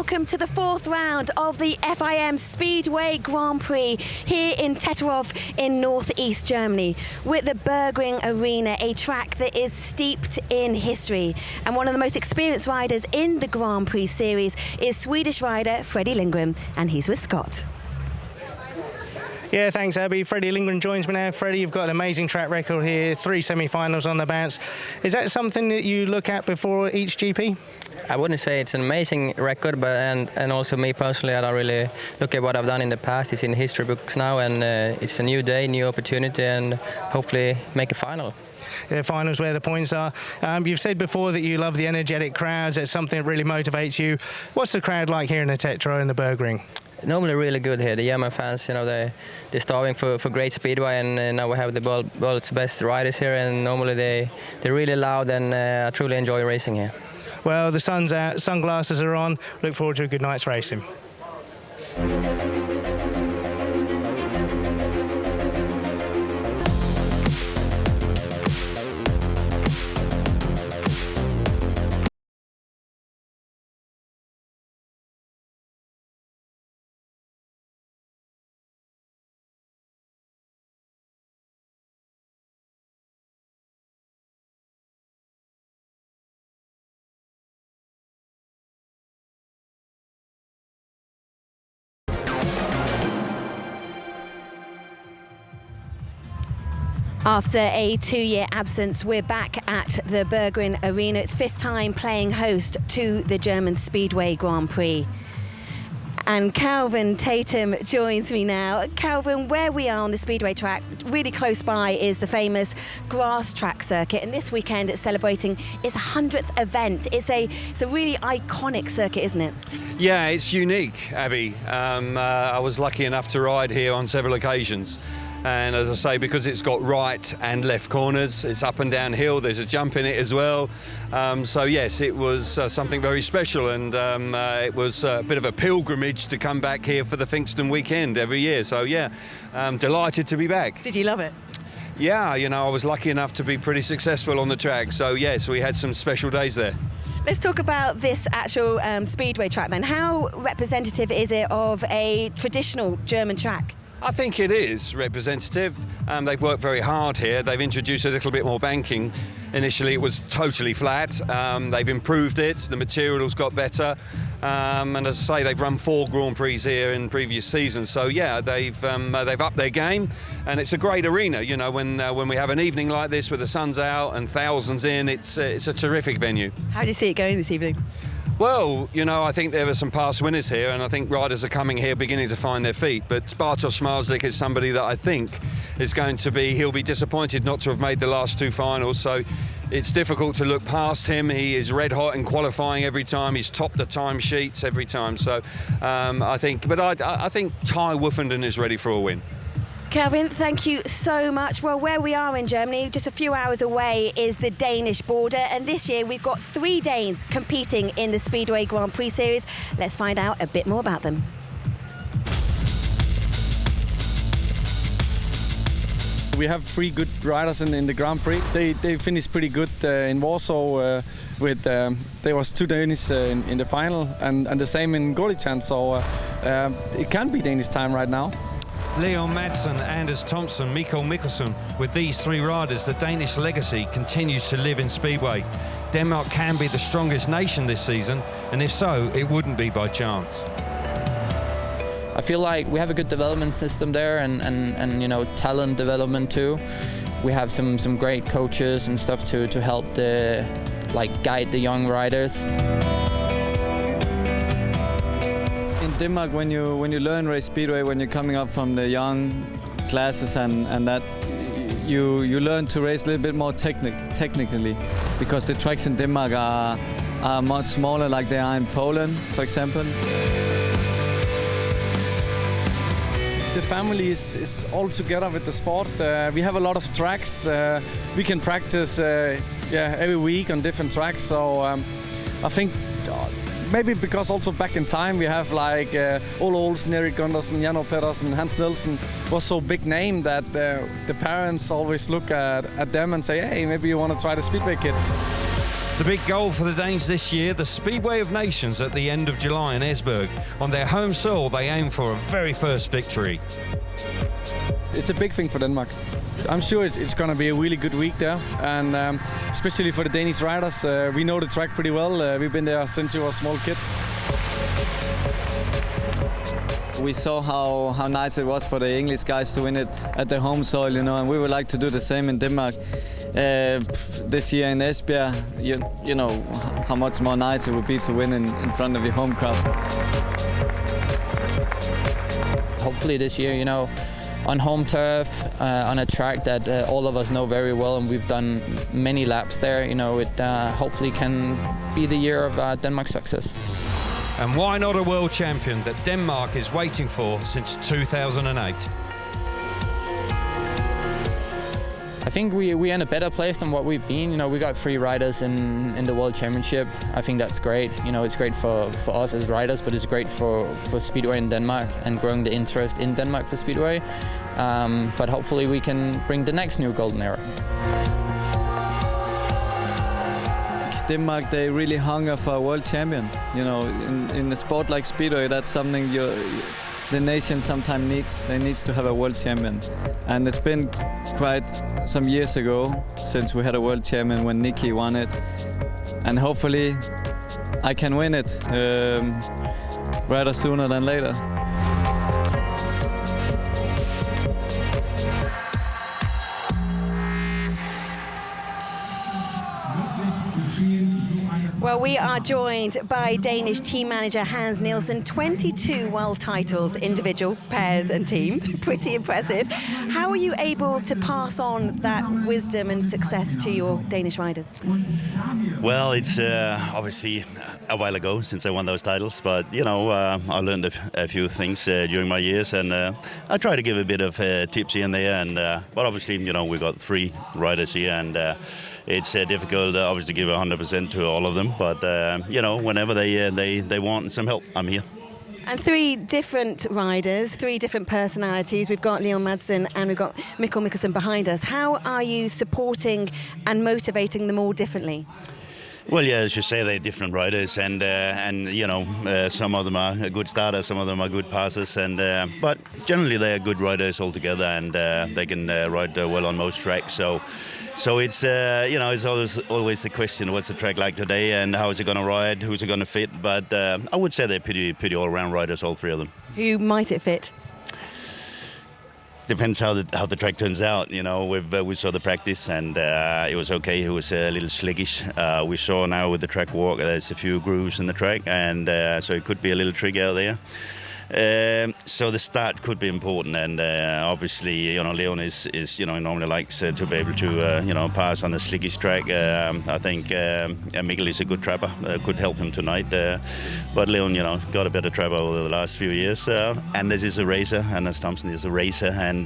welcome to the fourth round of the FIM Speedway Grand-Prix here in TETEROW in northeast Germany. We're at the Burgring Arena, a track that is steeped in history. And one of the most experienced riders in the Grand-Prix series is Swedish rider Freddie Lindgren, and he's with Scott. Yeah, thanks, Abby. Freddie Lindgren joins me now. Freddie, you've got an amazing track record here, 3 semi-finals on the bounce. Is that something that you look at before each GP? I wouldn't say it's an amazing record, but and also me personally, I don't really look at what I've done in the past. It's in history books now, and it's a new day, new opportunity, and hopefully make a final. Yeah, finals where the points are. You've said before that you love the energetic crowds. It's something that really motivates you. What's the crowd like here in the TETEROW in the Burgring? Normally really good here. The German fans, you know, they're starving for great speedway, and now we have the world's best riders here, and normally they're really loud, and I truly enjoy racing here. Well, the sun's out, sunglasses are on. Look forward to a good night's racing. After a 2-year absence, we're back at the Burgring Arena. It's 5th time playing host to the German Speedway Grand Prix. And Calvin Tatum joins me now. Calvin, where we are on the Speedway track, really close by is the famous grass track circuit. And this weekend it's celebrating its 100th event. It's a really iconic circuit, isn't it? Yeah, it's unique, Abby. I was lucky enough to ride here on several occasions. And as I say, because it's got right and left corners, it's up and down hill, there's a jump in it as well. So yes, it was something very special, and it was a bit of a pilgrimage to come back here for the Pfingsten weekend every year. So yeah, delighted to be back. Did you love it? Yeah, you know, I was lucky enough to be pretty successful on the track. So yes, we had some special days there. Let's talk about this actual Speedway track then. How representative is it of a traditional German track? I think it is representative. They've worked very hard here. They've introduced a little bit more banking. Initially it was totally flat. They've improved it, the material's got better. And as I say, they've run 4 Grand Prix here in previous seasons. So yeah, they've upped their game, and it's a great arena. You know, when we have an evening like this with the sun's out and thousands in, it's a terrific venue. How do you see it going this evening? Well, you know, I think there are some past winners here, and I think riders are coming here beginning to find their feet. But Bartosz Marslik is somebody that I think is going to be, he'll be disappointed not to have made the last 2 finals. So it's difficult to look past him. He is red hot in qualifying every time. He's topped the time sheets every time. So I think Ty Woofenden is ready for a win. Calvin, thank you so much. Well, where we are in Germany, just a few hours away, is the Danish border. And this year we've got 3 Danes competing in the Speedway Grand Prix series. Let's find out a bit more about them. We have 3 good riders in the Grand Prix. They finished pretty good in Warsaw. There was 2 Danes in the final, and the same in Golichan. So it can be Danish time right now. Leon Madsen, Anders Thompson, Mikkel Mikkelsen. With these 3 riders, the Danish legacy continues to live in Speedway. Denmark can be the strongest nation this season, and if so, it wouldn't be by chance. I feel like we have a good development system there, and you know, talent development too. We have some great coaches and stuff to help guide the young riders. In Denmark, when you learn race speedway, when you're coming up from the young classes and that, you learn to race a little bit more technically, because the tracks in Denmark are much smaller, like they are in Poland, for example. The family is all together with the sport. We have a lot of tracks. We can practice every week on different tracks. So I think maybe because also back in time we have like Ole Olsen, Erik Gundersen, Jan Pedersen, Hans Nielsen was so big name that the parents always look at them and say, hey, maybe you want to try the Speedway kid. The big goal for the Danes this year, the Speedway of Nations at the end of July in Esbjerg. On their home soil, they aim for a very first victory. It's a big thing for Denmark. I'm sure it's going to be a really good week there, and especially for the Danish riders. We know the track pretty well. We've been there since we were small kids. We saw how nice it was for the English guys to win it at their home soil, you know, and we would like to do the same in Denmark. This year in Esbjerg, you know how much more nice it would be to win in front of your home crowd. Hopefully this year, you know, on home turf, on a track that all of us know very well, and we've done many laps there, you know, it hopefully can be the year of Denmark's success. And why not a world champion that Denmark is waiting for since 2008? I think we're in a better place than what we've been. You know, we got 3 riders in the World Championship. I think that's great. You know, it's great for us as riders, but it's great for Speedway in Denmark and growing the interest in Denmark for Speedway. But hopefully we can bring the next new golden era. Denmark, they really hunger for a world champion. You know, in a sport like Speedway, that's something the nation sometimes needs. They need to have a world champion. And it's been quite some years ago since we had a world champion when Nicky won it. And hopefully I can win it rather sooner than later. Well, we are joined by Danish team manager Hans Nielsen. 22 world titles, individual, pairs and teams. Pretty impressive. How are you able to pass on that wisdom and success to your Danish riders? Well, it's obviously a while ago since I won those titles, but, you know, I learned a few things during my years, and I try to give a bit of tips here and there. And but obviously, you know, we've got 3 riders here, and it's difficult, obviously, to give 100% to all of them. But, you know, whenever they want some help, I'm here. And 3 different riders, 3 different personalities. We've got Leon Madsen and we've got Mikkel Mikkelsen behind us. How are you supporting and motivating them all differently? Well, yeah, as you say, they're different riders, and you know, some of them are good starters, some of them are good passers, and but generally they are good riders altogether, and they can ride well on most tracks. So it's you know, it's always the question: what's the track like today, and how is it going to ride? Who's it going to fit? But I would say they're pretty all-round riders, all 3 of them. Who might it fit? Depends how the track turns out. You know, we saw the practice, and it was okay. It was a little slickish. We saw now with the track walk, there's a few grooves in the track, and so it could be a little tricky out there. So the start could be important, and obviously, you know, Leon is you know, normally likes to be able to you know, pass on the slickish track. I think Mikkel is a good trapper, could help him tonight. But Leon, you know, got a better trapper over the last few years. And this is a racer, and as Thompson is a racer, and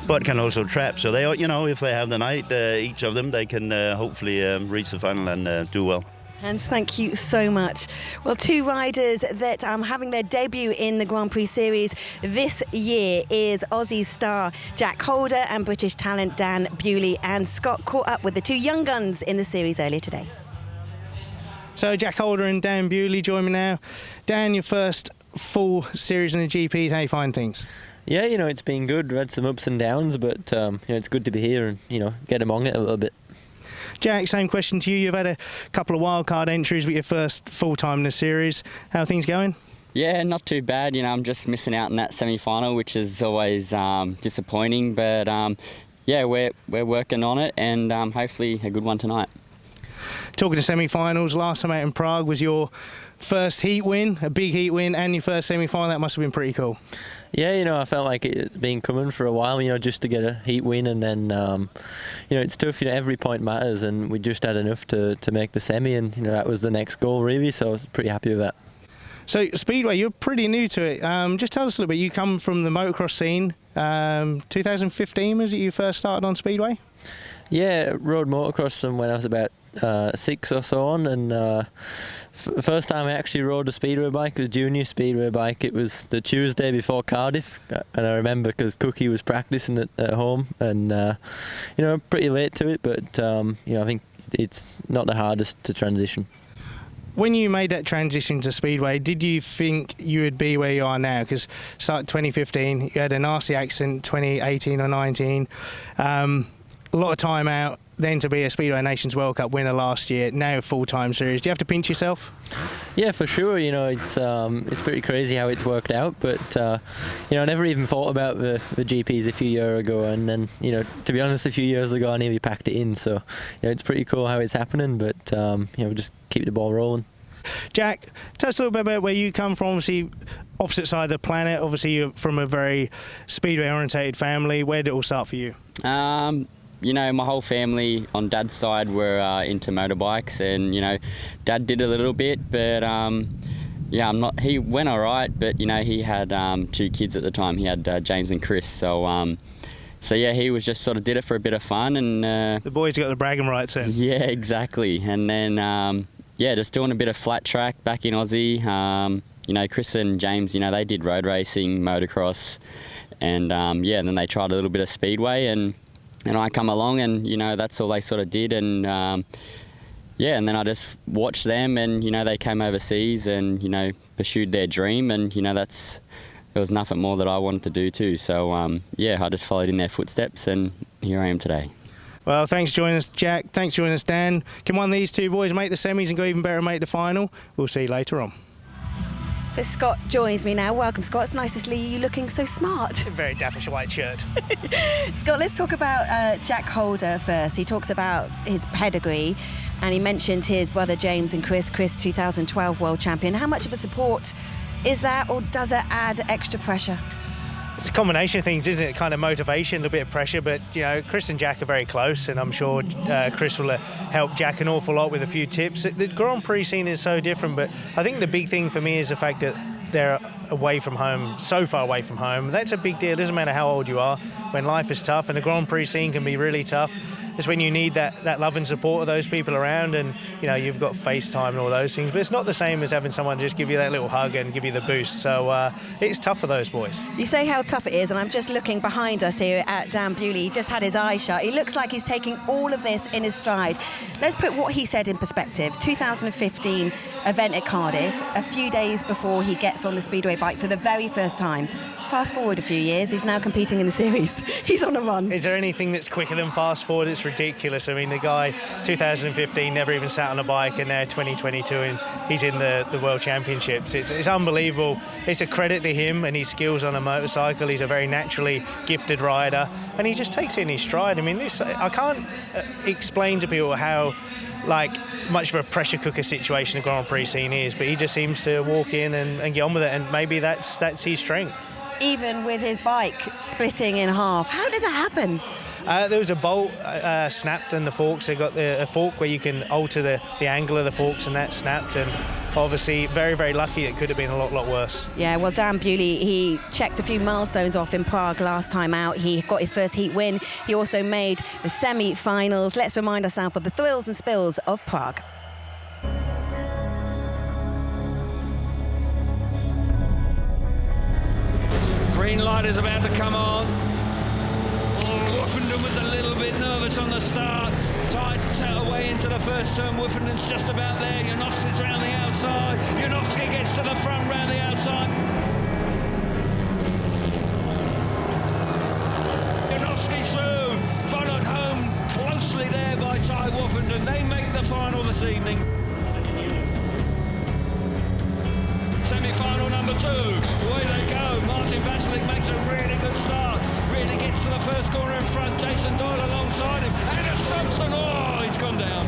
but can also trap. So they, you know, if they have the night, each of them, they can hopefully reach the final and do well. Hans, thank you so much. Well, 2 riders that are having their debut in the Grand-Prix series this year is Aussie star Jack Holder and British talent Dan Bewley. And Scott caught up with the 2 young guns in the series earlier today. So Jack Holder and Dan Bewley join me now. Dan, your first full series in the GPs, how you find things? Yeah, you know, it's been good. We've had some ups and downs, but you know, it's good to be here and, you know, get among it a little bit. Jack, same question to you. You've had a couple of wildcard entries, but your first full-time in the series. How are things going? Yeah, not too bad. You know, I'm just missing out in that semi-final, which is always disappointing. But yeah, we're working on it, and hopefully a good one tonight. Talking to semi-finals, last time out in Prague was your first heat win, a big heat win, and your first semi-final. That must have been pretty cool. Yeah, you know, I felt like it had been coming for a while, you know, just to get a heat win, and then, you know, it's tough, you know, every point matters, and we just had enough to make the semi, and, you know, that was the next goal, really, so I was pretty happy with that. So, Speedway, you're pretty new to it. Just tell us a little bit. You come from the motocross scene. 2015 was it you first started on Speedway? Yeah, rode motocross from when I was about 6 or so on, and first time I actually rode a Speedway bike was junior Speedway bike. It was the Tuesday before Cardiff, and I remember because Cookie was practicing it at home, and you know, pretty late to it, but you know, I think it's not the hardest to transition. When you made that transition to Speedway, did you think you would be where you are now? Because start 2015, you had a nasty accident, 2018 or 19, a lot of time out, then to be a Speedway Nations World Cup winner last year, now full-time series. Do you have to pinch yourself? Yeah, for sure. You know, it's pretty crazy how it's worked out, but you know, I never even thought about the GPs a few years ago, and then, you know, to be honest, a few years ago I nearly packed it in. So, you know, it's pretty cool how it's happening, but you know, just keep the ball rolling. Jack, tell us a little bit about where you come from. Obviously, opposite side of the planet. Obviously, you're from a very Speedway-orientated family. Where did it all start for you? You know, my whole family on Dad's side were into motorbikes, and, you know, Dad did a little bit, but yeah, he went all right, but, you know, he had 2 kids at the time. He had James and Chris, so yeah, he was just sort of did it for a bit of fun, and the boys got the bragging rights in. Yeah, exactly. And then yeah, just doing a bit of flat track back in Aussie. You know, Chris and James, you know, they did road racing, motocross, and yeah, and then they tried a little bit of Speedway, and I come along, and, you know, that's all they sort of did, and yeah, and then I just watched them, and, you know, they came overseas and, you know, pursued their dream, and, you know, there was nothing more that I wanted to do too. So yeah, I just followed in their footsteps, and here I am today. Well, thanks for joining us, Jack. Thanks for joining us, Dan. Can one of these 2 boys make the semis and go even better and make the final? We'll see you later on. So Scott joins me now. Welcome, Scott. It's nice to see you looking so smart. Very dappish white shirt. Scott, let's talk about Jack Holder first. He talks about his pedigree, and he mentioned his brother James and Chris 2012 world champion. How much of a support is that, or does it add extra pressure? It's a combination of things, isn't it? Kind of motivation, a little bit of pressure, but, you know, Chris and Jack are very close, and I'm sure Chris will help Jack an awful lot with a few tips. The Grand-Prix scene is so different, but I think the big thing for me is the fact that they're away from home, so far away from home. That's a big deal. It doesn't matter how old you are. When life is tough, and the Grand-Prix scene can be really tough, it's when you need that love and support of those people around, and, you know, you've got FaceTime and all those things, but it's not the same as having someone just give you that little hug and give you the boost. So it's tough for those boys. You say how tough it is, and I'm just looking behind us here at Dan Bewley. He just had his eyes shut. He looks like he's taking all of this in his stride. Let's put what he said in perspective. 2015 event at Cardiff, a few days before he gets on the Speedway bike for the very first time. Fast forward a few years, he's now competing in the series. He's on a run. Is there anything that's quicker than fast forward? It's ridiculous. I mean, the guy, 2015, never even sat on a bike, and now 2022, and he's in the World Championships. It's unbelievable. It's a credit to him and his skills on a motorcycle. He's a very naturally gifted rider, and he just takes it in his stride. I mean, I can't explain to people how much of a pressure cooker situation the Grand Prix scene is, but he just seems to walk in and get on with it, and maybe that's his strength. Even with his bike splitting in half, how did that happen? There was a bolt snapped in the forks. They got a fork where you can alter the angle of the forks, and that snapped, and obviously very, very lucky. It could have been a lot worse. Yeah, well, Dan Bewley, he checked a few milestones off in Prague last time out. He got his first heat win. He also made the semi-finals. Let's remind ourselves of the thrills and spills of Prague. Green light is about to come on. Woofenden was a little bit nervous on the start. Tight away into the first turn. Woofenden's just about there. Janowski's round the outside. Janowski gets to the front round the outside. Janowski through. Followed home closely there by Ty Woofenden. They make the final this evening. Semi-final number 2. Away they go. Martin Vasilik makes a really good start. Really gets to the first corner in front. Jason Doyle alongside him. Anders Thompson. Oh, he's gone down.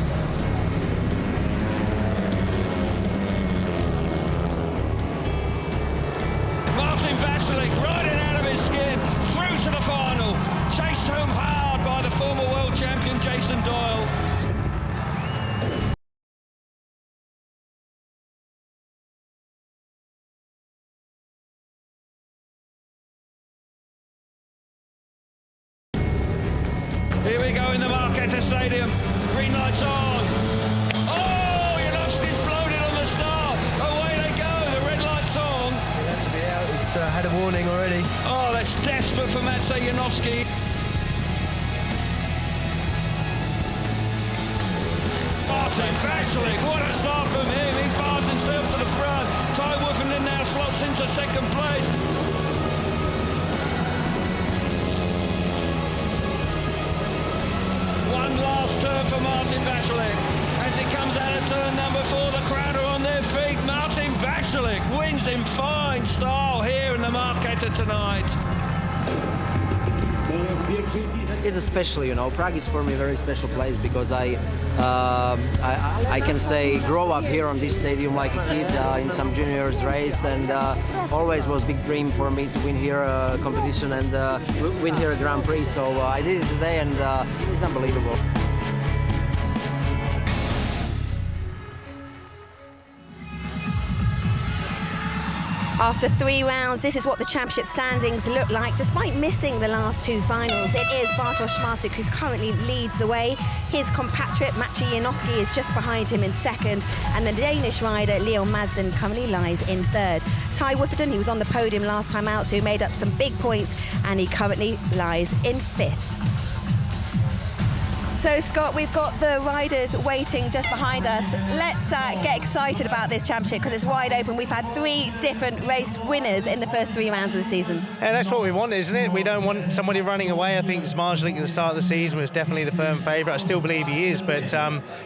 Martin Vasilik riding out of his skin. Through to the final. Chased home hard by the former world champion Jason Doyle. Here we go in the Marquetta Stadium. Green lights on. Oh, Janowski's blown it on the start. Away they go. The red light's on. He'll have to be out. He's had a warning already. Oh, that's desperate for Matsej Janowski. Vasilik. What a start from him. He fires himself to the front. Ty Woofenden now slots into second place. One last turn for Martin Vasilik. As he comes out of turn number 4, the crowd are on their feet. Martin Vasilik wins in fine style here in the Marketa tonight. It's a special, you know. Prague is for me a very special place because I can say grow up here on this stadium like a kid in some juniors race, and always was a big dream for me to win here a competition and win here a Grand Prix. So I did it today, and it's unbelievable. After 3 rounds, this is what the championship standings look like. Despite missing the last 2 finals, it is Bartosz Szmartyk who currently leads the way. His compatriot Maciej Janowski is just behind him in second, and the Danish rider Leo Madsen currently lies in third. Ty Woofenden, he was on the podium last time out, so he made up some big points, and he currently lies in 5th. So, Scott, we've got the riders waiting just behind us. Let's get excited about this championship because it's wide open. We've had 3 different race winners in the first 3 rounds of the season. And that's what we want, isn't it? We don't want somebody running away. I think Zmarzlik at the start of the season was definitely the firm favourite. I still believe he is, but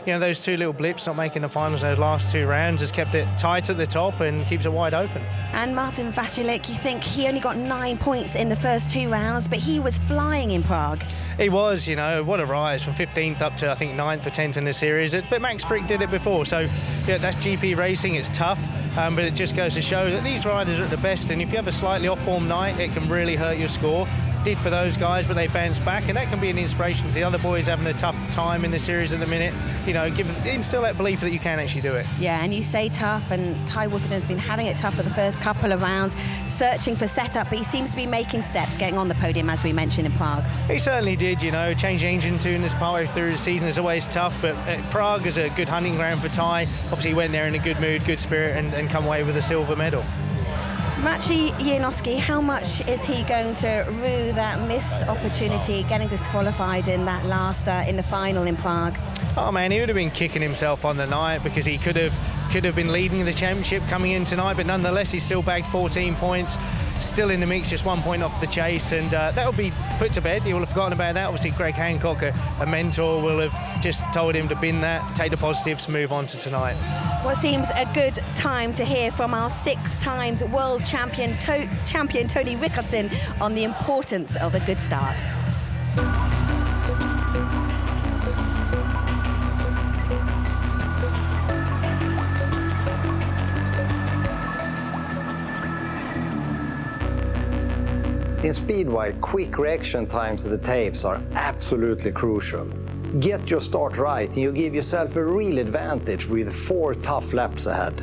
you know, those 2 little blips not making the finals those last 2 rounds has kept it tight at the top and keeps it wide open. And Martin Vasilik, you think he only got 9 points in the first 2 rounds, but he was flying in Prague. He was, you know, what a rise from 15th up to, I think, 9th or 10th in the series. But Max Prix did it before, so yeah, that's GP racing. It's tough, but it just goes to show that these riders are at the best, and if you have a slightly off-form night, it can really hurt your score. Did for those guys, but they bounced back, and that can be an inspiration to the other boys having a tough time in the series at the minute. You know, instill that belief that you can actually do it. Yeah, and you say tough, and Ty Woofenden has been having it tough for the first couple of rounds, searching for setup, but he seems to be making steps, getting on the podium, as we mentioned in Prague. He certainly did, you know, change engine tune as partway through the season is always tough, but Prague is a good hunting ground for Ty. Obviously, he went there in a good mood, good spirit, and come away with a silver medal. Maciej Janowski, how much is he going to rue that missed opportunity, getting disqualified in that last, in the final in Prague? Oh man, he would have been kicking himself on the night because he could have been leading the championship coming in tonight, but nonetheless he still bagged 14 points, still in the mix, just 1 point off the chase, and that will be put to bed. He will have forgotten about that. Obviously Greg Hancock, a mentor, will have just told him to bin that, take the positives, move on to tonight. What seems a good time to hear from our 6 times world champion Tony Rickardson on the importance of a good start. In Speedway, quick reaction times to the tapes are absolutely crucial. Get your start right and you give yourself a real advantage with 4 tough laps ahead.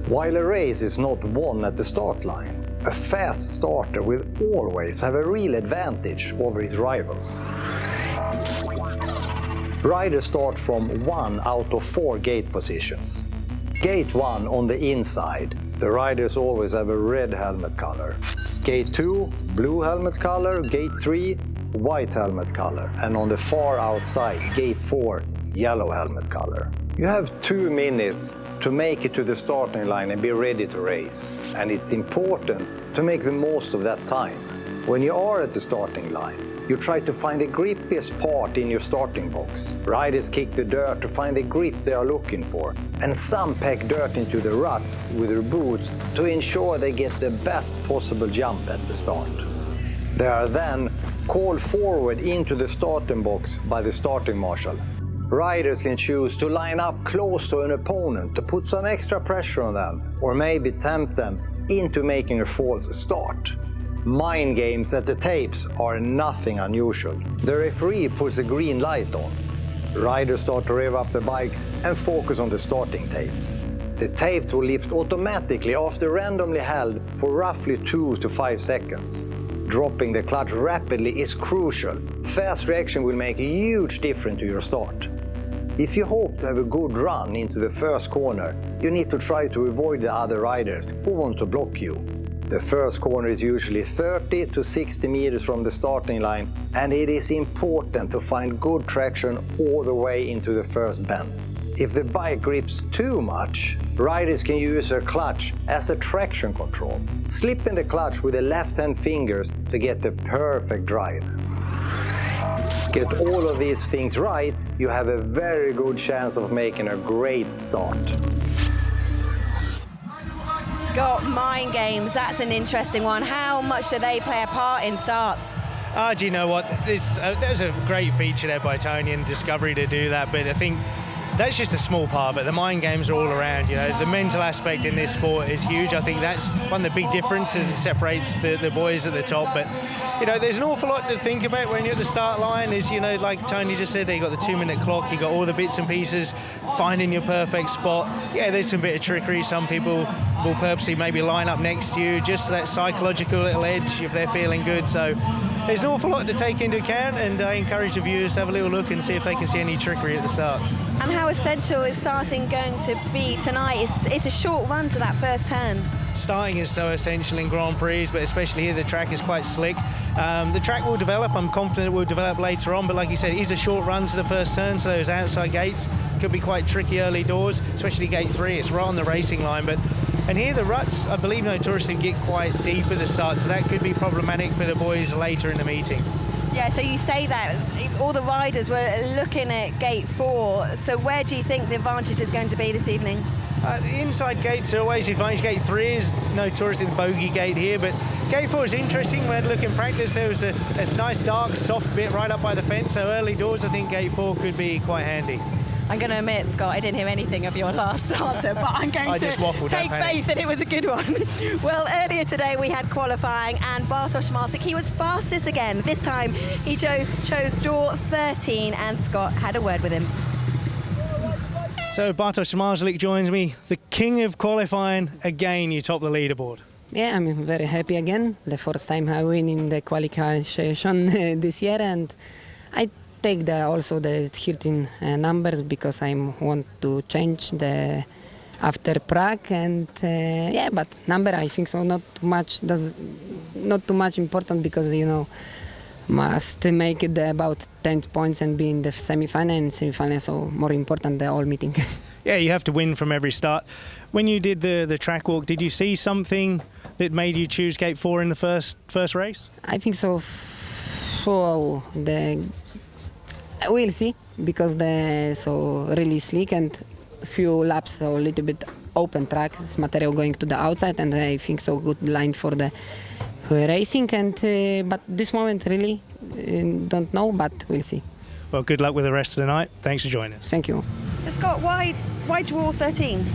While a race is not won at the start line, a fast starter will always have a real advantage over his rivals. Riders start from 1 out of 4 gate positions. Gate 1 on the inside, the riders always have a red helmet color. Gate 2, blue helmet color. Gate 3, white helmet color. And on the far outside, Gate 4, yellow helmet color. You have 2 minutes to make it to the starting line and be ready to race. And it's important to make the most of that time. When you are at the starting line, you try to find the grippiest part in your starting box. Riders kick the dirt to find the grip they are looking for, and some pack dirt into the ruts with their boots to ensure they get the best possible jump at the start. They are then called forward into the starting box by the starting marshal. Riders can choose to line up close to an opponent to put some extra pressure on them, or maybe tempt them into making a false start. Mind games at the tapes are nothing unusual. The referee puts a green light on. Riders start to rev up the bikes and focus on the starting tapes. The tapes will lift automatically after randomly held for roughly 2 to 5 seconds. Dropping the clutch rapidly is crucial. Fast reaction will make a huge difference to your start. If you hope to have a good run into the first corner, you need to try to avoid the other riders who want to block you. The first corner is usually 30 to 60 meters from the starting line, and it is important to find good traction all the way into the first bend. If the bike grips too much, riders can use their clutch as a traction control. Slip in the clutch with the left-hand fingers to get the perfect drive. Get all of these things right, you have a very good chance of making a great start. Scott, mind games, that's an interesting one. How much do they play a part in starts? Do you know what? There's a great feature there by Tony and Discovery to do that, but I think that's just a small part, but the mind games are all around. You know, the mental aspect in this sport is huge. I think that's one of the big differences that separates the boys at the top. But, you know, there's an awful lot to think about when you're at the start line. Is, you know, like Tony just said, you got the 2-minute clock, you got all the bits and pieces, finding your perfect spot. Yeah, there's some bit of trickery. Some people will purposely maybe line up next to you, just that psychological little edge if they're feeling good. So there's an awful lot to take into account, and I encourage the viewers to have a little look and see if they can see any trickery at the starts. And how essential is starting going to be tonight? It's a short run to that first turn. Starting is so essential in Grand Prix, but especially here the track is quite slick. The track will develop, I'm confident it will develop later on, but like you said, it is a short run to the first turn, so those outside gates could be quite tricky early doors, especially gate 3, it's right on the racing line. And here the ruts, I believe notoriously get quite deep at the start, so that could be problematic for the boys later in the meeting. Yeah, so you say that all the riders were looking at gate 4, so where do you think the advantage is going to be this evening? The inside gates are always the advantage. Gate 3 is notoriously the bogey gate here, but gate 4 is interesting. We had a look in practice, there was a nice dark soft bit right up by the fence, so early doors I think gate 4 could be quite handy. I'm going to admit, Scott, I didn't hear anything of your last answer, but I'm going to take faith that it was a good one. Well, earlier today we had qualifying, and Bartosz Marcik, he was fastest again. This time he chose draw 13, and Scott had a word with him. So Bartosz Marcik joins me, the king of qualifying. Again, you top the leaderboard. Yeah, I'm very happy again. The first time I win in the qualification this year, and I take also the 13 numbers because I want to change the after Prague, and yeah, but number I think so not too much important because you know must make it about 10 points and be in the semi-final, and semi-final so more important the whole meeting. Yeah, you have to win from every start. When you did the track walk, did you see something that made you choose gate 4 in the first race? I think so. So we'll see, because so really slick and few laps, so a little bit open track, this material going to the outside, and I think so good line for the racing. And but this moment really don't know, but we'll see. Well, good luck with the rest of the night. Thanks for joining us. Thank you. So Scott, why draw 13?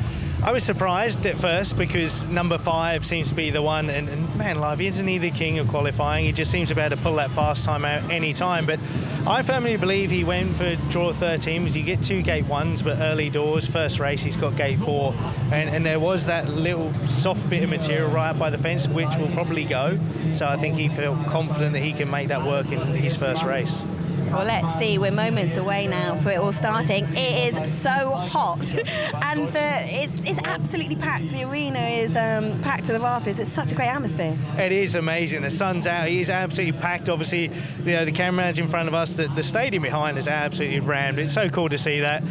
I was surprised at first because number 5 seems to be the one, and man alive, isn't he the king of qualifying? He just seems to be able to pull that fast time out any time. But I firmly believe he went for draw 13 because you get 2 gate 1s, but early doors, first race, he's got gate 4. And there was that little soft bit of material right up by the fence, which will probably go. So I think he felt confident that he can make that work in his first race. Well, let's see. We're moments away now for it all starting. It is so hot, and it's absolutely packed. The arena is packed to the rafters. It's such a great atmosphere. It is amazing. The sun's out. It is absolutely packed. Obviously, you know, the cameraman's in front of us. The stadium behind is absolutely rammed. It's so cool to see that.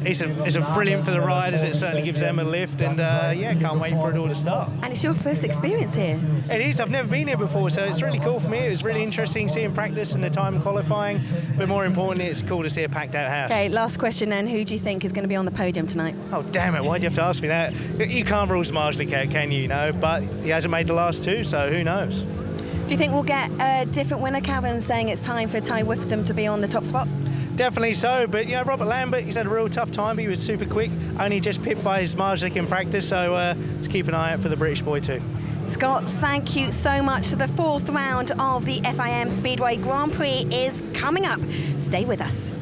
It's a brilliant for the riders. It certainly gives them a lift, and yeah, can't wait for it all to start. And it's your first experience here. It is. I've never been here before, so it's really cool for me. It was really interesting seeing practice and the time qualifying. But more importantly, it's cool to see a packed out house. Okay, last question then. Who do you think is going to be on the podium tonight? Oh, damn it. Why'd you have to ask me that? You can't rule Marcik out, can you? No, but he hasn't made the last 2, so who knows? Do you think we'll get a different winner? Calvin's saying it's time for Ty Whifferdom to be on the top spot. Definitely so, but you know, Robert Lambert, he's had a real tough time, but he was super quick, only just pipped by his Marcik in practice, so let's keep an eye out for the British boy too. Scott, thank you so much. So the 4th round of the FIM Speedway Grand Prix is coming up. Stay with us.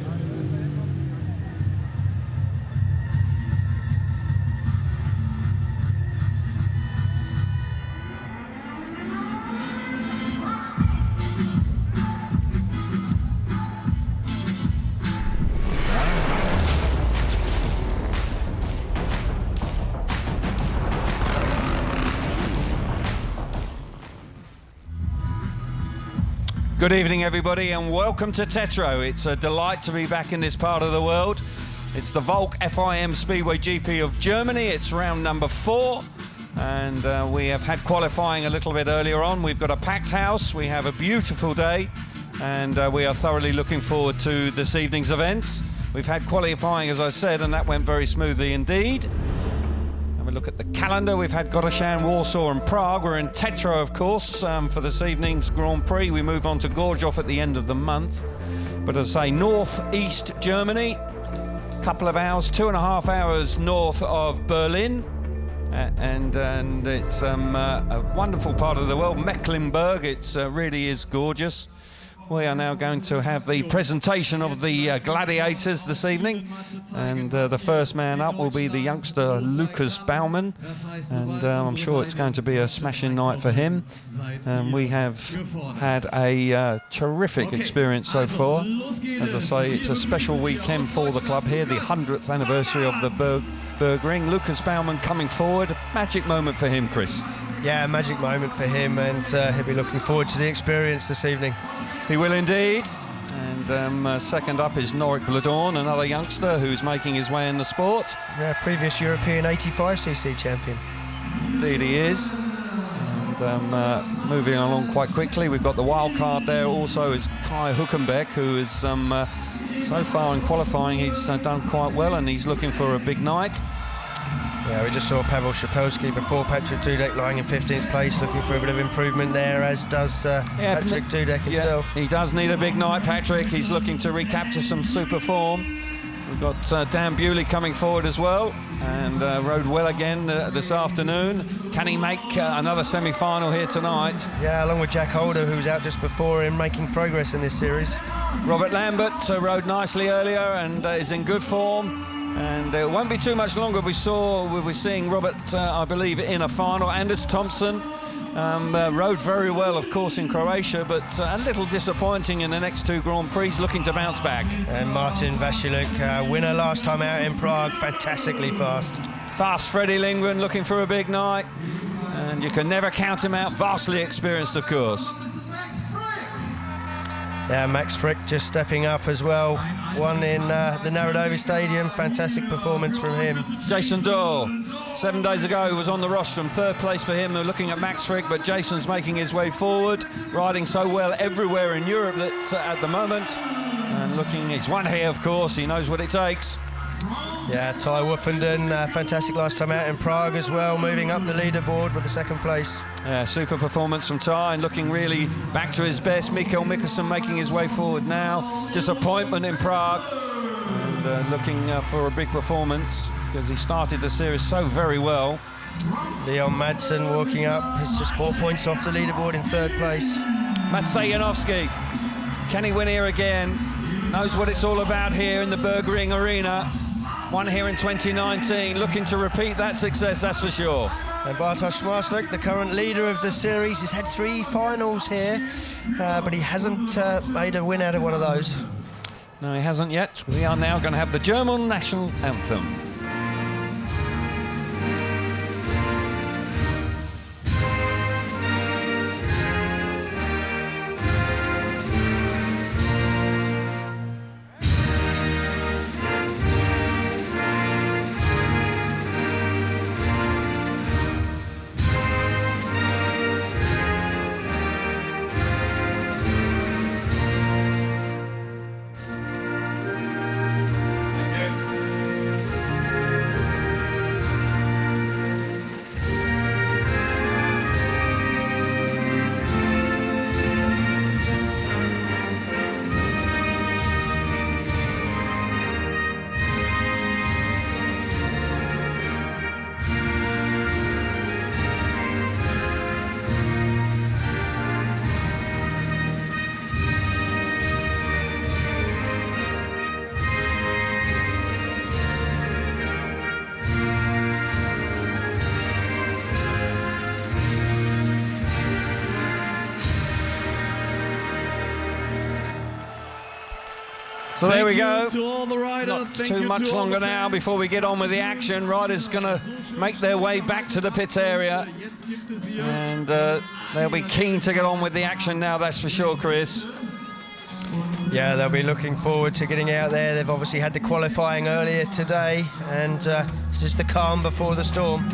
Good evening, everybody, and welcome to TETEROW. It's a delight to be back in this part of the world. It's the Volk FIM Speedway GP of Germany. It's round number 4. And we have had qualifying a little bit earlier on. We've got a packed house. We have a beautiful day. And we are thoroughly looking forward to this evening's events. We've had qualifying, as I said, and that went very smoothly indeed. And we look at the calendar. We've had Gotteshan, Warsaw and Prague. We're in TETEROW, of course, for this evening's Grand Prix. We move on to Gorzow at the end of the month. But as I say, north-east Germany, a couple of hours, 2.5 hours north of Berlin. And it's a wonderful part of the world, Mecklenburg. It really is gorgeous. We are now going to have the presentation of the gladiators this evening, and the first man up will be the youngster Lukas Baumann, and I'm sure it's going to be a smashing night for him. We have had a terrific experience so far. As I say, it's a special weekend for the club here, the 100th anniversary of the Bergring. Lukas Baumann coming forward, magic moment for him, Chris. Yeah, a magic moment for him, and he'll be looking forward to the experience this evening. He will indeed. And second up is Norik Bladorn, another youngster who's making his way in the sport. Yeah, previous European 85cc champion. Indeed he is. And moving along quite quickly, we've got the wild card there also is Kai Huckenbeck, who is so far in qualifying he's done quite well, and he's looking for a big night. Yeah, we just saw Pavel Shapelski before Patrick Dudek lying in 15th place, looking for a bit of improvement there, as does Patrick Dudek himself. Yeah, he does need a big night, Patrick. He's looking to recapture some super form. We've got Dan Bewley coming forward as well, and rode well again this afternoon. Can he make another semi-final here tonight? Yeah, along with Jack Holder, who was out just before him, making progress in this series. Robert Lambert rode nicely earlier and is in good form. And it won't be too much longer. We're seeing Robert, I believe, in a final. Anders Thompson rode very well, of course, in Croatia, but a little disappointing in the next 2 Grand Prix, looking to bounce back. And Martin Vasiluk, winner last time out in Prague, fantastically fast. Fast Freddie Lindgren looking for a big night. And you can never count him out. Vastly experienced, of course. Yeah, Max Frick just stepping up as well. Won in the Narodovi Stadium. Fantastic performance from him. Jason Doyle, 7 days ago, was on the rostrum. 3rd place for him. They're looking at Max Frick, but Jason's making his way forward, riding so well everywhere in Europe that, at the moment. And looking, he's won here, of course. He knows what it takes. Yeah, Ty Woofenden, fantastic last time out in Prague as well, moving up the leaderboard with the 2nd place. Yeah, super performance from Ty, and looking really back to his best. Mikael Mikkelsen making his way forward now. Disappointment in Prague, and looking for a big performance, because he started the series so very well. Leon Madsen walking up, it's just 4 points off the leaderboard in 3rd place. Matsej Janowski, can he win here again? Knows what it's all about here in the Bergring Arena. Won here in 2019, looking to repeat that success, that's for sure. And Bartosz Marslik, the current leader of the series, has had 3 finals here, but he hasn't made a win out of one of those. No, he hasn't yet. We are now going to have the German national anthem. So there we go. Not too much longer now before we get on with the action. Riders going to make their way back to the pit area. And they'll be keen to get on with the action now, that's for sure, Chris. Yeah, they'll be looking forward to getting out there. They've obviously had the qualifying earlier today, and it's just the calm before the storm.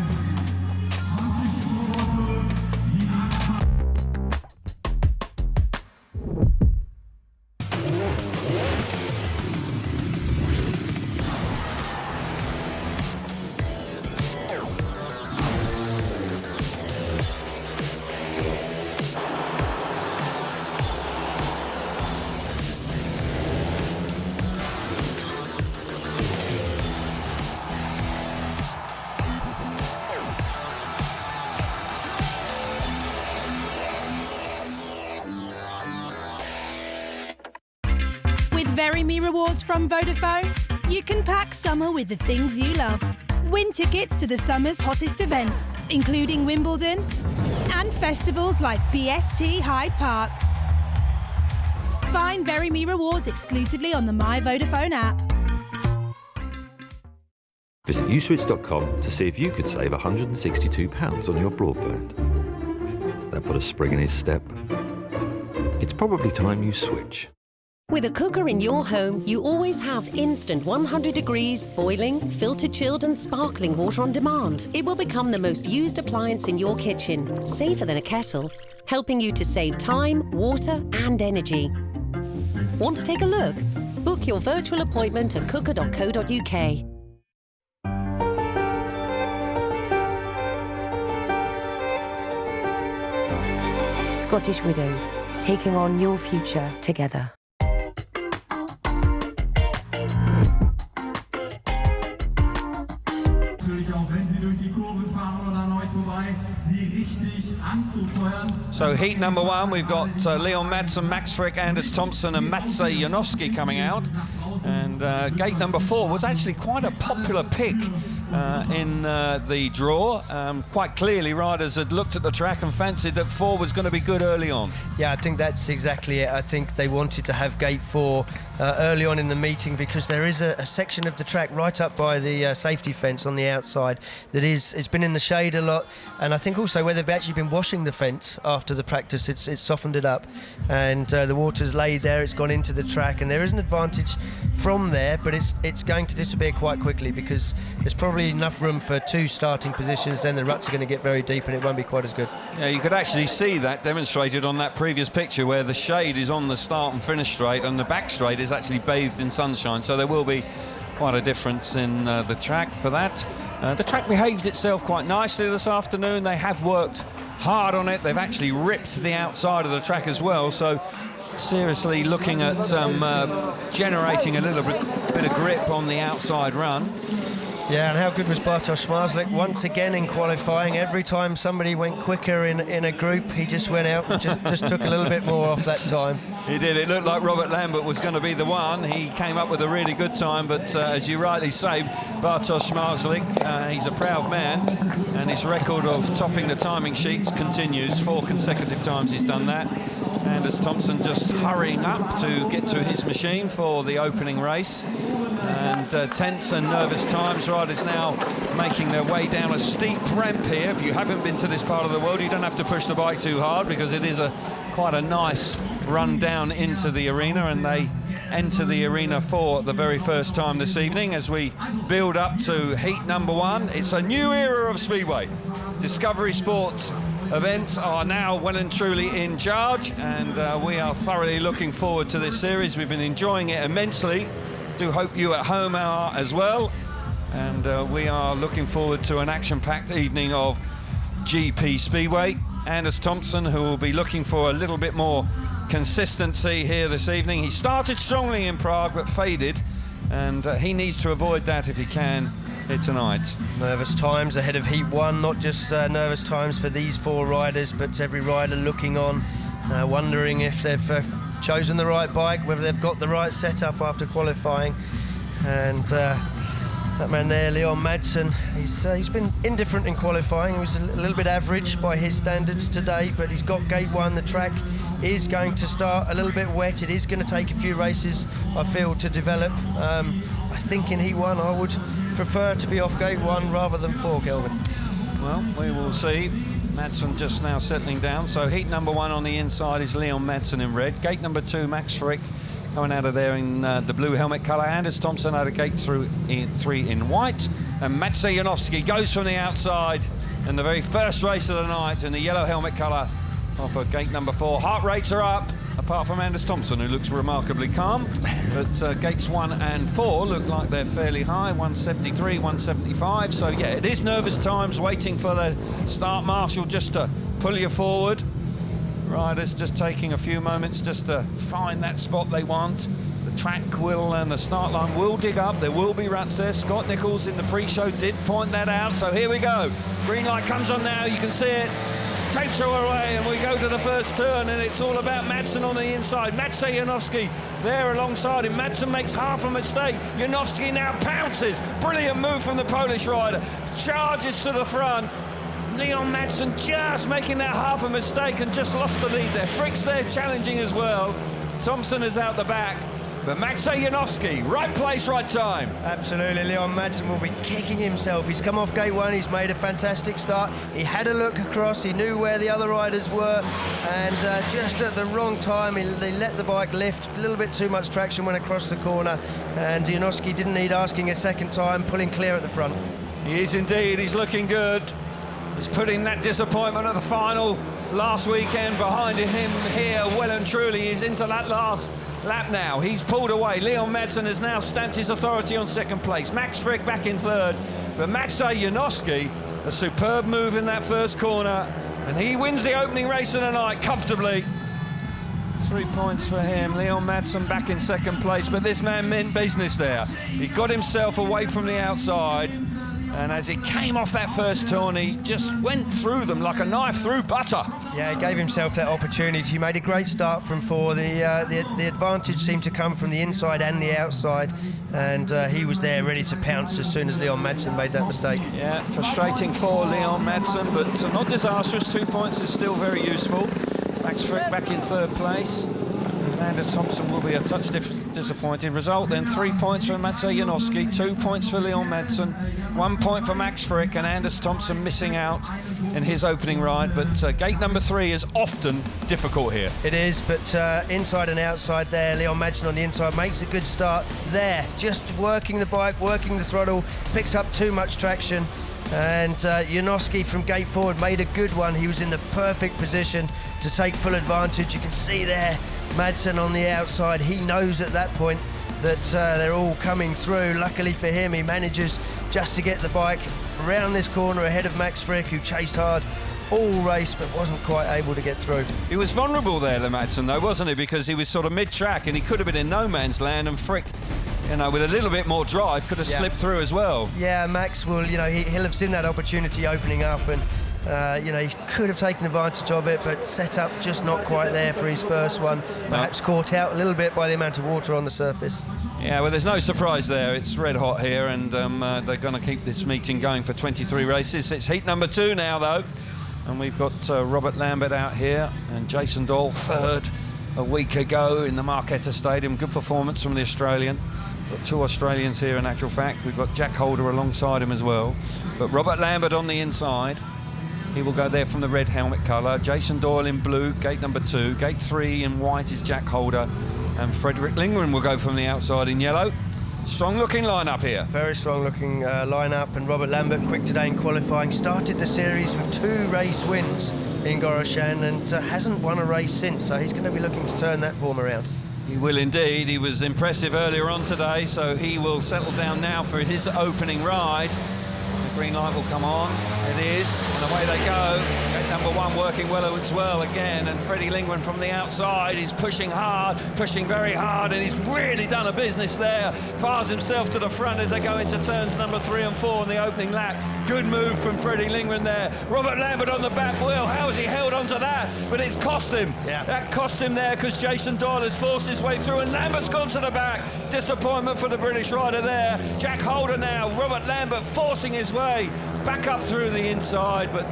Very Me rewards from Vodafone, you can pack summer with the things you love. Win tickets to the summer's hottest events, including Wimbledon and festivals like BST Hyde Park. Find Very Me rewards exclusively on the My Vodafone app. Visit uswitch.com to see if you could save £162 on your broadband. That put a spring in his step. It's probably time you switch. With a cooker in your home, you always have instant 100 degrees, boiling, filter-chilled and sparkling water on demand. It will become the most used appliance in your kitchen, safer than a kettle, helping you to save time, water and energy. Want to take a look? Book your virtual appointment at cooker.co.uk. Scottish Widows, taking on your future together. So heat number one, we've got Leon Madsen, Max Frick, Anders Thompson and Matsej Janowski coming out. And gate number 4 was actually quite a popular pick in the draw. Quite clearly, riders had looked at the track and fancied that 4 was going to be good early on. Yeah, I think that's exactly it. I think they wanted to have gate 4 early on in the meeting because there is a section of the track right up by the safety fence on the outside that it's been in the shade a lot, and I think also where they've actually been washing the fence after the practice, it's softened it up, and the water's laid there, it's gone into the track, and there is an advantage from there, but it's going to disappear quite quickly because there's probably enough room for 2 starting positions, then the ruts are going to get very deep and it won't be quite as good. Yeah, you could actually see that demonstrated on that previous picture where the shade is on the start and finish straight and the back straight is actually bathed in sunshine, so there will be quite a difference in the track for that. The track behaved itself quite nicely this afternoon. They have worked hard on it. They've actually ripped the outside of the track as well, so seriously looking at generating a little bit of grip on the outside run. Yeah, and how good was Bartosz Marzlik once again in qualifying? Every time somebody went quicker in a group, he just went out and just took a little bit more off that time. He did. It looked like Robert Lambert was going to be the one. He came up with a really good time, but as you rightly say, Bartosz Marzlik, he's a proud man, and his record of topping the timing sheets continues. 4 consecutive times he's done that. Anders Thompson just hurrying up to get to his machine for the opening race. And tense and nervous times. Riders now making their way down a steep ramp here. If you haven't been to this part of the world, you don't have to push the bike too hard because it is quite a nice run down into the arena, and they enter the arena for the very first time this evening as we build up to heat number 1. It's a new era of Speedway. Discovery Sports events are now well and truly in charge, and we are thoroughly looking forward to this series. We've been enjoying it immensely. Do hope you at home are as well, and we are looking forward to an action-packed evening of GP Speedway. Anders Thompson, who will be looking for a little bit more consistency here this evening. He started strongly in Prague but faded, and he needs to avoid that if he can here tonight. Nervous times ahead of Heat 1, not just nervous times for these 4 riders, but every rider looking on, wondering if they've chosen the right bike, whether they've got the right setup after qualifying. And that man there, Leon Madsen, he's been indifferent in qualifying. He was a little bit average by his standards today, but he's got gate 1. The track is going to start a little bit wet. It is going to take a few races, I feel, to develop. I think in Heat 1 I would prefer to be off gate 1 rather than 4, Kelvin. Well, we will see. Madsen just now settling down. So heat number 1 on the inside is Leon Madsen in red. Gate number 2, Max Frick. coming out of there in the blue helmet colour. Anders Thompson out of gate 3 in white. And Maciej Janowski goes from the outside in the very first race of the night in the yellow helmet colour off of gate number 4. Heart rates are up, apart from Anders Thompson, who looks remarkably calm. But gates 1 and 4 look like they're fairly high, 173, 175. So, yeah, it is nervous times, waiting for the start marshal just to pull you forward. Riders just taking a few moments just to find that spot they want. The track will and the start line will dig up. There will be ruts there. Scott Nichols in the pre-show did point that out. So here we go. Green light comes on now. You can see it. Tapes are away and we go to the first turn, and it's all about Madsen on the inside. Maciej Janowski there alongside him. Madsen makes half a mistake. Janowski now pounces. Brilliant move from the Polish rider. Charges to the front. Leon Madsen just making that half a mistake and just lost the lead there. Frick's there challenging as well. Thompson is out the back. But Maciej Janowski, right place, right time. Absolutely, Leon Madsen will be kicking himself. He's come off gate 1, he's made a fantastic start. He had a look across, he knew where the other riders were, and just at the wrong time, they let the bike lift. A little bit too much traction went across the corner, and Janowski didn't need asking a second time, pulling clear at the front. He is indeed, he's looking good. He's putting that disappointment at the final last weekend behind him here, well and truly. He's into that last lap now. He's pulled away. Leon Madsen has now stamped his authority on second place. Max Frick back in third. But Maciej Janowski, a superb move in that first corner, and he wins the opening race of the night comfortably. 3 points for him. Leon Madsen back in second place, but this man meant business there. He got himself away from the outside, and as he came off that first turn, he just went through them like a knife through butter. Yeah, he gave himself that opportunity. He made a great start from 4. The advantage seemed to come from the inside and the outside, and he was there ready to pounce as soon as Leon Madsen made that mistake. Yeah, frustrating for Leon Madsen, but not disastrous. 2 points is still very useful. Max Frick back in third place. Anders Thompson will be a touch disappointed. Result then, 3 points for Maciej Janowski, 2 points for Leon Madsen, 1 point for Max Frick, and Anders Thompson missing out in his opening ride. But gate number 3 is often difficult here. It is, but inside and outside there, Leon Madsen on the inside makes a good start there. Just working the bike, working the throttle, picks up too much traction. And Janowski from gate forward made a good one. He was in the perfect position to take full advantage. You can see there, Madsen on the outside. He knows at that point that they're all coming through. Luckily for him, he manages just to get the bike around this corner ahead of Max Frick, who chased hard all race but wasn't quite able to get through. He was vulnerable there, the Madsen, though, wasn't he? Because he was sort of mid-track and he could have been in no man's land, and Frick, you know, with a little bit more drive, could have slipped through as well. Yeah, Max will, you know, he'll have seen that opportunity opening up, and you know, he could have taken advantage of it, but set up just not quite there for his first one. Perhaps caught out a little bit by the amount of water on the surface. Yeah, well, there's no surprise there. It's red hot here, and they're going to keep this meeting going for 23 races. It's heat number 2 now, though, and we've got Robert Lambert out here and Jason Doyle third a week ago in the Marquetta Stadium. Good performance from the Australian. Got 2 Australians here in actual fact. We've got Jack Holder alongside him as well. But Robert Lambert on the inside. He will go there from the red helmet colour. Jason Doyle in blue, gate number 2. Gate 3 in white is Jack Holder. And Frederick Lindgren will go from the outside in yellow. Strong looking lineup here. Very strong looking lineup, and Robert Lambert, quick today in qualifying, started the series with 2 race wins in Goroshan and hasn't won a race since, so he's going to be looking to turn that form around. He will indeed. He was impressive earlier on today, so he will settle down now for his opening ride. The green light will come on. It is, and away they go. Gate number 1 working well as well again, and Freddie Lindgren from the outside is pushing hard, pushing very hard, and he's really done a business there. Fires himself to the front as they go into turns number 3 and 4 in the opening lap. Good move from Freddie Lindgren there. Robert Lambert on the back wheel. How has he held on to that? But it's cost him. Yeah. That cost him there because Jason Doyle has forced his way through, and Lambert's gone to the back. Disappointment for the British rider there. Jack Holder now. Robert Lambert forcing his way back up through the inside, but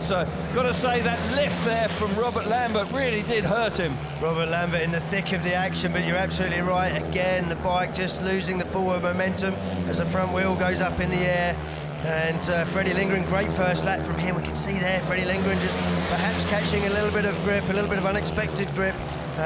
got to say that lift there from Robert Lambert really did hurt him. Robert Lambert in the thick of the action, but you're absolutely right. Again, the bike just losing the forward momentum as the front wheel goes up in the air. And Freddie Lindgren, great first lap from him. We can see there Freddie Lindgren just perhaps catching a little bit of grip, a little bit of unexpected grip.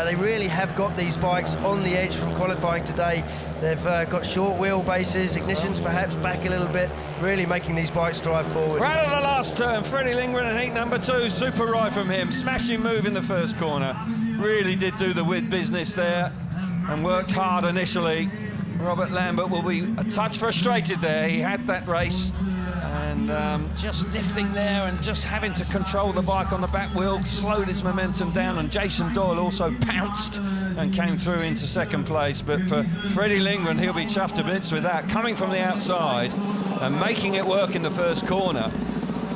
They really have got these bikes on the edge from qualifying today. They've got short wheelbases, ignitions perhaps back a little bit, really making these bikes drive forward. Right at the last turn, Freddie Lindgren in heat number 2, super ride from him, smashing move in the first corner. Really did do the business there and worked hard initially. Robert Lambert will be a touch frustrated there. He had that race and just lifting there and just having to control the bike on the back wheel slowed his momentum down, and Jason Doyle also pounced and came through into second place. But for Freddie Lindgren, he'll be chuffed to bits with that, coming from the outside and making it work in the first corner.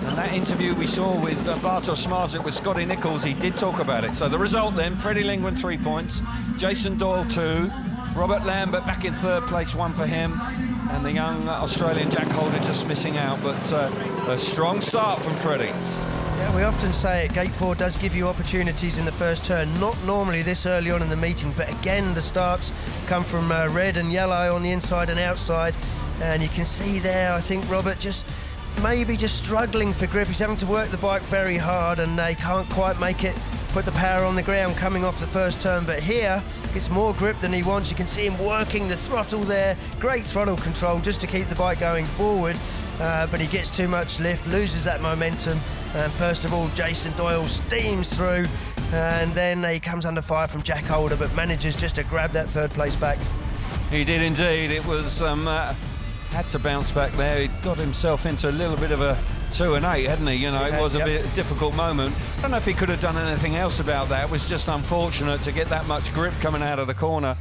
And that interview we saw with Bartosz Smarczyk with Scotty Nichols, he did talk about it. So the result then, Freddie Lindgren 3 points, Jason Doyle 2, Robert Lambert back in third place, 1 for him, and the young Australian Jack Holder just missing out. But a strong start from Freddie. Yeah, we often say it, Gate 4 does give you opportunities in the first turn, not normally this early on in the meeting, but again the starts come from red and yellow on the inside and outside, and you can see there, I think Robert just maybe just struggling for grip. He's having to work the bike very hard and they can't quite make it, put the power on the ground coming off the first turn. But here, it's more grip than he wants. You can see him working the throttle there. Great throttle control just to keep the bike going forward. But he gets too much lift, loses that momentum. And first of all, Jason Doyle steams through. And then he comes under fire from Jack Holder, but manages just to grab that third place back. He did indeed. It was... had to bounce back there. He got himself into a little bit of a 2 and 8, hadn't he? You know, it was a bit difficult moment. I don't know if he could have done anything else about that. It was just unfortunate to get that much grip coming out of the corner.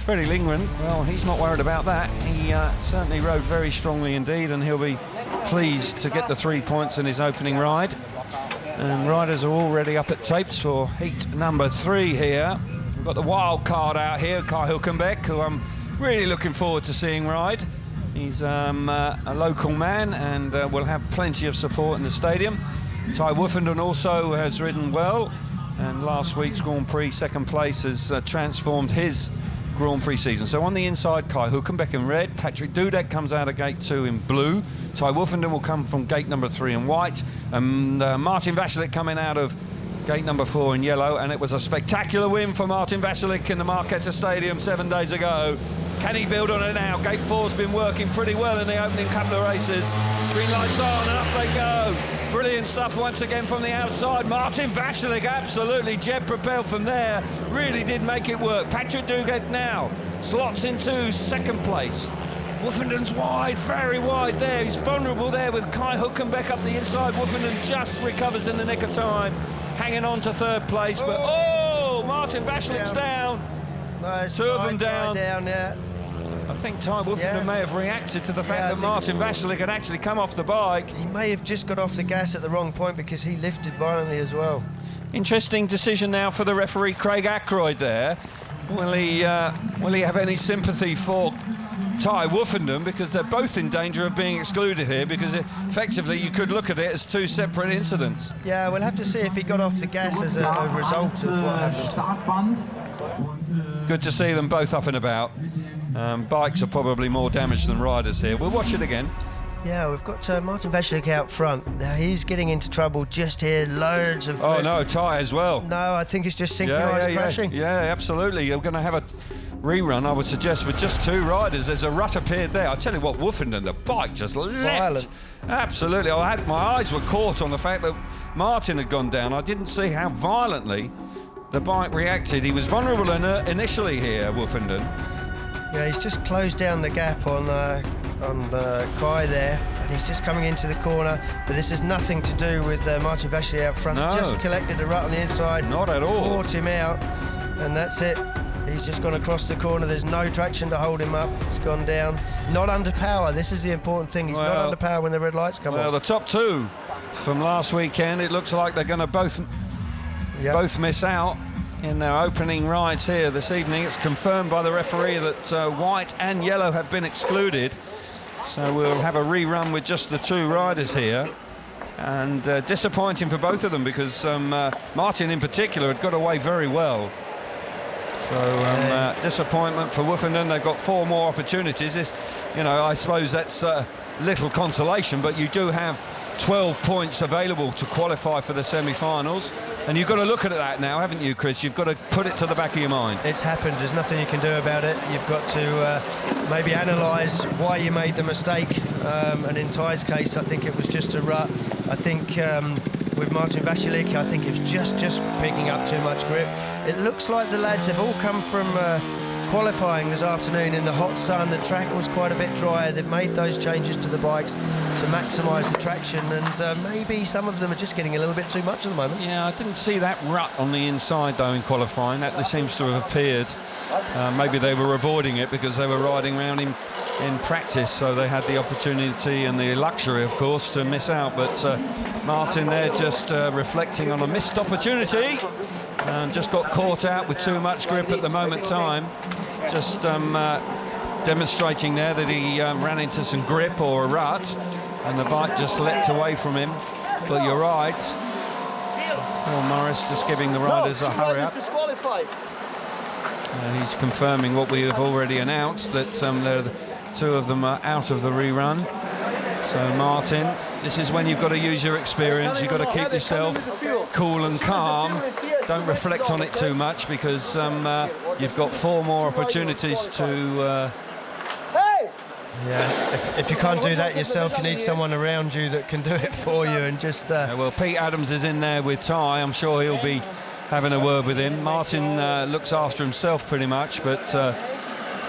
Freddie Lindgren, well, he's not worried about that. He certainly rode very strongly indeed, and he'll be pleased to get the 3 points in his opening ride. And riders are already up at tapes for heat number 3 here. We've got the wild card out here, Kai Hülkenberg, who I'm really looking forward to seeing ride. He's a local man and will have plenty of support in the stadium. Ty Woofenden also has ridden well, and last week's Grand Prix second place has transformed his Grand Prix season. So on the inside, Kai Hülkenberg in red, Patrick Dudek comes out of gate 2 in blue, Ty Woofenden will come from gate number 3 in white, and Martin Vašilik coming out of gate number 4 in yellow. And it was a spectacular win for Martin Vašilik in the Marketa Stadium 7 days ago. Can he build on it now? Gate 4's been working pretty well in the opening couple of races. Green lights on and up they go. Brilliant stuff once again from the outside. Martin Vašilik absolutely jet propelled from there. Really did make it work. Patrick Dugard now slots into second place. Woofenden's wide, very wide there. He's vulnerable there with Kai Hülkenberg up the inside. Woofenden just recovers in the nick of time, hanging on to third place. But Martin Vašilik's down. No, 2 of them down. Yeah. I think Ty Woofenden may have reacted to the fact that Martin Vašilik had actually come off the bike. He may have just got off the gas at the wrong point because he lifted violently as well. Interesting decision now for the referee Craig Ackroyd there. Will he have any sympathy for Ty Woofenden, because they're both in danger of being excluded here, because effectively you could look at it as 2 separate incidents. Yeah, we'll have to see if he got off the gas as a result of what happened. Good to see them both up and about. Bikes are probably more damaged than riders here. We'll watch it again. Yeah, we've got Martin Vašilik out front. Now he's getting into trouble just here. Loads of... Oh no, Ty as well. No, I think it's just synchronised crashing. Yeah, absolutely. You're going to have a rerun, I would suggest, with just 2 riders. There's a rut appeared there. I tell you what, Woofenden, the bike just leapt. Violent. Absolutely. My eyes were caught on the fact that Martin had gone down. I didn't see how violently the bike reacted. He was vulnerable initially here, Woofenden. Yeah, he's just closed down the gap on Kai there, and he's just coming into the corner. But this has nothing to do with Martin Vašilik out front. No. Just collected a rut on the inside. Not at all. Caught him out, and that's it. He's just gone across the corner. There's no traction to hold him up. He's gone down. Not under power. This is the important thing. He's not under power when the red lights come on. Well, the top 2 from last weekend, it looks like they're going to both miss out in their opening rides here this evening. It's confirmed by the referee that white and yellow have been excluded. So we'll have a rerun with just the 2 riders here. And disappointing for both of them, because Martin in particular had got away very well. So disappointment for Woofenden. They've got 4 more opportunities. I suppose that's little consolation, but you do have 12 points available to qualify for the semi-finals. And you've got to look at that now, haven't you, Chris? You've got to put it to the back of your mind. It's happened. There's nothing you can do about it. You've got to maybe analyse why you made the mistake. And in Ty's case, I think it was just a rut. I think with Martin Vasilik, I think it was just picking up too much grip. It looks like the lads have all come from qualifying this afternoon in the hot sun. The track was quite a bit drier. They've made those changes to the bikes to maximise the traction, and maybe some of them are just getting a little bit too much at the moment. Yeah, I didn't see that rut on the inside though in qualifying. That seems to have appeared. Maybe they were avoiding it because they were riding around in practice, so they had the opportunity and the luxury, of course, to miss out. But Martin there just reflecting on a missed opportunity and just got caught out with too much grip at the moment time. Just demonstrating there that he ran into some grip or a rut, and the bike just leapt away from him. But you're right, Paul Morris just giving the riders a hurry up. He's confirming what we have already announced, that the two of them are out of the rerun. So Martin, this is when you've got to use your experience. You've got to keep yourself cool and calm. Don't reflect on it too much, because you've got 4 more opportunities to... Yeah, if you can't do that yourself, you need someone around you that can do it for you, and just... well, Pete Adams is in there with Ty. I'm sure he'll be having a word with him. Martin looks after himself pretty much, but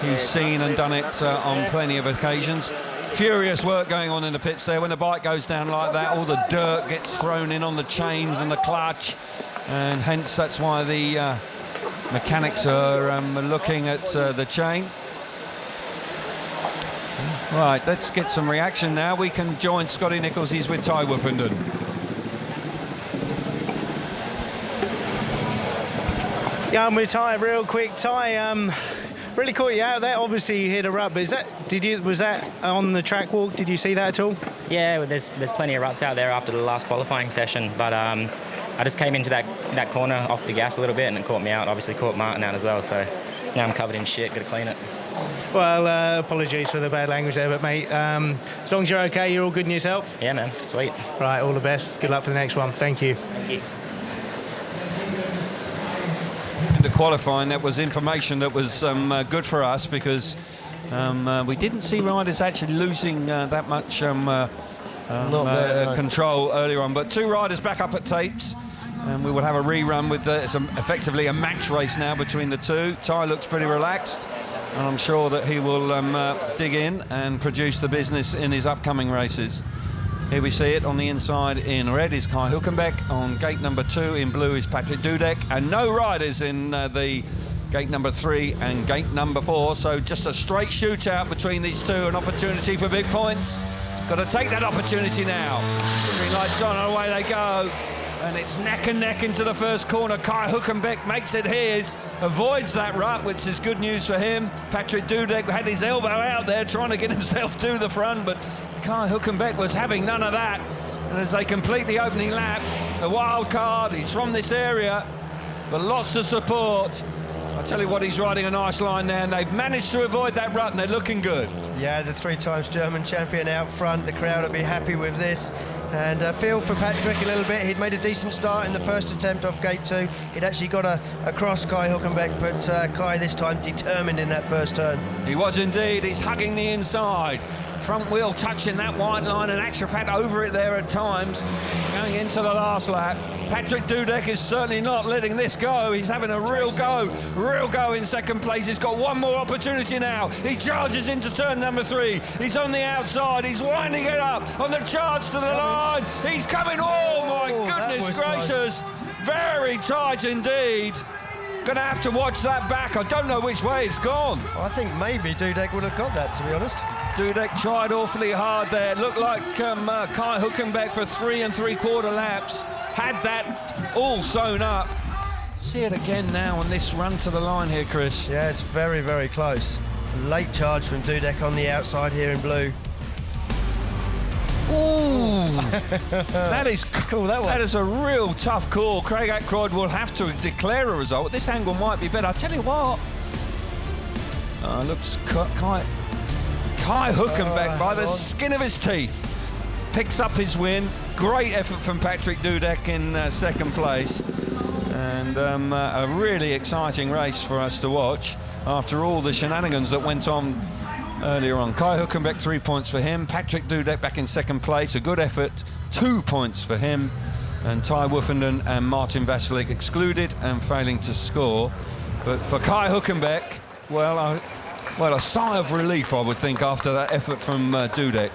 he's seen and done it on plenty of occasions. Furious work going on in the pits there. When the bike goes down like that, all the dirt gets thrown in on the chains and the clutch, and hence that's why the mechanics are looking at the chain. Right, let's get some reaction now. We can join Scotty Nichols. He's with Ty Woofenden. Yeah, I'm with Ty real quick. Ty, really caught you out there. Obviously you hit a rut, but was that on the track walk? Did you see that at all? Yeah, there's plenty of ruts out there after the last qualifying session, but I just came into that corner off the gas a little bit, and it caught me out. Obviously caught Martin out as well, so now I'm covered in shit. Got to clean it. Well, apologies for the bad language there, but mate, as long as you're okay, you're all good in yourself? Yeah, man, sweet. Right, all the best. Good luck for the next one. Thank you. Thank you. The qualifying, that was information that was good for us, because we didn't see riders actually losing that much control earlier on. But 2 riders back up at tapes, and we will have a rerun with it's effectively a match race now between the 2. Ty looks pretty relaxed, and I'm sure that he will dig in and produce the business in his upcoming races. Here we see it on the inside in red is Kai Hülkenberg. On gate number 2 in blue is Patrick Dudek, and no riders in the gate number 3 and gate number 4. So just a straight shootout between these 2, an opportunity for big points. Got to take that opportunity now. Green lights on, and away they go. And it's neck and neck into the first corner. Kai Hülkenberg makes it his, avoids that rut, which is good news for him. Patrick Dudek had his elbow out there trying to get himself to the front, but Kai Hülkenberg was having none of that. And as they complete the opening lap, the wild card, he's from this area, but lots of support. I tell you what, he's riding a nice line there, and they've managed to avoid that rut, and they're looking good. Yeah, the 3 times German champion out front. The crowd will be happy with this. And feel for Patrick a little bit. He'd made a decent start in the first attempt off gate 2. He'd actually got across Kai Hülkenberg, but Kai this time determined in that first turn. He was indeed. He's hugging the inside. Front wheel touching that white line, and actually had over it there at times. Going into the last lap. Patrick Dudek is certainly not letting this go. He's having a real go in second place. He's got one more opportunity now. He charges into turn number 3. He's on the outside. He's winding it up on the charge to the line. He's coming. Oh my goodness gracious. Very tight indeed. Gonna have to watch that back. I don't know which way it's gone. I think maybe Dudek would have got that, to be honest. Dudek tried awfully hard there. It looked like Kai Hülkenberg for 3 3/4 laps had that all sewn up. See it again now on this run to the line here, Chris. Yeah, it's very, very close. Late charge from Dudek on the outside here in blue. Ooh, that is cool. That is a real tough call. Craig Ackroyd will have to declare a result. This angle might be better. I tell you what. Looks Kai Hülkenberg by the skin of his teeth. picks up his win. Great effort from Patrick Dudek in second place. And a really exciting race for us to watch after all the shenanigans that went on earlier on. Kai Hülkenberg, 3 points for him. Patrick Dudek back in second place. A good effort, 2 points for him. And Ty Woofenden and Martin Vasilic excluded and failing to score. But for Kai Hülkenberg, well, a sigh of relief, I would think, after that effort from Dudek.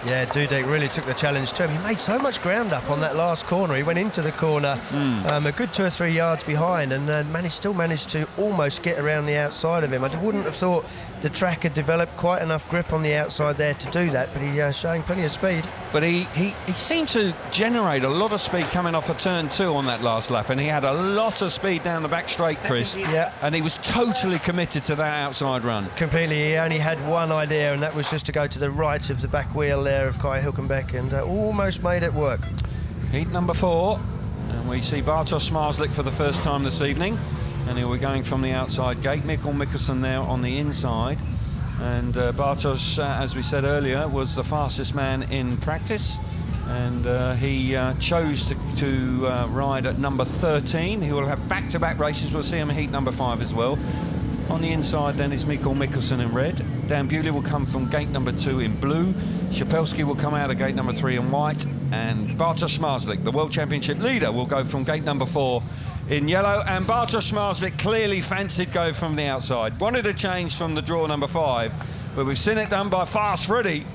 Yeah, Dudek really took the challenge to him. He made so much ground up on that last corner. He went into the corner a good 2 or 3 yards behind and still managed to almost get around the outside of him. I wouldn't have thought the track had developed quite enough grip on the outside there to do that, but he's showing plenty of speed. But he seemed to generate a lot of speed coming off a turn 2 on that last lap, and he had a lot of speed down the back straight, Chris. Yeah. And he was totally committed to that outside run. Completely. He only had one idea, and that was just to go to the right of the back wheel there of Kai Hülkenberg, and almost made it work. Heat number 4, and we see Bartosz Marslik for the first time this evening. And here we're going from the outside gate. Mikkel Mikkelsen there on the inside. And Bartosz, as we said earlier, was the fastest man in practice. And he chose to ride at number 13. He will have back-to-back races. We'll see him in heat number 5 as well. On the inside then is Mikkel Mikkelsen in red. Dan Bewley will come from gate number 2 in blue. Szapelski will come out of gate number 3 in white. And Bartosz Marslik, the World Championship leader, will go from gate number 4 in yellow. And Bartosz Marslik clearly fancied going from the outside. Wanted a change from the draw number 5, but we've seen it done by Fast Freddy.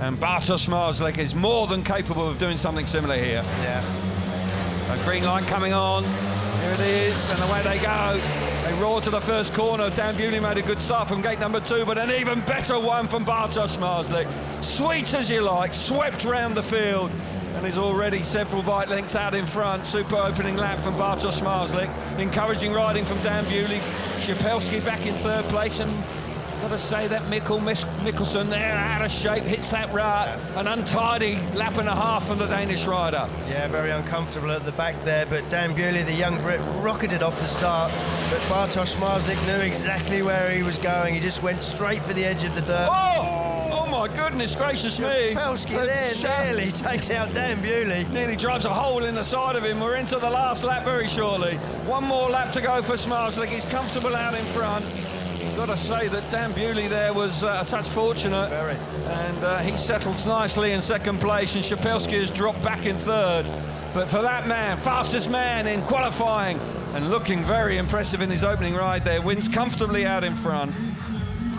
And Bartosz Marslik is more than capable of doing something similar here. Yeah. A green light coming on. Here it is, and away they go. They roar to the first corner. Dan Bewley made a good start from gate number 2, but an even better one from Bartosz Marslik. Sweet as you like, swept round the field, and is already several bike lengths out in front. Super opening lap from Bartosz Marslik. Encouraging riding from Dan Bewley. Szapelski back in third place, and got to say that Mikkel Mikkelsen there out of shape, hits that rut. An untidy lap and a half from the Danish rider. Yeah, very uncomfortable at the back there, but Dan Bewley, the young Brit, rocketed off the start, but Bartosz Marslik knew exactly where he was going. He just went straight for the edge of the dirt. Oh my goodness gracious me. Szapelski there nearly takes out Dan Bewley. Nearly drives a hole in the side of him. We're into the last lap very shortly. One more lap to go for Marslik. He's comfortable out in front. Got to say that Dan Bewley there was a touch fortunate. Very. And he settles nicely in second place, and Szapelski has dropped back in third. But for that man, fastest man in qualifying, and looking very impressive in his opening ride there, wins comfortably out in front.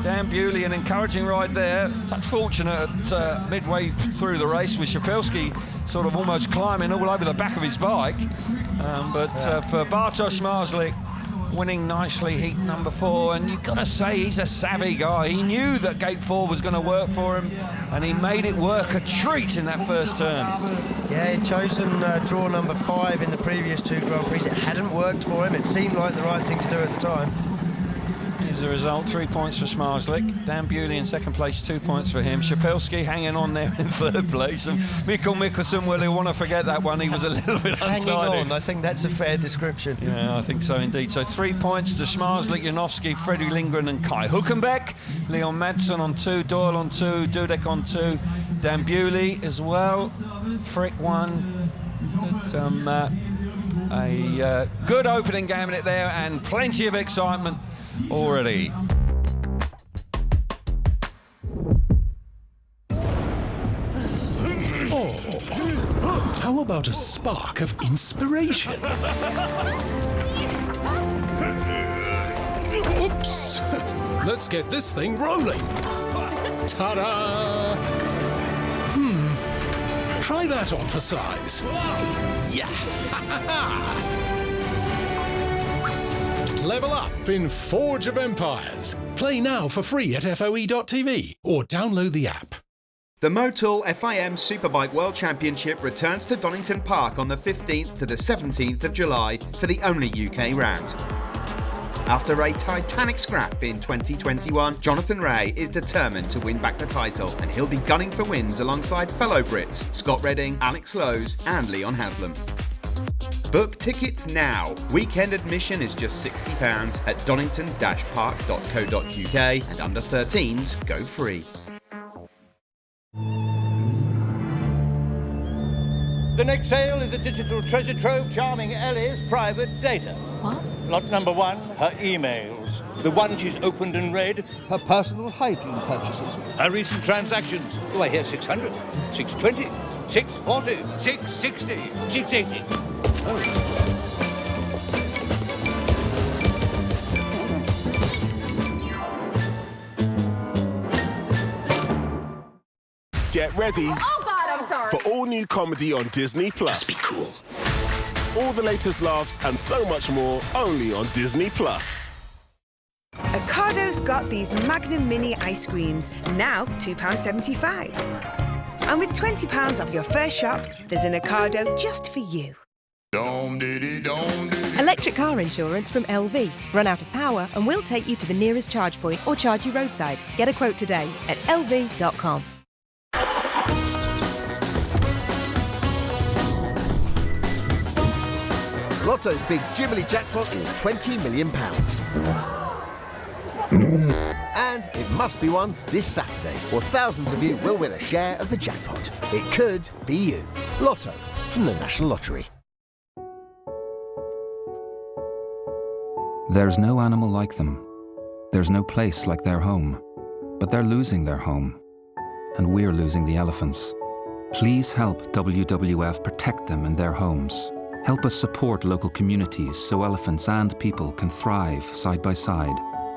Dan Bewley, an encouraging ride there. Touch fortunate at midway through the race, with Szapelski sort of almost climbing all over the back of his bike. For Bartosz Marslik, winning nicely heat number 4, and you've got to say he's a savvy guy. He knew that gate 4 was going to work for him, and he made it work a treat in that first turn. Yeah, he'd chosen draw number 5 in the previous 2 Grand Prix. It hadn't worked for him. It seemed like the right thing to do at the time. Here's the result, 3 points for Marslik. Dan Bewley in second place, 2 points for him. Szapelski hanging on there in third place. And Mikkel Mikkelsen, well, he'll want to forget that one. He was a little bit untidy. Hanging on, I think that's a fair description. Yeah, I think so indeed. So 3 points to Marslik, Janowski, Freddie Lindgren and Kai Hülkenberg. Leon Madsen on 2, Doyle on 2, Dudek on 2, Dan Bewley as well. Frick 1. But, a good opening gambit there, and plenty of excitement already. Oh, how about a spark of inspiration? Oops! Let's get this thing rolling. Ta-da! Try that on for size. Yeah! Level up in Forge of Empires. Play now for free at FOE.tv or download the app. The Motul FIM Superbike World Championship returns to Donington Park on the 15th to the 17th of July for the only UK round. After a titanic scrap in 2021, Jonathan Ray is determined to win back the title, and he'll be gunning for wins alongside fellow Brits Scott Redding, Alex Lowes and Leon Haslam. Book tickets now. Weekend admission is just £60 at donington-park.co.uk, and under 13s go free. The next sale is a digital treasure trove charming Ellie's private data. What? Lot number 1, her emails. The one she's opened and read, her personal hygiene purchases. Her recent transactions. Oh, I hear 600, 620, 640, 660, 680. Oh. Get ready Oh God, I'm sorry. for all new comedy on Disney+. Just be cool. All the latest laughs and so much more only on Disney+. Ocado's got these Magnum Mini ice creams, now £2.75. And with £20 off your first shop, there's an Ocado just for you. Electric car insurance from LV. Run out of power and we'll take you to the nearest charge point or charge you roadside. Get a quote today at lv.com. Lotto's big Jubilee jackpot is £20 million. And it must be won this Saturday, or thousands of you will win a share of the jackpot. It could be you. Lotto, from the National Lottery. There's no animal like them. There's no place like their home. But they're losing their home. And we're losing the elephants. Please help WWF protect them and their homes. Help us support local communities so elephants and people can thrive side by side.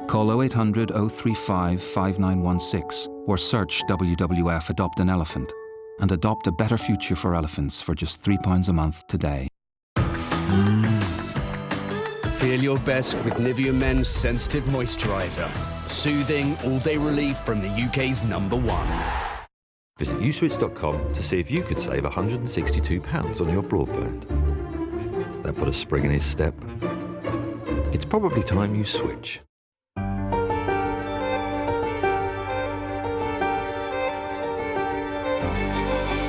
Call 0800 035 5916 or search WWF Adopt an Elephant and adopt a better future for elephants for just £3 a month today. Feel your best with Nivea Men's Sensitive Moisturiser. Soothing all-day relief from the UK's #1. Visit uswitch.com to see if you could save £162 on your broadband. That put a spring in his step. It's probably time you switch.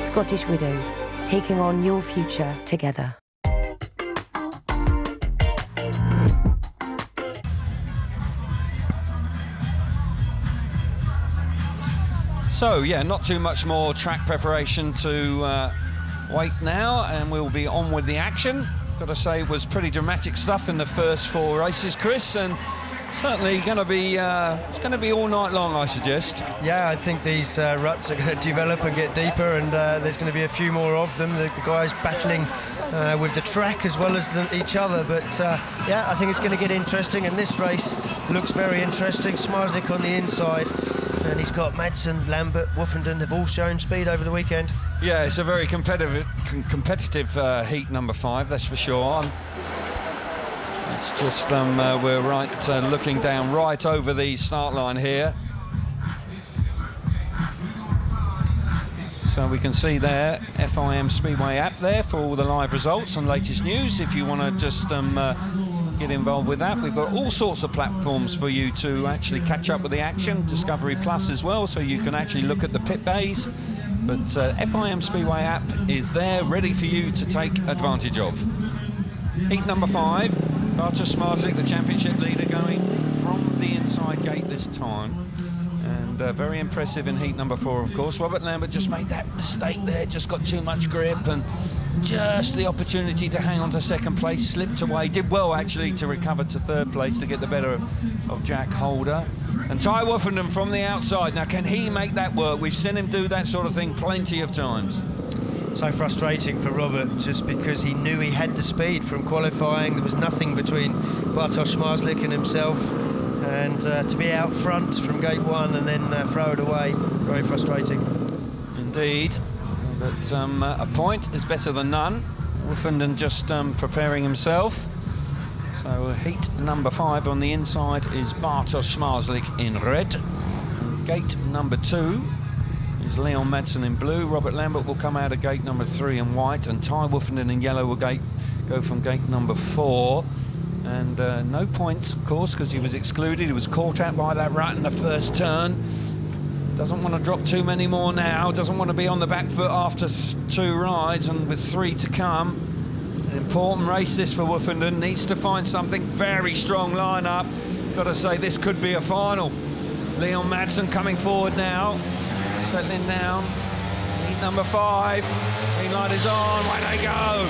Scottish Widows, taking on your future together. So, yeah, not too much more track preparation to wait now, and we'll be on with the action. Got to say, it was pretty dramatic stuff in the first 4 races, Chris, and certainly going to be it's going to be all night long, I suggest. Yeah, I think these ruts are going to develop and get deeper, and there's going to be a few more of them. The guys battling with the track as well as each other, but yeah, I think it's going to get interesting, and this race looks very interesting. Smarsnik on the inside, and he's got Madsen, Lambert, Woofenden have all shown speed over the weekend. Yeah, it's a very competitive heat number 5, that's for sure. It's just we're right looking down right over the start line here. So we can see there, FIM Speedway app there for all the live results and latest news. If you want to just get involved with that, we've got all sorts of platforms for you to actually catch up with the action. Discovery Plus as well, so you can actually look at the pit bays. But FIM Speedway app is there, ready for you to take advantage of. Heat number 5, Bartosz Smarsnik, the championship leader, going from the inside gate this time. And very impressive in heat number 4, of course. Robert Lambert just made that mistake there, just got too much grip and just the opportunity to hang on to second place, slipped away. Did well, actually, to recover to 3rd place to get the better of Jack Holder. And Ty Woofenden from the outside. Now, can he make that work? We've seen him do that sort of thing plenty of times. So frustrating for Robert, just because he knew he had the speed from qualifying. There was nothing between Bartosz Smarsnik and himself, and to be out front from gate 1 and then throw it away, very frustrating. Indeed, but a point is better than none. Woofenden just preparing himself. So heat number 5 on the inside is Bartosz Smarsnik in red. And gate number 2 is Leon Madsen in blue. Robert Lambert will come out of gate number 3 in white, and Ty Woofenden in yellow will go from gate number 4. And no points, of course, because he was excluded. He was caught out by that rut in the first turn. Doesn't want to drop too many more now. Doesn't want to be on the back foot after 2 rides, and with 3 to come. An important race this for Woofenden. Needs to find something. Very strong lineup. Got to say, this could be a final. Leon Madsen coming forward now. Settling down. Heat number 5. Green light is on. Away they go.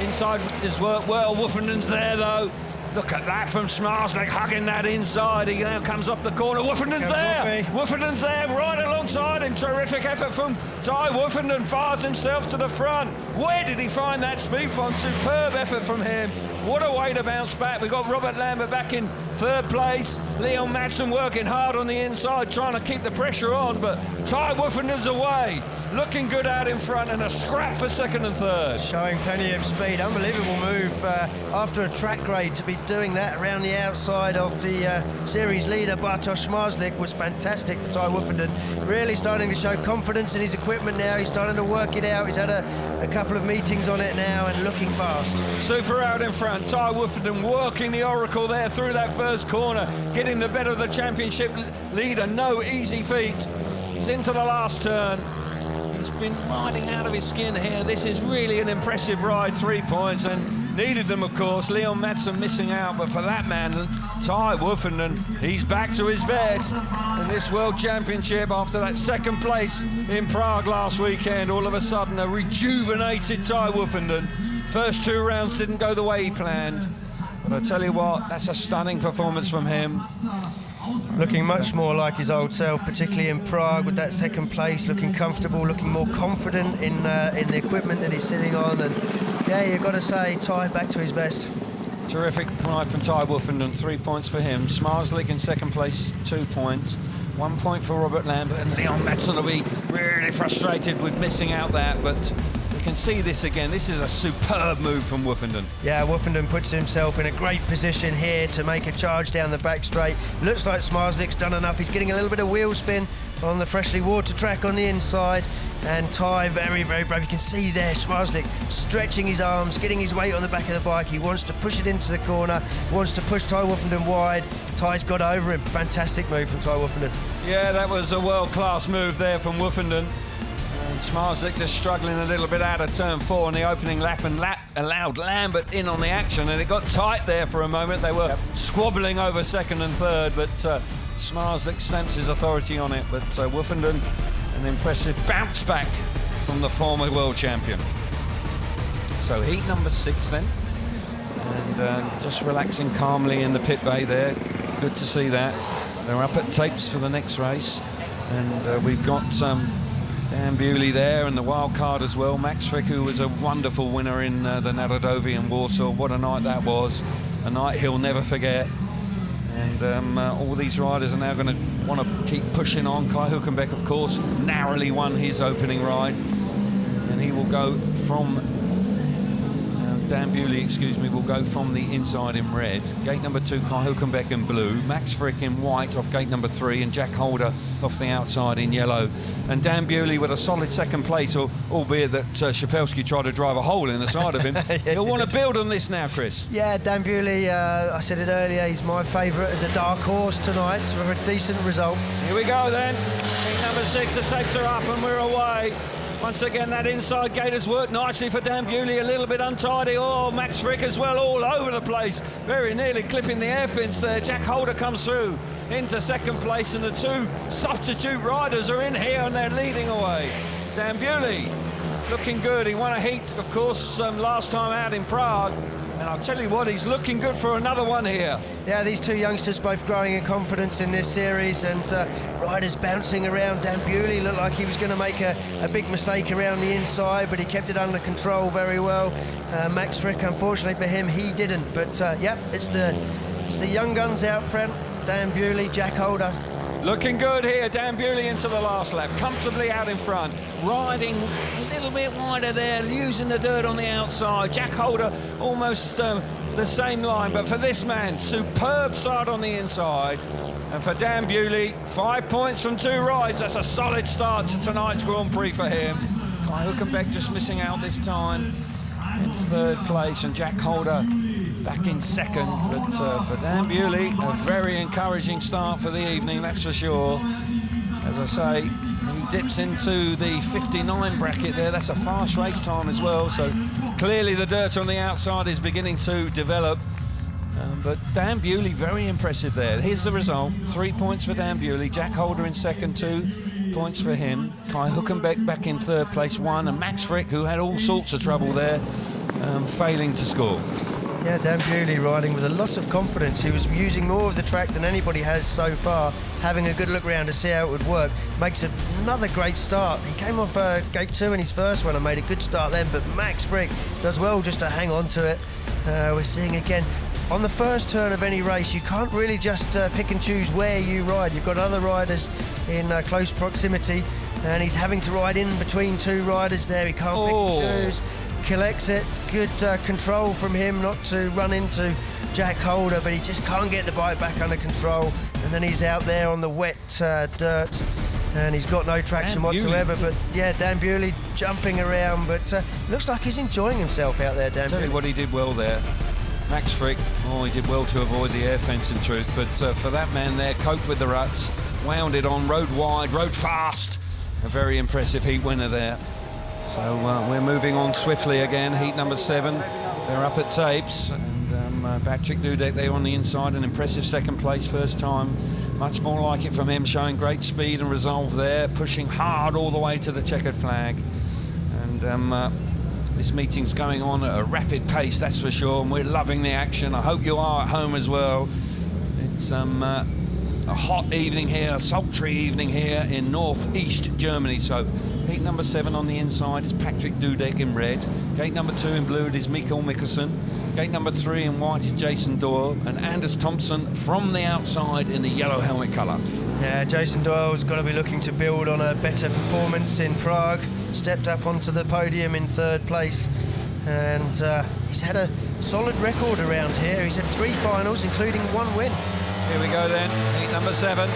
Inside has worked well. Woofenden's there though. Look at that from Smarslik, hugging that inside. He now comes off the corner. Woofenden's there. Woofenden's there, right alongside him. Terrific effort from Ty Woofenden. Fires himself to the front. Where did he find that speed from? Superb effort from him. What a way to bounce back. We've got Robert Lambert back in 3rd place. Leon Madsen working hard on the inside, trying to keep the pressure on, but Ty Woofenden's away. Looking good out in front, and a scrap for 2nd and 3rd. Showing plenty of speed. Unbelievable move after a track grade to be doing that around the outside of the series leader. Bartosz Smarslik was fantastic for Ty Woofenden. Really starting to show confidence in his equipment now. He's starting to work it out. He's had a couple of meetings on it now and looking fast. Super out in front. Ty Woofenden working the oracle there through that first corner, getting the better of the championship leader. No easy feat. He's into the last turn. He's been riding out of his skin here. This is really an impressive ride. 3 points, and needed them, of course. Leon Madsen missing out, but for that man, Ty Woofenden, he's back to his best in this World Championship after that 2nd place in Prague last weekend. All of a sudden, a rejuvenated Ty Woofenden. First 2 rounds didn't go the way he planned, but I tell you what, that's a stunning performance from him. Looking much more like his old self, particularly in Prague with that 2nd place, looking comfortable, looking more confident in the equipment that he's sitting on, and yeah, you've got to say, Ty back to his best. Terrific ride from Ty Woofenden, 3 points for him. Smarslik in 2nd place, 2 points. 1 point for Robert Lambert, and Leon Madsen will be really frustrated with missing out that, but you can see this again. This is a superb move from Woofenden. Yeah, Woofenden puts himself in a great position here to make a charge down the back straight. Looks like Smarslik's done enough. He's getting a little bit of wheel spin on the freshly water track on the inside, and Ty very, very brave. You can see there Smarslik stretching his arms, getting his weight on the back of the bike. He wants to push it into the corner, wants to push Ty Woofenden wide. Ty's got over him. Fantastic move from Ty Woofenden. Yeah, that was a world-class move there from Woofenden. Smarslik just struggling a little bit out of turn 4 on the opening lap, and allowed Lambert in on the action, and it got tight there for a moment. They were squabbling over 2nd and 3rd, but Smarslik stamps his authority on it. But Woofenden, an impressive bounce back from the former world champion. So heat number 6 then, and just relaxing calmly in the pit bay there. Good to see that. They're up at tapes for the next race, and we've got Dan Bewley there, and the wild card as well. Max Frick, who was a wonderful winner in the Narodowy in Warsaw. What a night that was. A night he'll never forget. And all these riders are now going to want to keep pushing on. Kai Hülkenberg, of course, narrowly won his opening ride. And he will go from... Dan Bewley, excuse me, will go from the inside in red. Gate number 2, Kai Hülkenberg in blue. Max Frick in white off gate number 3, and Jack Holder off the outside in yellow. And Dan Bewley with a solid 2nd place, albeit that Szapelski tried to drive a hole in the side of him. Yes, He'll want to build on this now, Chris. Yeah, Dan Bewley, I said it earlier, he's my favourite as a dark horse tonight for a decent result. Here we go then. Gate number 6, the tapes are up and we're away. Once again, that inside gate has worked nicely for Dan Bewley, a little bit untidy. Oh, Max Frick as well, all over the place. Very nearly clipping the air fins there. Jack Holder comes through into 2nd place, and the 2 substitute riders are in here and they're leading away. Dan Bewley looking good. He won a heat, of course, last time out in Prague. And I'll tell you what, he's looking good for another one here. Yeah, these 2 youngsters both growing in confidence in this series, and riders bouncing around. Dan Bewley looked like he was going to make a big mistake around the inside, but he kept it under control very well. Max Frick, unfortunately for him, he didn't. But yeah, it's the young guns out front. Dan Bewley, Jack Holder. Looking good here, Dan Bewley into the last lap, comfortably out in front, riding a little bit wider there, using the dirt on the outside. Jack Holder almost the same line, but for this man, superb start on the inside. And for Dan Bewley, 5 points from 2 rides. That's a solid start to tonight's Grand Prix for him. Kai Hülkenberg just missing out this time in 3rd place, and Jack Holder back in 2nd, but for Dan Bewley, a very encouraging start for the evening, that's for sure. As I say, he dips into the 59 bracket there. That's a fast race time as well, so clearly the dirt on the outside is beginning to develop. But Dan Bewley, very impressive there. Here's the result. 3 points for Dan Bewley. Jack Holder in 2nd, 2 points for him. Kai Hülkenberg back in third place, 1, and Max Frick, who had all sorts of trouble there, failing to score. Yeah, Dan Bewley riding with a lot of confidence. He was using more of the track than anybody has so far, having a good look around to see how it would work. Makes another great start. He came off gate 2 in his first one and made a good start then, but Max Frick does well just to hang on to it. We're seeing again, on the first turn of any race, you can't really just pick and choose where you ride. You've got other riders in close proximity, and he's having to ride in between 2 riders there. He can't pick and choose. Collects it. Good control from him not to run into Jack Holder, but he just can't get the bike back under control. And then he's out there on the wet dirt, and he's got no traction whatsoever. But yeah, Dan Bewley jumping around, but looks like he's enjoying himself out there, Dan Bewley. Tell you what he did well there. Max Frick, he did well to avoid the air fence in truth, but for that man there, coped with the ruts, wound it on, rode wide, rode fast. A very impressive heat winner there. So we're moving on swiftly again. Heat number 7, they're up at tapes, and Patrick Dudek there on the inside, an impressive second place first time. Much more like it from him, showing great speed and resolve there, pushing hard all the way to the checkered flag. And this meeting's going on at a rapid pace, that's for sure, and we're loving the action. I hope you are at home as well. It's a hot evening here, a sultry evening here in northeast Germany. So gate number 7 on the inside is Patrick Dudek in red. Gate number 2 in blue is Mikael Mikkelsen. Gate number 3 in white is Jason Doyle, and Anders Thompson from the outside in the yellow helmet colour. Yeah, Jason Doyle's got to be looking to build on a better performance in Prague. Stepped up onto the podium in third place, and he's had a solid record around here. He's had 3 finals, including 1 win. Here we go then, heat number 7.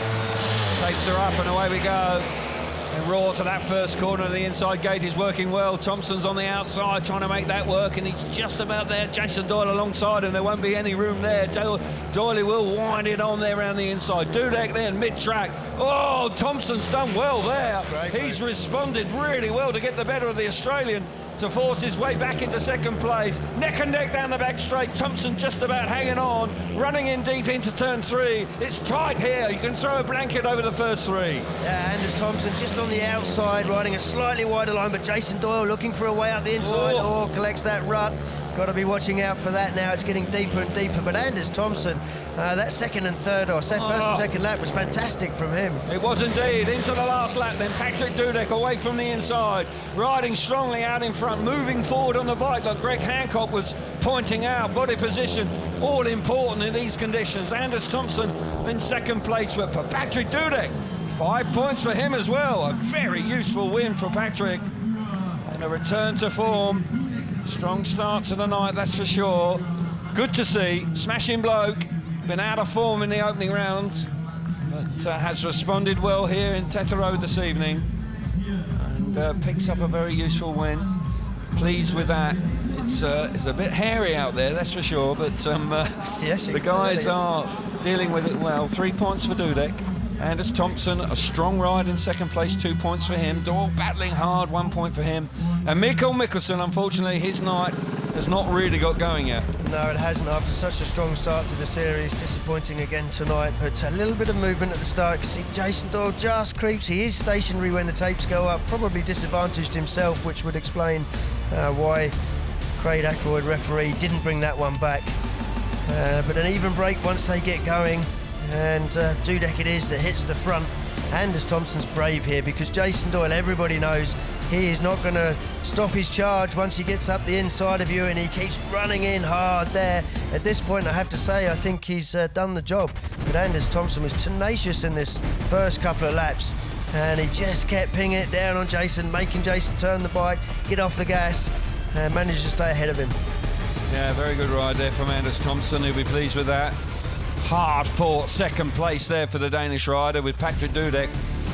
Tapes are up and away we go. And raw to that first corner, the inside gate is working well. Thompson's on the outside trying to make that work, and he's just about there. Jason Doyle alongside him, there won't be any room there. Doyle will wind it on there around the inside. Dudek then mid-track. Oh, Thompson's done well there. He's responded really well to get the better of the Australian, to force his way back into second place. Neck and neck down the back straight. Thompson just about hanging on, running in deep into turn 3. It's tight here. You can throw a blanket over the first 3. Yeah, Anders Thompson just on the outside, riding a slightly wider line, but Jason Doyle looking for a way out the inside. Oh, collects that rut. Got to be watching out for that now. It's getting deeper and deeper. But Anders Thompson, that second and third, or first and second lap was fantastic from him. It was indeed. Into the last lap then. Patrick Dudek away from the inside, riding strongly out in front, moving forward on the bike like Greg Hancock was pointing out. Body position, all important in these conditions. Anders Thompson in second place, but for Patrick Dudek, 5 points for him as well. A very useful win for Patrick. And a return to form. Strong start to the night, that's for sure. Good to see. Smashing bloke. Been out of form in the opening rounds, but has responded well here in TETEROW this evening. And picks up a very useful win. Pleased with that. It's a bit hairy out there, that's for sure, but yes, the guys are dealing with it well. 3 points for Dudek. Anders Thompson, a strong ride in second place, 2 points for him. Doyle battling hard, 1 point for him. And Mikael Mikkelsen, unfortunately, his night has not really got going yet. No, it hasn't after such a strong start to the series. Disappointing again tonight, but a little bit of movement at the start. You can see Jason Doyle just creeps. He is stationary when the tapes go up, probably disadvantaged himself, which would explain why Craig Ackroyd, referee, didn't bring that one back. But an even break once they get going. And Dudek it is that hits the front. Anders Thompson's brave here because Jason Doyle, everybody knows, he is not going to stop his charge once he gets up the inside of you, and he keeps running in hard there. At this point, I have to say, I think he's done the job. But Anders Thompson was tenacious in this first couple of laps, and he just kept pinging it down on Jason, making Jason turn the bike, get off the gas, and managed to stay ahead of him. Yeah, very good ride there from Anders Thompson. He'll be pleased with that. Hard fought second place there for the Danish rider with Patrick Dudek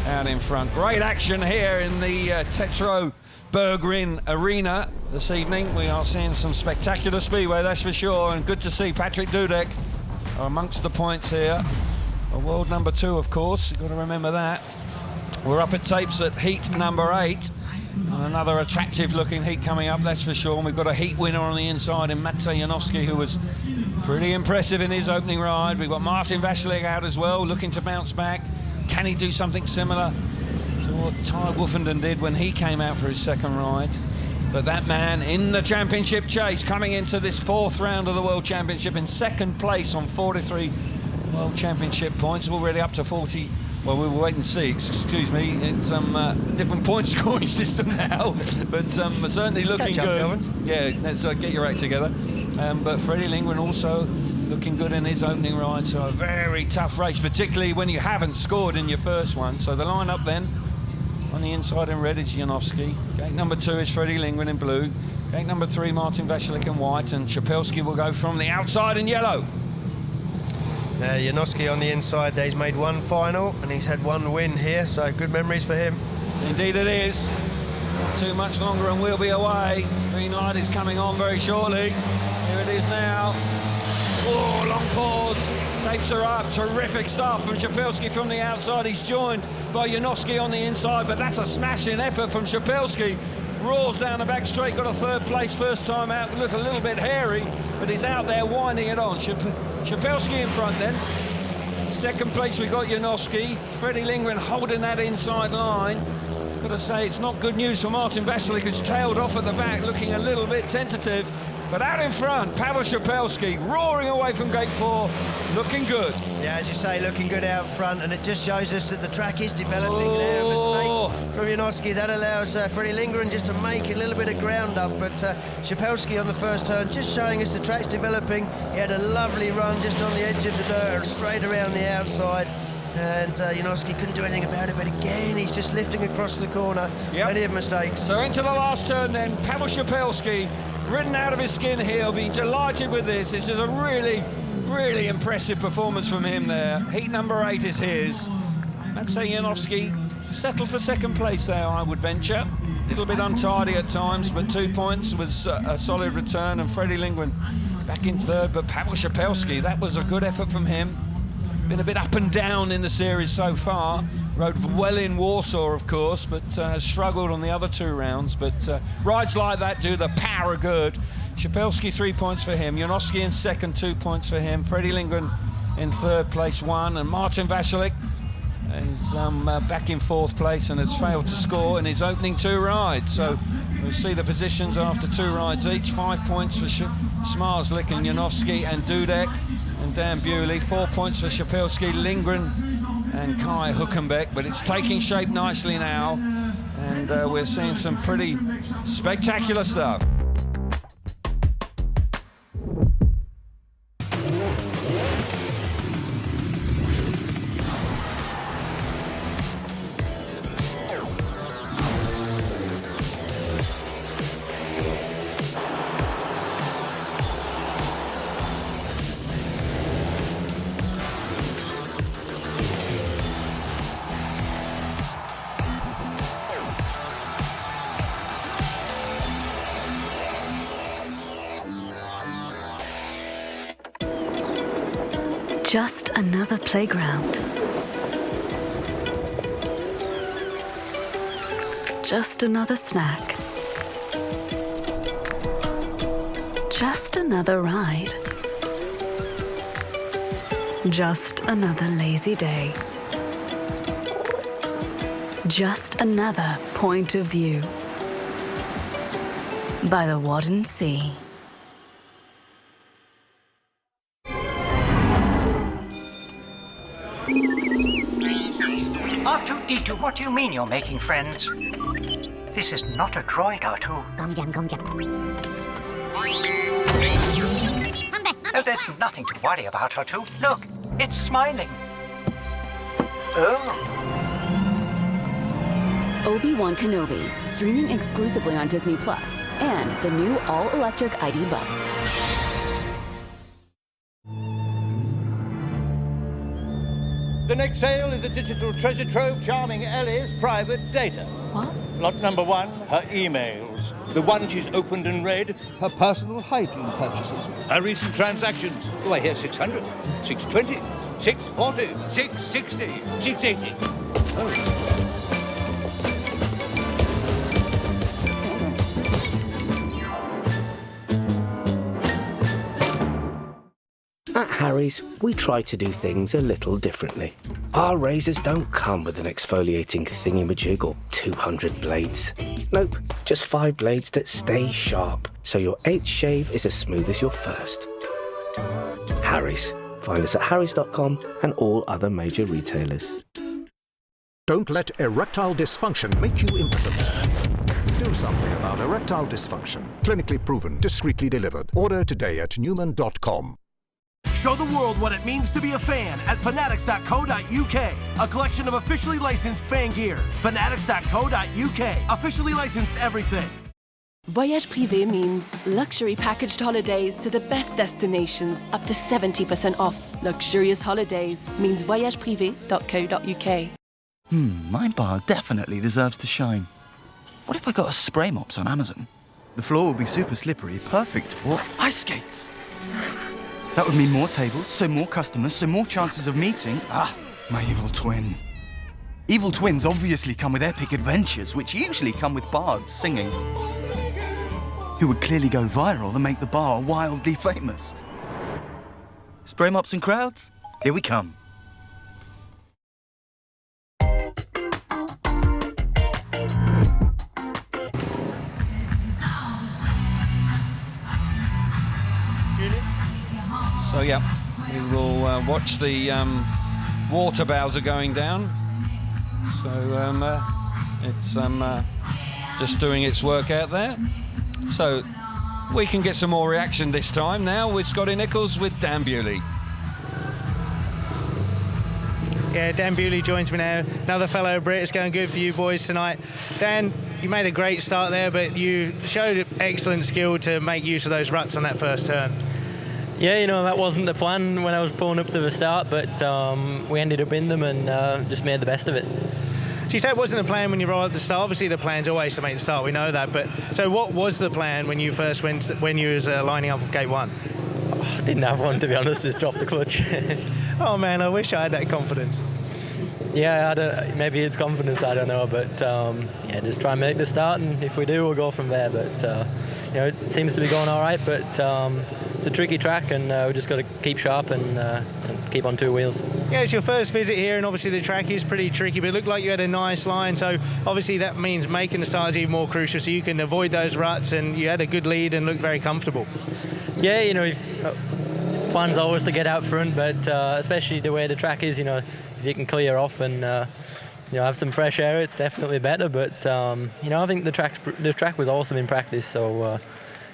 out in front. Great action here in the TETEROW Bergrin Arena this evening. We are seeing some spectacular speedway, that's for sure, and good to see Patrick Dudek amongst the points here. A world number 2, of course, you've got to remember that. We're up at tapes at heat number 8. And another attractive looking heat coming up, that's for sure. And we've got a heat winner on the inside in Matsej Janowski, who was pretty impressive in his opening ride. We've got Martin Vašílek out as well, looking to bounce back. Can he do something similar to what Ty Woofenden did when he came out for his second ride. But that man in the championship chase, coming into this fourth round of the World Championship in second place on 43 World Championship points, already up to 40. Well, we will wait and see, excuse me. It's different point scoring system now, but certainly looking good. Yeah, let's get your act together. But Freddie Lindgren also looking good in his opening ride, so a very tough race, particularly when you haven't scored in your first one. So the line-up then, on the inside in red is Janowski. Gate number 2 is Freddie Lindgren in blue. Gate number 3, Martin Vasilek in white, and Szapelski will go from the outside in yellow. Janowski on the inside there, he's made one final and he's had one win here, so good memories for him. Indeed it is. Not too much longer and we'll be away. Green light is coming on very shortly. Here it is now. Oh, long pause. Tapes are up. Terrific stuff from Szapelski from the outside. He's joined by Janowski on the inside, but that's a smashing effort from Szapelski. Roars down the back straight, got a third place first time out. Looked a little bit hairy, but he's out there winding it on. Szapelski in front then. Second place we got Janowski. Freddie Lindgren holding that inside line. Got to say it's not good news for Martin Vasilek, who's tailed off at the back, looking a little bit tentative. But out in front, Pavel Szapelski roaring away from gate 4, looking good. Yeah, as you say, looking good out front, and it just shows us that the track is developing there. A mistake from Janowski that allows Freddie Lindgren just to make a little bit of ground up, but Szapelski on the first turn just showing us the track's developing. He had a lovely run just on the edge of the dirt, straight around the outside. And Janowski couldn't do anything about it, but again, he's just lifting across the corner. Plenty of mistakes. So into the last turn then, Pavel Szapelski, ridden out of his skin here. He'll be delighted with this. This is a really, really impressive performance from him there. Heat number 8 is his. I'd say Janowski settled for second place there, I would venture. A little bit untidy at times, but 2 points was a solid return, and Freddie Lindgren back in third, but Pavel Szapelski, that was a good effort from him. Been a bit up and down in the series so far. Rode well in Warsaw, of course, but has struggled on the other 2 rounds. But rides like that do the power of good. Szapelski 3 points for him. Janowski in second, 2 points for him. Freddie Lindgren in third place, 1. And Martin Vasilek is back in fourth place and has failed to score in his opening 2 rides. So we'll see the positions after 2 rides each. 5 points for Smarslik and Janowski and Dudek and Dan Bewley. 4 points for Szapelski, Lindgren and Kai Huckenbeck. But it's taking shape nicely now, and we're seeing some pretty spectacular stuff. Just another playground. Just another snack. Just another ride. Just another lazy day. Just another point of view. By the Wadden Sea. R2-D2, what do you mean you're making friends? This is not a droid, R2. Oh, there's nothing to worry about, R2. Look, it's smiling. Oh. Obi-Wan Kenobi, streaming exclusively on Disney Plus, and the new all-electric ID Buds. The next sale is a digital treasure trove charming Ellie's private data. What? Lot number 1, her emails. The one she's opened and read, her personal hygiene purchases. Her recent transactions. Do I hear 600, 620, 640, 660, 680? Oh. At Harry's, we try to do things a little differently. Our razors don't come with an exfoliating thingy-majig or 200 blades. Nope, just 5 blades that stay sharp, so your 8th shave is as smooth as your first. Harry's. Find us at harrys.com and all other major retailers. Don't let erectile dysfunction make you impotent. Do something about erectile dysfunction. Clinically proven, discreetly delivered. Order today at Newman.com. Show the world what it means to be a fan at fanatics.co.uk. A collection of officially licensed fan gear. Fanatics.co.uk. Officially licensed everything. Voyage Privé means luxury packaged holidays to the best destinations, up to 70% off. Luxurious holidays means voyageprivé.co.uk. My bar definitely deserves to shine. What if I got a spray mops on Amazon? The floor would be super slippery, perfect for ice skates. That would mean more tables, so more customers, so more chances of meeting. My evil twin. Evil twins obviously come with epic adventures, which usually come with bards singing, who would clearly go viral and make the bar wildly famous. Spray mops and crowds, here we come. So yeah, we will watch the water bowser going down. So it's just doing its work out there. So we can get some more reaction this time now with Scotty Nichols with Dan Bewley. Yeah, Dan Bewley joins me now. Another fellow Brit. It's going good for you boys tonight. Dan, you made a great start there, but you showed excellent skill to make use of those ruts on that first turn. Yeah, you know, that wasn't the plan when I was pulling up to the start, but we ended up in them and just made the best of it. So you said it wasn't the plan when you rolled up the start. Obviously, the plan's always to make the start. We know that. But so, what was the plan when you first went? When you was lining up with gate 1? I didn't have one, to be honest. Just dropped the clutch. Oh man, I wish I had that confidence. Yeah, maybe it's confidence. I don't know, but yeah, just try and make the start, and if we do, we'll go from there. But you know, it seems to be going all right. But it's a tricky track, and we just got to keep sharp and keep on 2 wheels. Yeah, it's your first visit here, and obviously the track is pretty tricky, but it looked like you had a nice line, so obviously that means making the start is even more crucial, so you can avoid those ruts, and you had a good lead and looked very comfortable. Yeah, you know, plan's always to get out front, but especially the way the track is, you know, if you can clear off and you know, have some fresh air, it's definitely better. But you know, I think the track was awesome in practice, so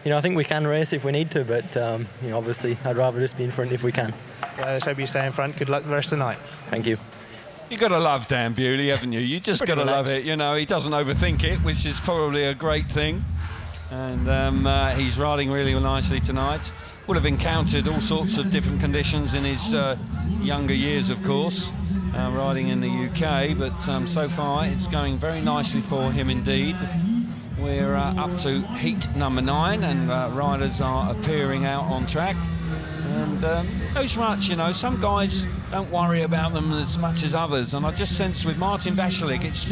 you know, I think we can race if we need to, but you know, obviously I'd rather just be in front if we can. Yeah, let's hope you stay in front. Good luck the rest of the night. Thank you. You've got to love Dan Bewley, haven't you? You just got to love it. You know, he doesn't overthink it, which is probably a great thing. And he's riding really nicely tonight. Will have encountered all sorts of different conditions in his younger years, of course, riding in the UK. But so far, it's going very nicely for him indeed. We're up to heat number 9, and riders are appearing out on track. And those ruts, you know, some guys don't worry about them as much as others. And I just sense with Martin Vasilek, it's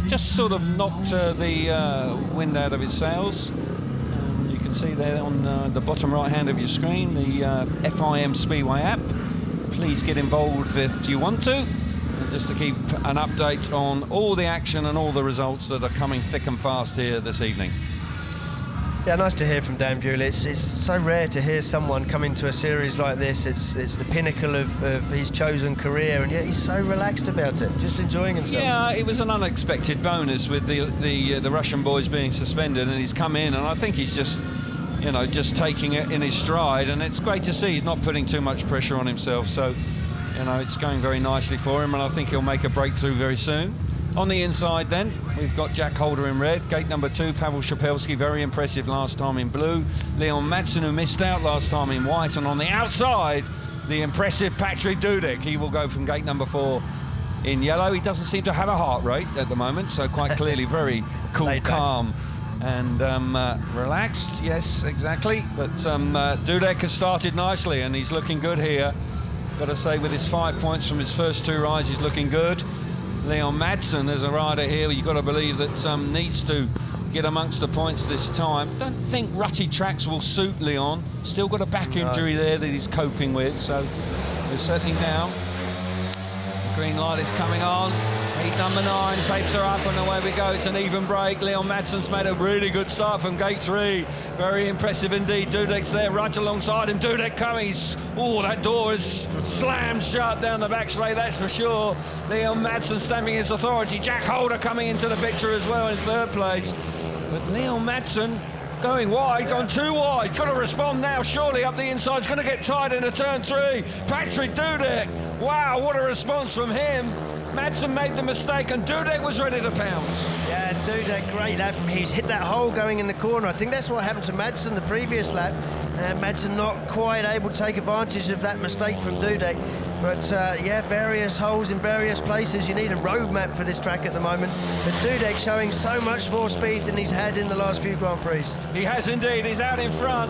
just sort of knocked the wind out of his sails. You can see there on the bottom right hand of your screen the FIM Speedway app. Please get involved if you want to, just to keep an update on all the action and all the results that are coming thick and fast here this evening. Yeah, nice to hear from Dan Bewley. It's so rare to hear someone come into a series like this. It's the pinnacle of his chosen career, and yet he's so relaxed about it, just enjoying himself. Yeah, it was an unexpected bonus with the Russian boys being suspended, and he's come in, and I think he's just, you know, just taking it in his stride, and it's great to see he's not putting too much pressure on himself. So, you know, it's going very nicely for him, and I think he'll make a breakthrough very soon. On the inside then, we've got Jack Holder in red, gate number 2, Pavel Shapelski, very impressive last time in blue. Leon Madsen, who missed out last time, in white. And on the outside, the impressive Patrick Dudek. He will go from gate number 4 in yellow. He doesn't seem to have a heart rate at the moment, so quite clearly very cool, calm, and relaxed. Yes, exactly. But Dudek has started nicely, and he's looking good here. Got to say, with his 5 points from his first 2 rides, he's looking good. Leon Madsen, as a rider here, you've got to believe that needs to get amongst the points this time. Don't think rutty tracks will suit Leon. Still got a back injury there that he's coping with, so we're settling down. The green light is coming on. Heat number 9, tapes are up, and away we go. It's an even break. Leon Madsen's made a really good start from gate 3. Very impressive indeed. Dudek's there right alongside him. Dudek coming. Oh, that door is slammed shut down the back straight, that's for sure. Leon Madsen stamping his authority. Jack Holder coming into the picture as well in 3rd place. But Leon Madsen going wide, gone too wide. Got to respond now, surely up the inside. It's going to get tied into turn 3. Patrick Dudek. Wow, what a response from him. Madsen made the mistake and Dudek was ready to pounce. Yeah, Dudek, great lap from him. He's hit that hole going in the corner. I think that's what happened to Madsen the previous lap. Madsen not quite able to take advantage of that mistake from Dudek. But yeah, various holes in various places. You need a road map for this track at the moment. But Dudek showing so much more speed than he's had in the last few Grand Prix. He has indeed. He's out in front.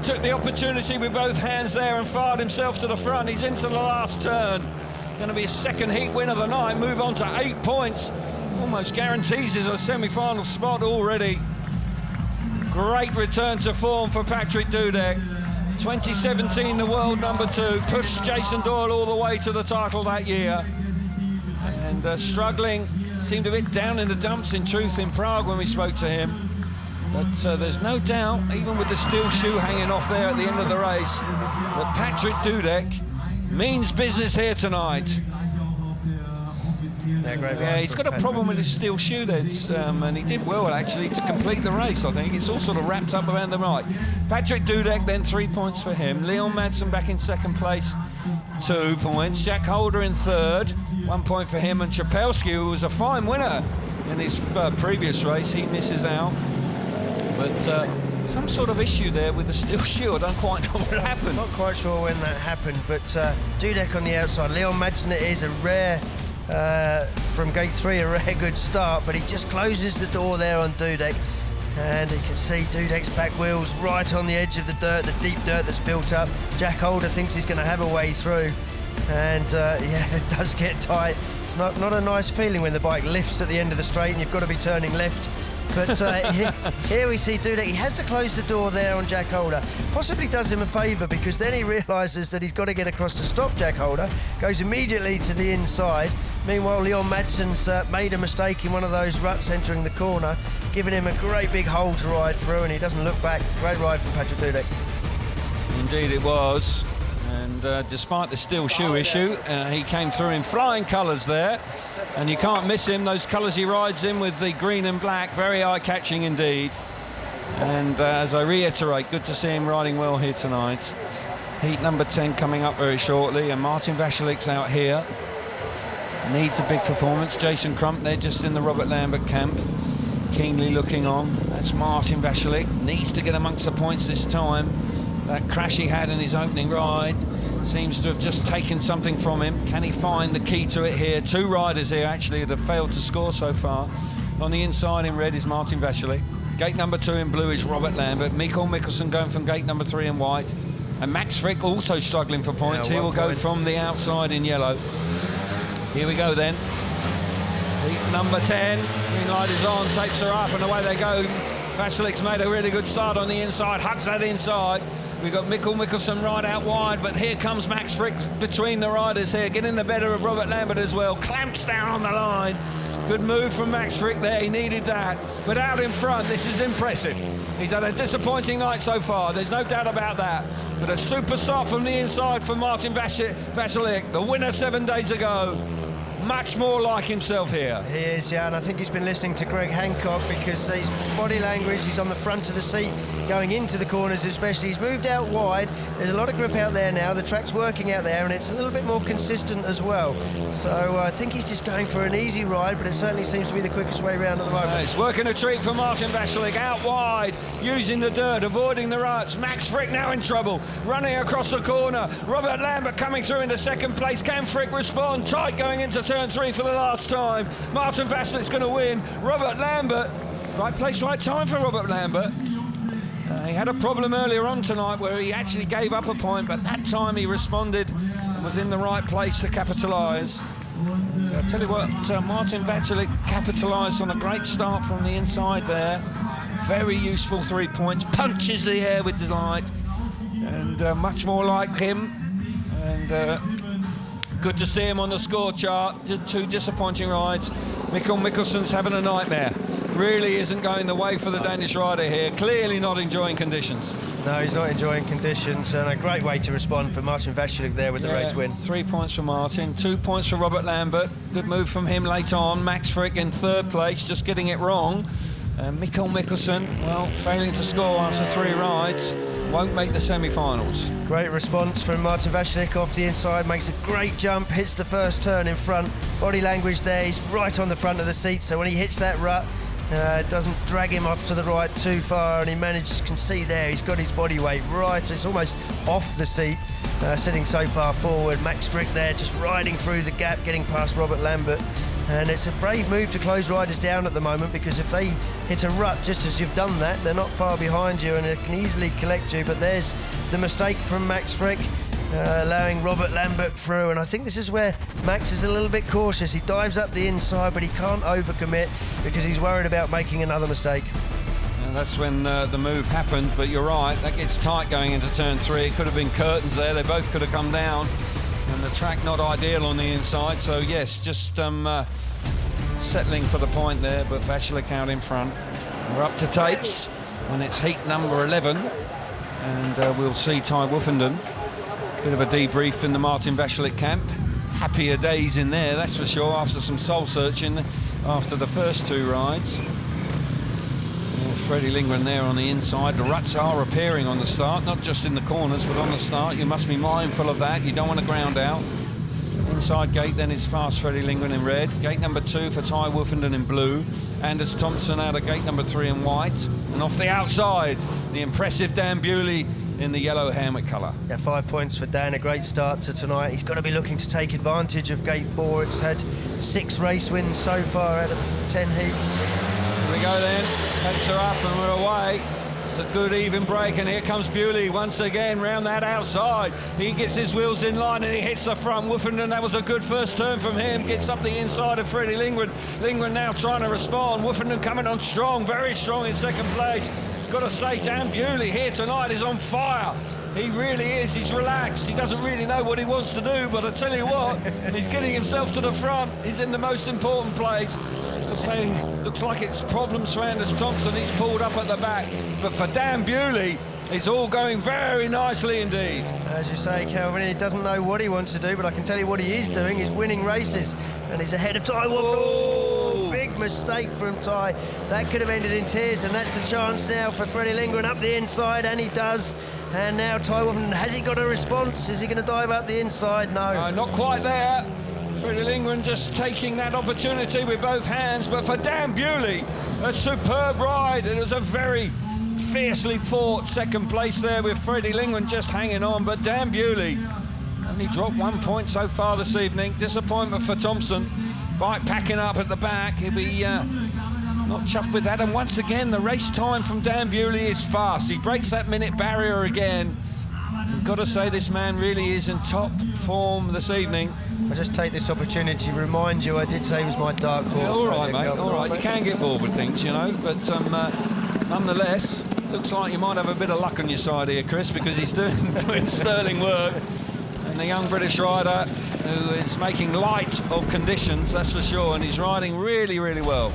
Took the opportunity with both hands there and fired himself to the front. He's into the last turn. Going to be a 2nd heat win of the night. Move on to 8 points. Almost guarantees his semi-final spot already. Great return to form for Patrick Dudek. 2017, the world number 2. Pushed Jason Doyle all the way to the title that year. And struggling, seemed a bit down in the dumps in truth in Prague when we spoke to him. But there's no doubt, even with the steel shoe hanging off there at the end of the race, that Patrick Dudek means business here tonight. Yeah, he's got a problem with his steel shoe then, and he did well actually to complete the race. I think it's all sort of wrapped up around the right. Patrick Dudek then 3 points for him. Leon Madsen back in 2nd place, 2 points. Jack Holder in 3rd, 1 point for him. And Chapelski, who was a fine winner in his previous race, he misses out. But some sort of issue there with the steel shoe. I don't quite know what happened. Not quite sure when that happened, but Dudek on the outside. Leon Madsen, it is a rare, from gate 3, a rare good start, but he just closes the door there on Dudek. And you can see Dudek's back wheels right on the edge of the dirt, the deep dirt that's built up. Jack Holder thinks he's going to have a way through. And yeah, it does get tight. It's not a nice feeling when the bike lifts at the end of the straight and you've got to be turning left. But here we see Dudek. He has to close the door there on Jack Holder. Possibly does him a favour because then he realises that he's got to get across to stop Jack Holder. Goes immediately to the inside. Meanwhile, Leon Madsen's made a mistake in one of those ruts entering the corner, giving him a great big hole to ride through, and he doesn't look back. Great ride from Patrick Dudek. Indeed it was. And despite the steel shoe issue, he came through in flying colours there. And you can't miss him. Those colours he rides in with the green and black, very eye-catching indeed. And as I reiterate, good to see him riding well here tonight. Heat number 10 coming up very shortly, and Martin Vašilik's out here. Needs a big performance. Jason Crump there just in the Robert Lambert camp, keenly looking on. That's Martin Vašilik. Needs to get amongst the points this time. That crash he had in his opening ride seems to have just taken something from him. Can he find the key to it here? 2 riders here actually that have failed to score so far. On the inside in red is Martin Vašilik. Gate number 2 in blue is Robert Lambert. Mikael Mikkelsen going from gate number 3 in white. And Max Frick also struggling for points. He will go from the outside in yellow. Here we go then. Heat number 10. Green light is on, tapes are up, and away they go. Vašilik's made a really good start on the inside, hugs that inside. We've got Mikael Mikkelsen right out wide, but here comes Max Frick between the riders here, getting the better of Robert Lambert as well. Clamps down on the line. Good move from Max Frick there, he needed that. But out in front, this is impressive. He's had a disappointing night so far, there's no doubt about that. But a super start from the inside for Martin Vašilik, the winner 7 days ago. Much more like himself here. He is, yeah, and I think he's been listening to Greg Hancock because his body language, he's on the front of the seat, going into the corners especially. He's moved out wide. There's a lot of grip out there now. The track's working out there, and it's a little bit more consistent as well. So I think he's just going for an easy ride, but it certainly seems to be the quickest way around at the moment. It's working a treat for Martin Vašilik, out wide, using the dirt, avoiding the ruts. Max Frick now in trouble, running across the corner. Robert Lambert coming through into 2nd place. Can Frick respond? Tight going into turn 3 for the last time. Martin Vašilik's going to win. Robert Lambert, right place, right time for Robert Lambert. He had a problem earlier on tonight where he actually gave up a point, but that time he responded and was in the right place to capitalise. I'll tell you what, Martin Vacilic capitalised on a great start from the inside there. Very useful 3 points, punches the air with delight, and much more like him. And good to see him on the score chart. Two disappointing rides. Mikkel Mikkelsen's having a nightmare. Really isn't going the way for the Danish rider here. Clearly not enjoying conditions. No, he's not enjoying conditions, and a great way to respond for Martin Vacilic there with the race win. 3 points for Martin, 2 points for Robert Lambert. Good move from him late on. Max Frick in third place, just getting it wrong. Mikkel Mikkelsen, well, failing to score after 3 rides, won't make the semi-finals. Great response from Martin Vacilic off the inside, makes a great jump, hits the first turn in front. Body language there, he's right on the front of the seat, so when he hits that rut, it doesn't drag him off to the right too far, and he manages, can see there, he's got his body weight right, it's almost off the seat, sitting so far forward. Max Frick there, just riding through the gap, getting past Robert Lambert. And it's a brave move to close riders down at the moment, because if they hit a rut just as you've done that, they're not far behind you and it can easily collect you. But there's the mistake from Max Frick, allowing Robert Lambert through. And I think this is where Max is a little bit cautious. He dives up the inside, but he can't overcommit because he's worried about making another mistake. And that's when the move happened, but you're right, that gets tight going into turn 3. It could have been curtains there, they both could have come down. And the track not ideal on the inside, so yes, just settling for the point there, but Vacilic out in front. We're up to tapes, and it's heat number 11, and we'll see Ty Woofenden. Bit of a debrief in the Martin Vacilic camp. Happier days in there, that's for sure, after some soul searching after the first 2 rides. Freddie Lindgren there on the inside. The ruts are appearing on the start, not just in the corners, but on the start. You must be mindful of that. You don't want to ground out. Inside gate then is fast Freddie Lindgren in red. Gate number 2 for Ty Woofenden in blue. Anders Thompson out of gate number 3 in white. And off the outside, the impressive Dan Bewley in the yellow helmet colour. Yeah, 5 points for Dan, a great start to tonight. He's got to be looking to take advantage of gate 4. It's had 6 race wins so far out of 10 heats. Here we go then, takes her up and we're away. It's a good even break, and here comes Bewley once again round that outside. He gets his wheels in line and he hits the front. Woofenden, that was a good first turn from him, gets up the inside of Freddie Lindgren. Lindgren now trying to respond. Woofenden coming on strong, very strong in second place. Got to say, Dan Bewley here tonight is on fire. He really is, he's relaxed, he doesn't really know what he wants to do, but I tell you what, he's getting himself to the front, he's in the most important place. I'll say, looks like it's problems for Anders Thompson, he's pulled up at the back, but for Dan Bewley, it's all going very nicely indeed. As you say, Kelvin, he doesn't know what he wants to do, but I can tell you what he is doing, he's winning races, and he's ahead of Ty Woofenden. Big mistake from Ty, that could have ended in tears, and that's the chance now for Freddie Lindgren up the inside, and he does. And now Ty Woofenden, has he got a response? Is he going to dive up the inside? No. Not quite there. Freddie Lindgren just taking that opportunity with both hands, but for Dan Bewley, a superb ride. It was a very fiercely fought second place there with Freddie Lindgren just hanging on, but Dan Bewley only dropped 1 point so far this evening. Disappointment for Thompson. Bike packing up at the back. He'll be not chuffed with that, and once again the race time from Dan Bewley is fast. He breaks that minute barrier again. I've got to say, this man really is in top form this evening. I'll just take this opportunity to remind you, I did say he was my dark horse. Yeah, all right, mate, all right. You can get bored with things, you know, but nonetheless, looks like you might have a bit of luck on your side here, Chris, because he's doing sterling work. And the young British rider who is making light of conditions, that's for sure, and he's riding really, really well.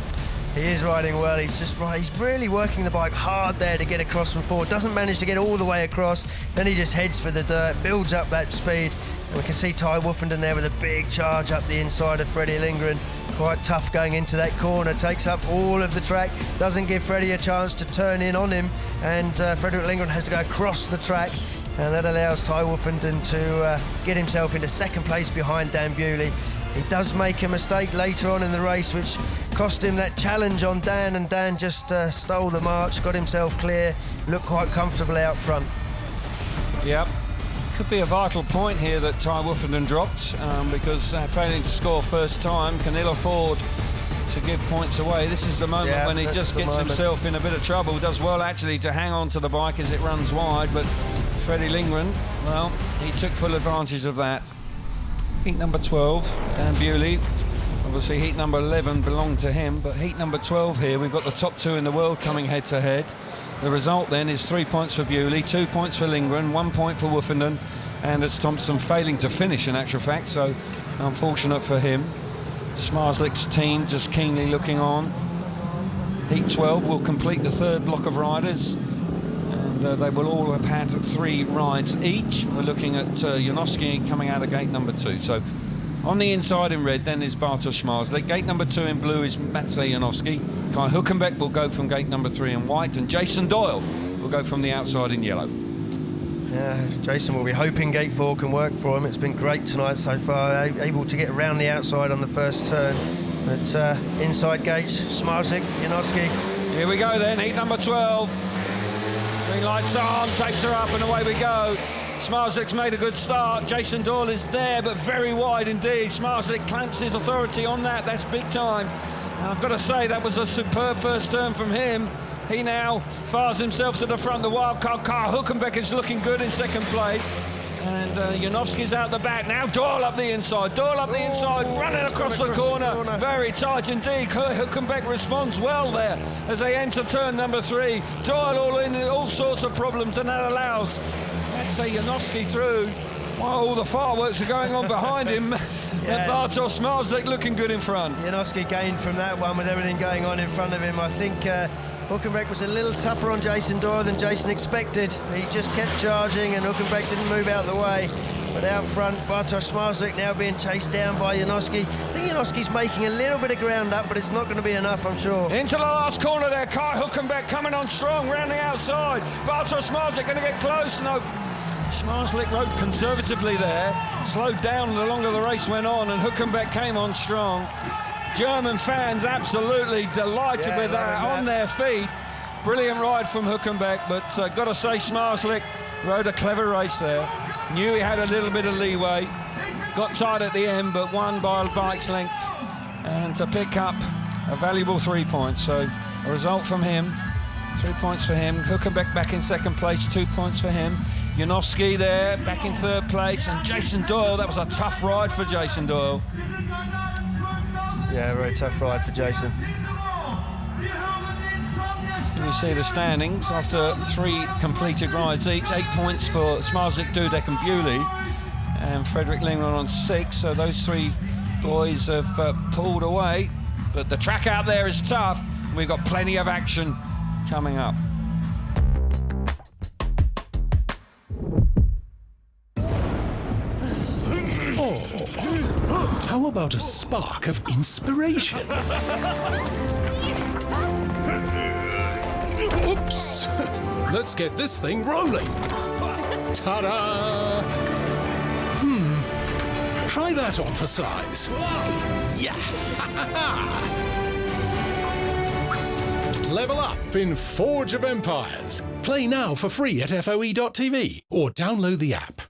He is riding well, he's just right, he's really working the bike hard there to get across from forward, doesn't manage to get all the way across, then he just heads for the dirt, builds up that speed, and we can see Ty Woofenden there with a big charge up the inside of Freddie Lindgren. Quite tough going into that corner, takes up all of the track, doesn't give Freddie a chance to turn in on him, and Frederick Lindgren has to go across the track, and that allows Ty Woofenden to get himself into second place behind Dan Bewley. He does make a mistake later on in the race, which cost him that challenge on Dan, and Dan just stole the march, got himself clear, looked quite comfortable out front. Yep. Could be a vital point here that Ty Woofenden dropped, because failing to score first time can ill afford to give points away. This is the moment when he just gets himself in a bit of trouble. Does well actually to hang on to the bike as it runs wide, but Freddie Lindgren, well, he took full advantage of that. Heat number 12, Dan Bewley. Obviously heat number 11 belonged to him, but heat number 12 here, we've got the top two in the world coming head to head. The result then is 3 points for Bewley, 2 points for Lindgren, 1 point for Woofenden, and it's Thompson failing to finish in actual fact, so unfortunate for him. Smarslick's team just keenly looking on. Heat 12 will complete the third block of riders, and they will all have had 3 rides each. We're looking at Janowski coming out of gate number 2. So on the inside in red then is Bartosz Smarslik. Gate number 2 in blue is Maciej Janowski. Kai Hülkenberg will go from gate number 3 in white, and Jason Doyle will go from the outside in yellow. Yeah, Jason will be hoping gate 4 can work for him. It's been great tonight so far, able to get around the outside on the first turn. But inside gates, Smarslik, Janowski. Here we go then, heat number 12. Green lights on, tapes are up, and away we go. Smarslik's made a good start. Jason Doyle is there, but very wide indeed. Smarslik clamps his authority on that. That's big time. And I've got to say, that was a superb first turn from him. He now fires himself to the front. The wildcard car, Hülkenberg, is looking good in second place. And Janowski's out the back. Now Doyle up the inside. Doyle up the inside, running across the corner. Very tight indeed. Hülkenberg responds well there as they enter turn number 3. Doyle all in all sorts of problems, and that allows, let's say, Janowski through while all the fireworks are going on behind him. Yeah. And Bartosz Smarslik looking good in front. Janowski gained from that one with everything going on in front of him. I think Hülkenberg was a little tougher on Jason Doyle than Jason expected. He just kept charging and Hülkenberg didn't move out of the way. But out front, Bartosz Smarslik now being chased down by Janowski. I think Janowski's making a little bit of ground up, but it's not going to be enough, I'm sure. Into the last corner there, Kai Hülkenberg coming on strong, round the outside. Bartosz Smarslik going to get close. No, Smarslik rode conservatively there, slowed down the longer the race went on, and Hülkenberg came on strong. German fans absolutely delighted with that, on their feet. Brilliant ride from Hülkenberg, but got to say Smarslik rode a clever race there. Knew he had a little bit of leeway, got tight at the end, but won by a bike's length, and to pick up a valuable 3 points. So a result from him, 3 points for him. Hülkenberg back in second place, 2 points for him. Janowski there, back in third place, and Jason Doyle, that was a tough ride for Jason Doyle. Yeah, very tough ride for Jason. You see the standings after 3 completed rides each. 8 points for Smarslik, Dudek and Bewley, and Frederick Lindgren on 6. So those 3 boys have pulled away. But the track out there is tough. We've got plenty of action coming up. Oh, how about a spark of inspiration? Oops! Let's get this thing rolling. Ta-da! Try that on for size. Yeah! Level up in Forge of Empires. Play now for free at FOE.tv or download the app.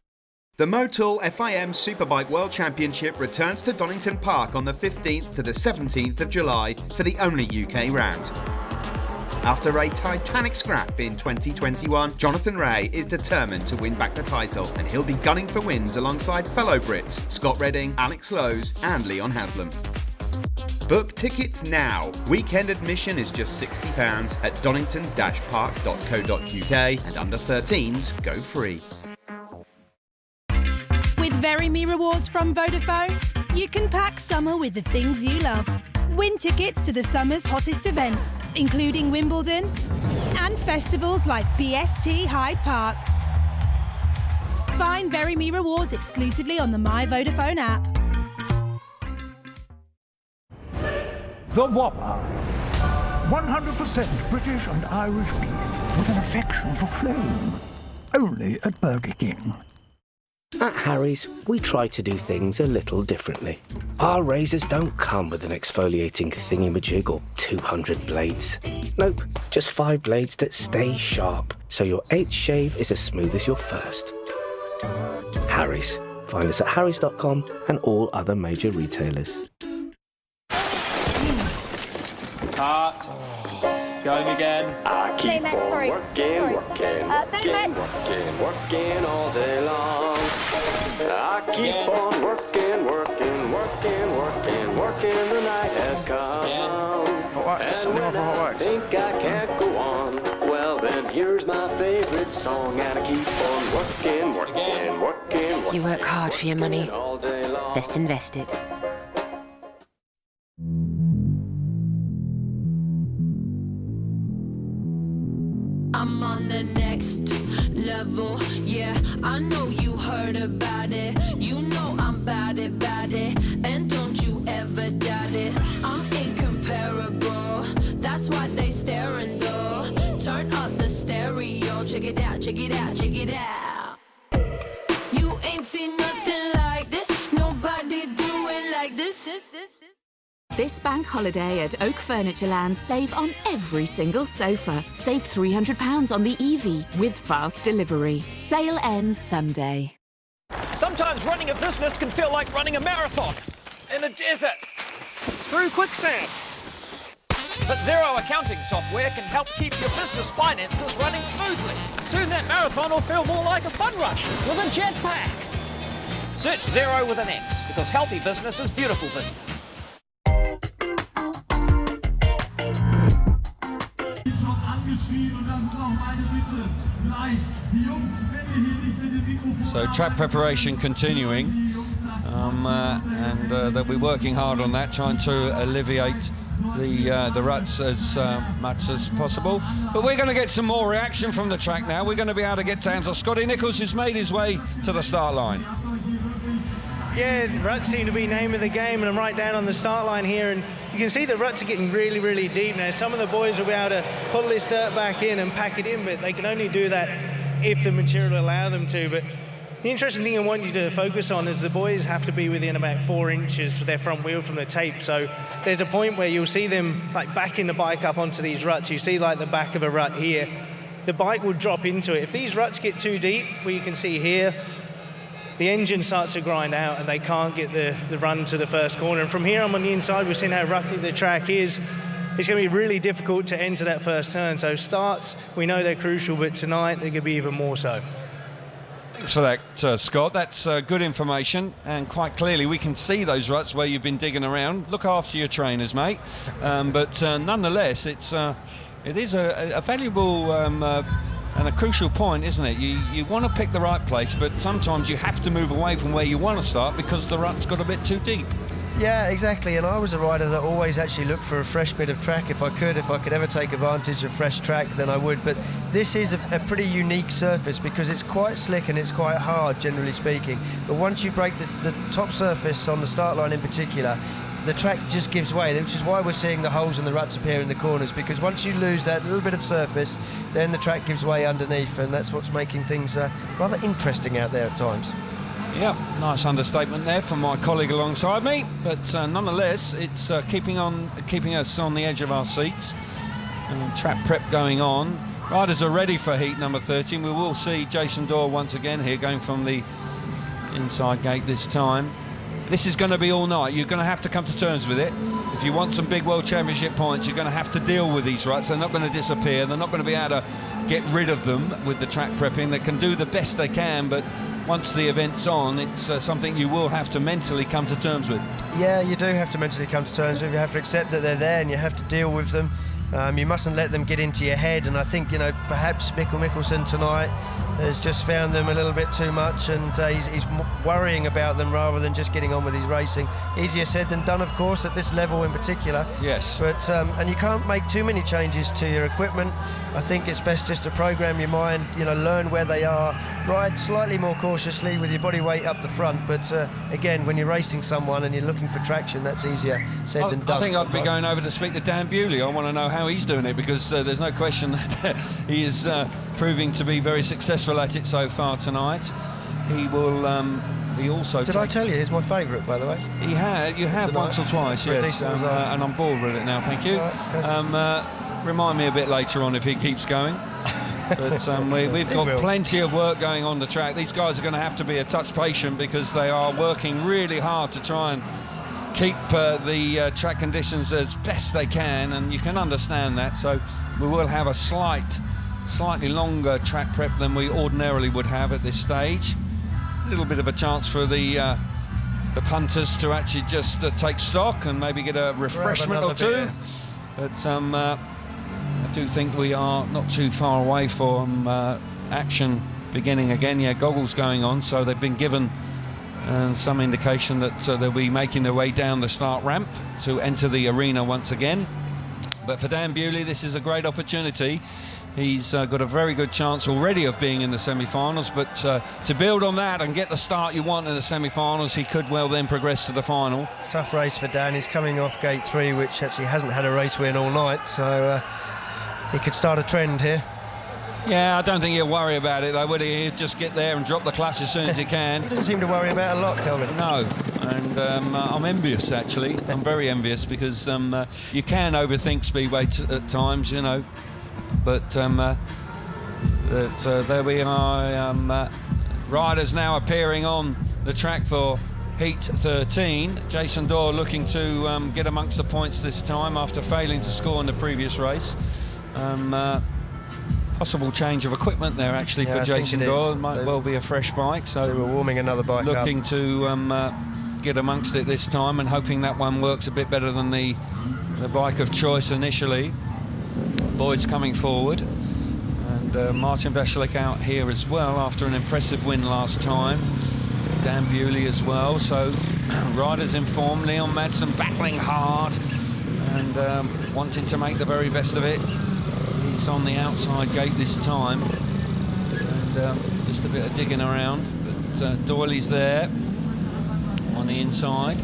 The Motul FIM Superbike World Championship returns to Donington Park on the 15th to the 17th of July for the only UK round. After a titanic scrap in 2021, Jonathan Rea is determined to win back the title, and he'll be gunning for wins alongside fellow Brits Scott Redding, Alex Lowes and Leon Haslam. Book tickets now. Weekend admission is just £60 at donington-park.co.uk, and under 13s go free. With Very Me Rewards from Vodafone, you can pack summer with the things you love. Win tickets to the summer's hottest events, including Wimbledon and festivals like BST Hyde Park. Find Very Me Rewards exclusively on the My Vodafone app. The Whopper. 100% British and Irish beef with an affection for flame. Only at Burger King. At Harry's, we try to do things a little differently. Our razors don't come with an exfoliating thingy-majig or 200 blades. Nope, just 5 blades that stay sharp, so your 8th shave is as smooth as your first. Harry's. Find us at harrys.com and all other major retailers. Cut. Going again. I keep on sorry. working, Sorry. working, Thank working all day long. I keep on working, the night has come. And when I think I can't go on, well then here's my favorite song, and I keep on working. You work hard for your money. All day long. Best invested. I'm on the next level, yeah, I know you heard about it. You know I'm bout it, and don't you ever doubt it. I'm incomparable, that's why they staring low. Turn up the stereo, check it out, check it out, check it out. You ain't seen nothing like this, nobody do it like this. This bank holiday at Oak Furnitureland, save on every single sofa. Save £300 on the Eevee with fast delivery. Sale ends Sunday. Sometimes running a business can feel like running a marathon in a desert through quicksand. But Xero accounting software can help keep your business finances running smoothly. Soon that marathon will feel more like a fun rush with a jetpack. Search Xero with an X, because healthy business is beautiful business. So track preparation continuing, and they'll be working hard on that, trying to alleviate the ruts as much as possible. But we're going to get some more reaction from the track now. We're going to be able to get down to Scotty Nicholls, who's made his way to the start line. Yeah, ruts seem to be name of the game, and I'm right down on the start line here, and you can see the ruts are getting really, really deep now. Some of the boys will be able to pull this dirt back in and pack it in, but they can only do that if the material will allow them to. But the interesting thing I want you to focus on is the boys have to be within about 4 inches of their front wheel from the tape. So there's a point where you'll see them like backing the bike up onto these ruts. You see like the back of a rut here. The bike will drop into it. If these ruts get too deep, where you can see here, the engine starts to grind out and they can't get the run to the first corner. And from here on the inside, we're seeing how roughy the track is. It's going to be really difficult to enter that first turn. So starts, we know they're crucial, but tonight they're going to be even more so. Thanks for that, Scott. That's good information, and quite clearly we can see those ruts where you've been digging around. Look after your trainers, mate. But nonetheless, it is a valuable and a crucial point, isn't it? You want to pick the right place, but sometimes you have to move away from where you want to start because the rut's got a bit too deep. Yeah, exactly, and I was a rider that always actually looked for a fresh bit of track. If I could ever take advantage of fresh track, then I would. But this is a pretty unique surface because it's quite slick and it's quite hard, generally speaking. But once you break the top surface on the start line in particular, the track just gives way, which is why we're seeing the holes and the ruts appear in the corners, because once you lose that little bit of surface, then the track gives way underneath, and that's what's making things rather interesting out there at times. Yeah, nice understatement there from my colleague alongside me, but nonetheless, it's keeping us on the edge of our seats. And track prep going on. Riders are ready for heat number 13. We will see Jason Dorr once again here, going from the inside gate this time. This is going to be all night. You're going to have to come to terms with it. If you want some big World Championship points, you're going to have to deal with these ruts. They're not going to disappear. They're not going to be able to get rid of them with the track prepping. They can do the best they can, but once the event's on, it's something you will have to mentally come to terms with. Yeah, you do have to mentally come to terms with. You have to accept that they're there and you have to deal with them. You mustn't let them get into your head, and I think, perhaps Mikkel Mikkelsen tonight has just found them a little bit too much, and he's worrying about them rather than just getting on with his racing. Easier said than done, of course, at this level in particular. Yes. But and you can't make too many changes to your equipment. I think it's best just to program your mind, learn where they are, ride slightly more cautiously with your body weight up the front. But again, when you're racing someone and you're looking for traction, that's easier said than done. I think I'd be going over to speak to Dan Bewley. I want to know how he's doing it, because there's no question that he is proving to be very successful at it so far tonight. He will. He also. Did I tell you he's my favourite, by the way? You have once or twice, yes. And I'm bored with it now. Thank you. Right, okay. Remind me a bit later on if he keeps going. But we've got plenty of work going on the track. These guys are going to have to be a touch patient, because they are working really hard to try and keep the track conditions as best they can, and you can understand that. So we will have a slightly longer track prep than we ordinarily would have at this stage. A little bit of a chance for the punters to actually just take stock and maybe get a refreshment or two. Beer. But I do think we are not too far away from action beginning again. Yeah, goggles going on, so they've been given some indication that they'll be making their way down the start ramp to enter the arena once again. But for Dan Bewley, this is a great opportunity. He's got a very good chance already of being in the semi-finals, but to build on that and get the start you want in the semi-finals, he could well then progress to the final. Tough race for Dan. He's coming off gate 3, which actually hasn't had a race win all night, so he could start a trend here. Yeah, I don't think he'll worry about it, though, would he? He'll just get there and drop the clutch as soon as he can. He doesn't seem to worry about a lot, Kelvin. No, and I'm envious, actually. I'm very envious, because you can overthink Speedway at times, you know. But there we are. Riders now appearing on the track for Heat 13. Jason Doyle looking to get amongst the points this time after failing to score in the previous race. Possible change of equipment there, actually, for Jason Doyle. It might well be a fresh bike. So they were warming another bike looking up. to get amongst it this time and hoping that one works a bit better than the bike of choice initially. Boyd's coming forward, and Martin Veselik out here as well after an impressive win last time. Dan Bewley as well, so riders in form. Leon Madsen battling hard and wanting to make the very best of it. He's on the outside gate this time, and just a bit of digging around, but Doyley's there on the inside.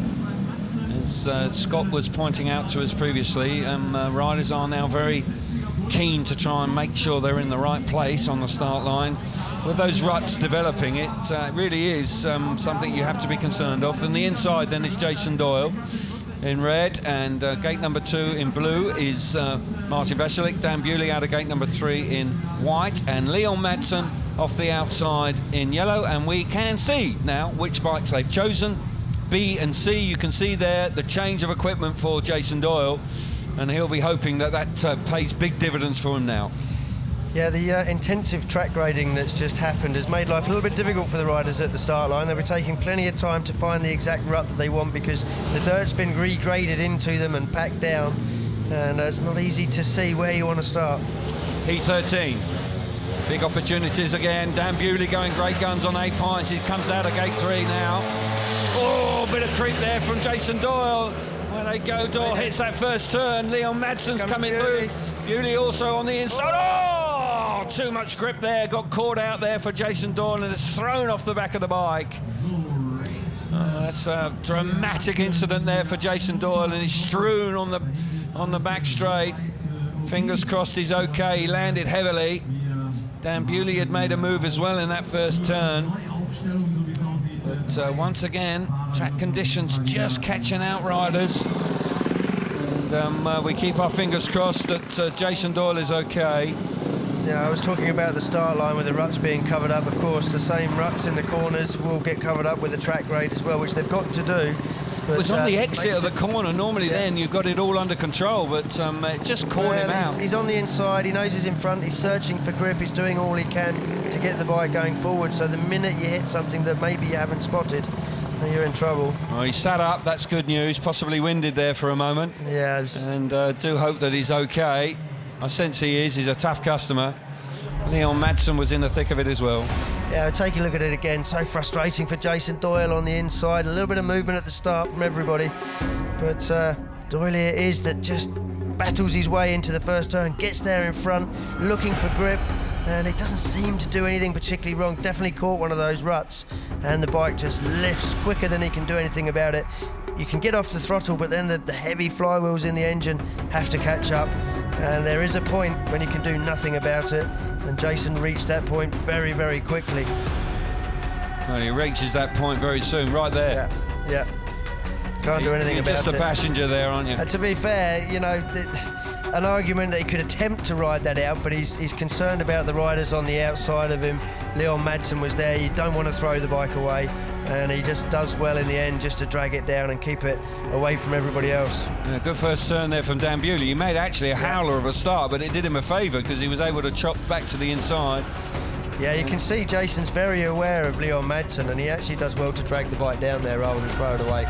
As Scott was pointing out to us previously, riders are now very keen to try and make sure they're in the right place on the start line. With those ruts developing, it really is something you have to be concerned of. And the inside then is Jason Doyle in red, and gate number 2 in blue is Martin Veselik. Dan Bewley out of gate number 3 in white, and Leon Madsen off the outside in yellow. And we can see now which bikes they've chosen. B and C, you can see there the change of equipment for Jason Doyle, and he'll be hoping that pays big dividends for him now. Yeah, the intensive track grading that's just happened has made life a little bit difficult for the riders at the start line. They were taking plenty of time to find the exact rut that they want, because the dirt's been regraded into them and packed down, and it's not easy to see where you want to start. Heat 13, big opportunities again. Dan Bewley going great guns on 8 points. He comes out of gate 3 now. Oh, bit of creep there from Jason Doyle. Where they go, Doyle hits that first turn. Leon Madsen's coming through. Bewley also on the inside. Oh, too much grip there. Got caught out there for Jason Doyle and is thrown off the back of the bike. That's a dramatic incident there for Jason Doyle, and he's strewn on the back straight. Fingers crossed he's okay. He landed heavily. Dan Bewley had made a move as well in that first turn. But once again, track conditions just catching out riders. And we keep our fingers crossed that Jason Doyle is okay. Yeah, I was talking about the start line with the ruts being covered up. Of course, the same ruts in the corners will get covered up with the track grade as well, which they've got to do. But, it was on the exit of the corner. Normally then you've got it all under control, but it just caught him out. He's on the inside, he knows he's in front, he's searching for grip, he's doing all he can to get the bike going forward. So the minute you hit something that maybe you haven't spotted, you're in trouble. Oh, he sat up, that's good news. Possibly winded there for a moment. Yeah. And do hope that he's okay. I sense he is. He's a tough customer. Leon Madsen was in the thick of it as well. Yeah, take a look at it again. So frustrating for Jason Doyle on the inside. A little bit of movement at the start from everybody. But Doyle here is that just battles his way into the first turn, gets there in front, looking for grip, and it doesn't seem to do anything particularly wrong. Definitely caught one of those ruts, and the bike just lifts quicker than he can do anything about it. You can get off the throttle, but then the heavy flywheels in the engine have to catch up, and there is a point when you can do nothing about it, and Jason reached that point very, very quickly. Well, he reaches that point very soon, right there. Yeah. Can't do anything about it. You're just a passenger there, aren't you? To be fair, you know, an argument that he could attempt to ride that out, but he's concerned about the riders on the outside of him. Leon Madsen was there. You don't want to throw the bike away. and he just does well in the end just to drag it down and keep it away from everybody else. Yeah, good first turn there from Dan Bewley. He made actually a howler of a start, but it did him a favour because he was able to chop back to the inside. Yeah, you can see Jason's very aware of Leon Madsen, and he actually does well to drag the bike down there rather than throw it away.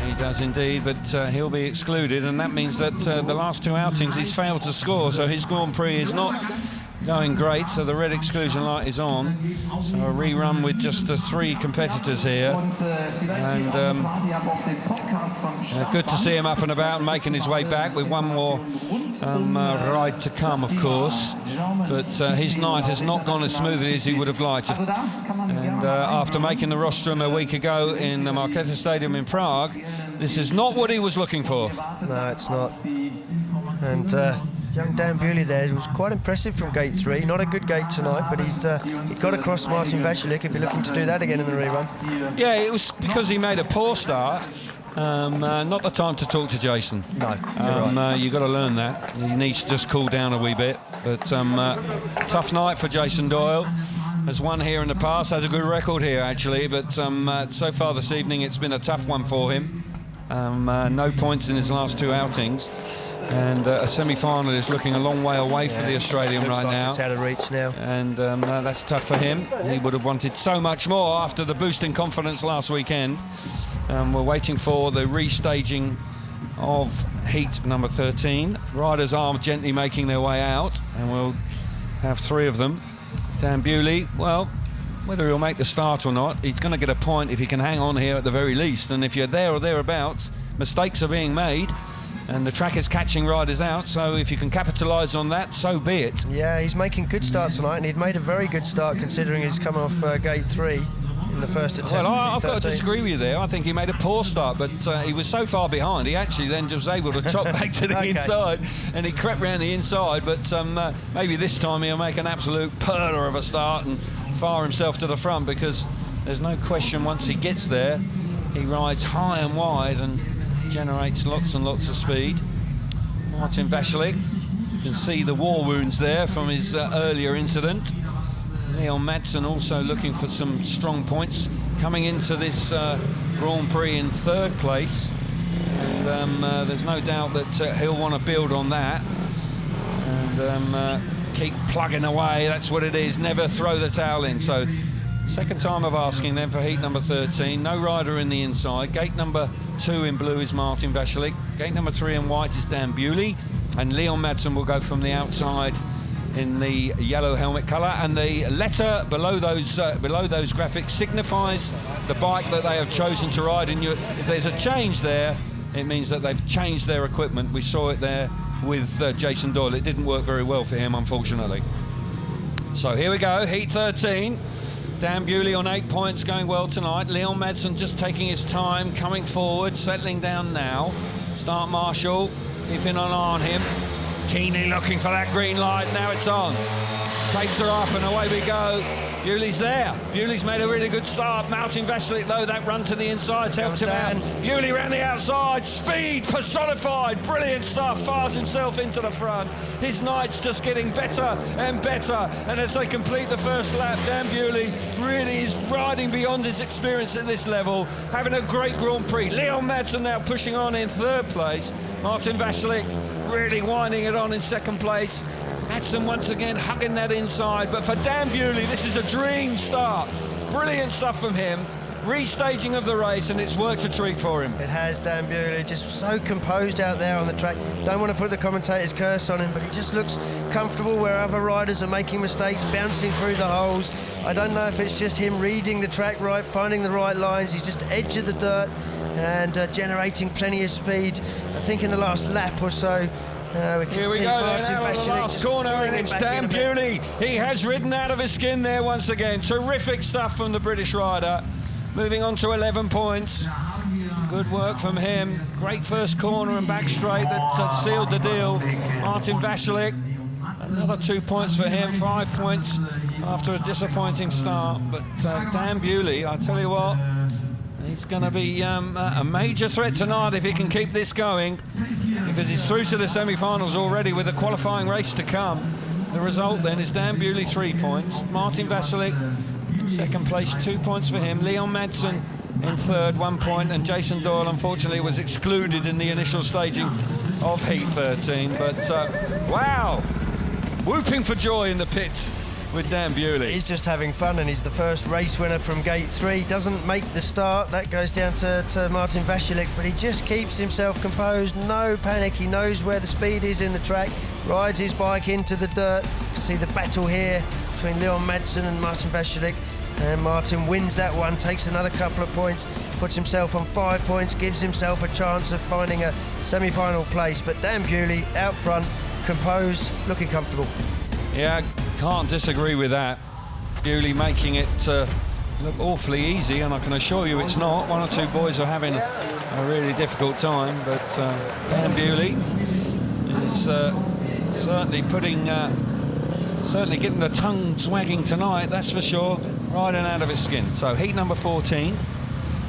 He does indeed, but he'll be excluded, and that means that the last two outings he's failed to score, so his Grand-Prix is not going great, so the red exclusion light is on. So a rerun with just the 3 competitors here, and good to see him up and about and making his way back with one more ride to come, of course, but his night has not gone as smoothly as he would have liked. And after making the rostrum a week ago in the Markéta Stadium in Prague, this is not what he was looking for. No, it's not. And young Dan Bewley there was quite impressive from gate 3. Not a good gate tonight, but he got across Martin Vacilic. He'll be looking to do that again in the rerun. Yeah, it was because he made a poor start. Not the time to talk to Jason. No, right. You've got to learn that. He needs to just cool down a wee bit. But tough night for Jason Doyle. Has won here in the past, has a good record here actually, but so far this evening it's been a tough one for him. No points in his last 2 outings. And a semi-final is looking a long way away for the Australian right now. It's out of reach now. And that's tough for him. He would have wanted so much more after the boost in confidence last weekend. We're waiting for the restaging of heat number 13. Riders are gently making their way out, and we'll have 3 of them. Dan Bewley, well, whether he'll make the start or not, he's going to get a point if he can hang on here at the very least. And if you're there or thereabouts, mistakes are being made, and the track is catching riders out, so if you can capitalise on that, so be it. Yeah, he's making good starts tonight, and he'd made a very good start considering he's come off gate 3 in the first attempt. Well, I've got to disagree with you there. I think he made a poor start, but he was so far behind, he actually then was able to chop back to the inside, and he crept round the inside, but maybe this time he'll make an absolute perler of a start and fire himself to the front, because there's no question once he gets there, he rides high and wide and generates lots and lots of speed. Martin Vacilic, you can see the war wounds there from his earlier incident. Leon Madsen also looking for some strong points, coming into this Grand-Prix in 3rd place, and there's no doubt that he'll want to build on that and keep plugging away. That's what it is, never throw the towel in. So second time of asking then for heat number 13. No rider in the inside. Gate number 2 in blue is Martin Vacilic. Gate number 3 in white is Dan Bewley, and Leon Madsen will go from the outside in the yellow helmet colour, and the letter below those graphics signifies the bike that they have chosen to ride. And if there's a change there, it means that they've changed their equipment. We saw it there with Jason Doyle. It didn't work very well for him, unfortunately. So here we go, heat 13. Dan Bewley on 8 points, going well tonight. Leon Madsen just taking his time, coming forward, settling down now. Start Marshall, keeping an eye on him. Keenly looking for that green light, now it's on. Tapes are up and away we go. Bewley's there. Bewley's made a really good start. Martin Vacilic, though, that run to the inside's helped him out. Bewley round the outside, speed personified, brilliant stuff, fires himself into the front. His night's just getting better and better, and as they complete the first lap, Dan Bewley really is riding beyond his experience at this level, having a great Grand Prix. Leon Madsen now pushing on in 3rd place. Martin Vacilic really winding it on in 2nd place. Madsen once again hugging that inside, but for Dan Bewley this is a dream start. Brilliant stuff from him, restaging of the race, and it's worked a treat for him. It has. Dan Bewley just so composed out there on the track. Don't want to put the commentator's curse on him, but he just looks comfortable where other riders are making mistakes, bouncing through the holes. I don't know if it's just him reading the track right, finding the right lines. He's just edge of the dirt and generating plenty of speed. I think in the last lap or so, we can Here we see go, Martin now on the last corner, and it's Dan Bewley. He has ridden out of his skin there once again. Terrific stuff from the British rider. Moving on to 11 points. Good work from him. Great first corner and back straight that sealed the deal. Martin Vacilic, another 2 points for him, 5 points after a disappointing start. But Dan Bewley, I tell you what, he's going to be a major threat tonight if he can keep this going, because he's through to the semi-finals already with a qualifying race to come. The result then is Dan Bewley 3 points, Martin Vacilic Second place, 2 points for him. Leon Madsen in third, 1 point, and Jason Doyle, unfortunately, was excluded in the initial staging of Heat 13. But, wow, whooping for joy in the pits with Dan Bewley. He's just having fun, and he's the first race winner from gate 3. Doesn't make the start. That goes down to Martin Vasilik, but he just keeps himself composed. No panic. He knows where the speed is in the track. Rides his bike into the dirt. You can see the battle here between Leon Madsen and Martin Vasilik. And Martin wins that one, takes another couple of points, puts himself on 5 points, gives himself a chance of finding a semi-final place. But Dan Bewley out front, composed, looking comfortable. Yeah, can't disagree with that. Bewley making it look awfully easy, and I can assure you it's not. One or two boys are having a really difficult time, but Dan Bewley is certainly certainly getting the tongues wagging tonight, that's for sure, riding out of his skin. So heat number 14,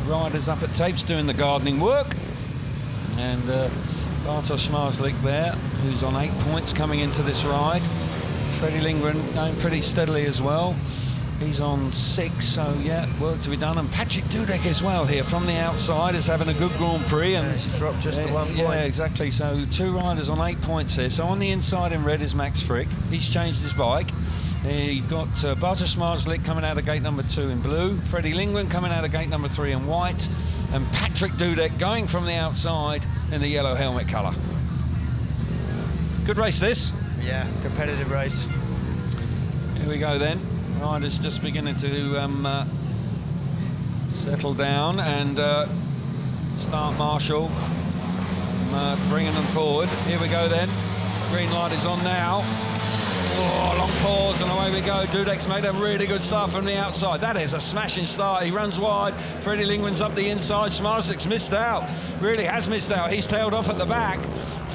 riders up at tapes doing the gardening work, and Bartosz Marslik there, who's on 8 points coming into this ride. Freddie Lindgren going pretty steadily as well. He's on 6, so yeah, work to be done. And Patrick Dudek as well here from the outside is having a good Grand Prix. And he's dropped just the 1 point. Yeah, exactly. So 2 riders on 8 points here. So on the inside in red is Max Frick. He's changed his bike. You've got Bartosz Marslik coming out of gate number 2 in blue. Freddie Lindgren coming out of gate number 3 in white. And Patrick Dudek going from the outside in the yellow helmet colour. Good race this. Yeah, competitive race. Here we go then. Riders just beginning to settle down, and start marshal, bringing them forward. Here we go then. Green light is on now. Oh, long pause, and away we go. Dudek's made a really good start from the outside. That is a smashing start. He runs wide. Freddie Lindgren's up the inside. Smarslik's missed out. Really has missed out. He's tailed off at the back.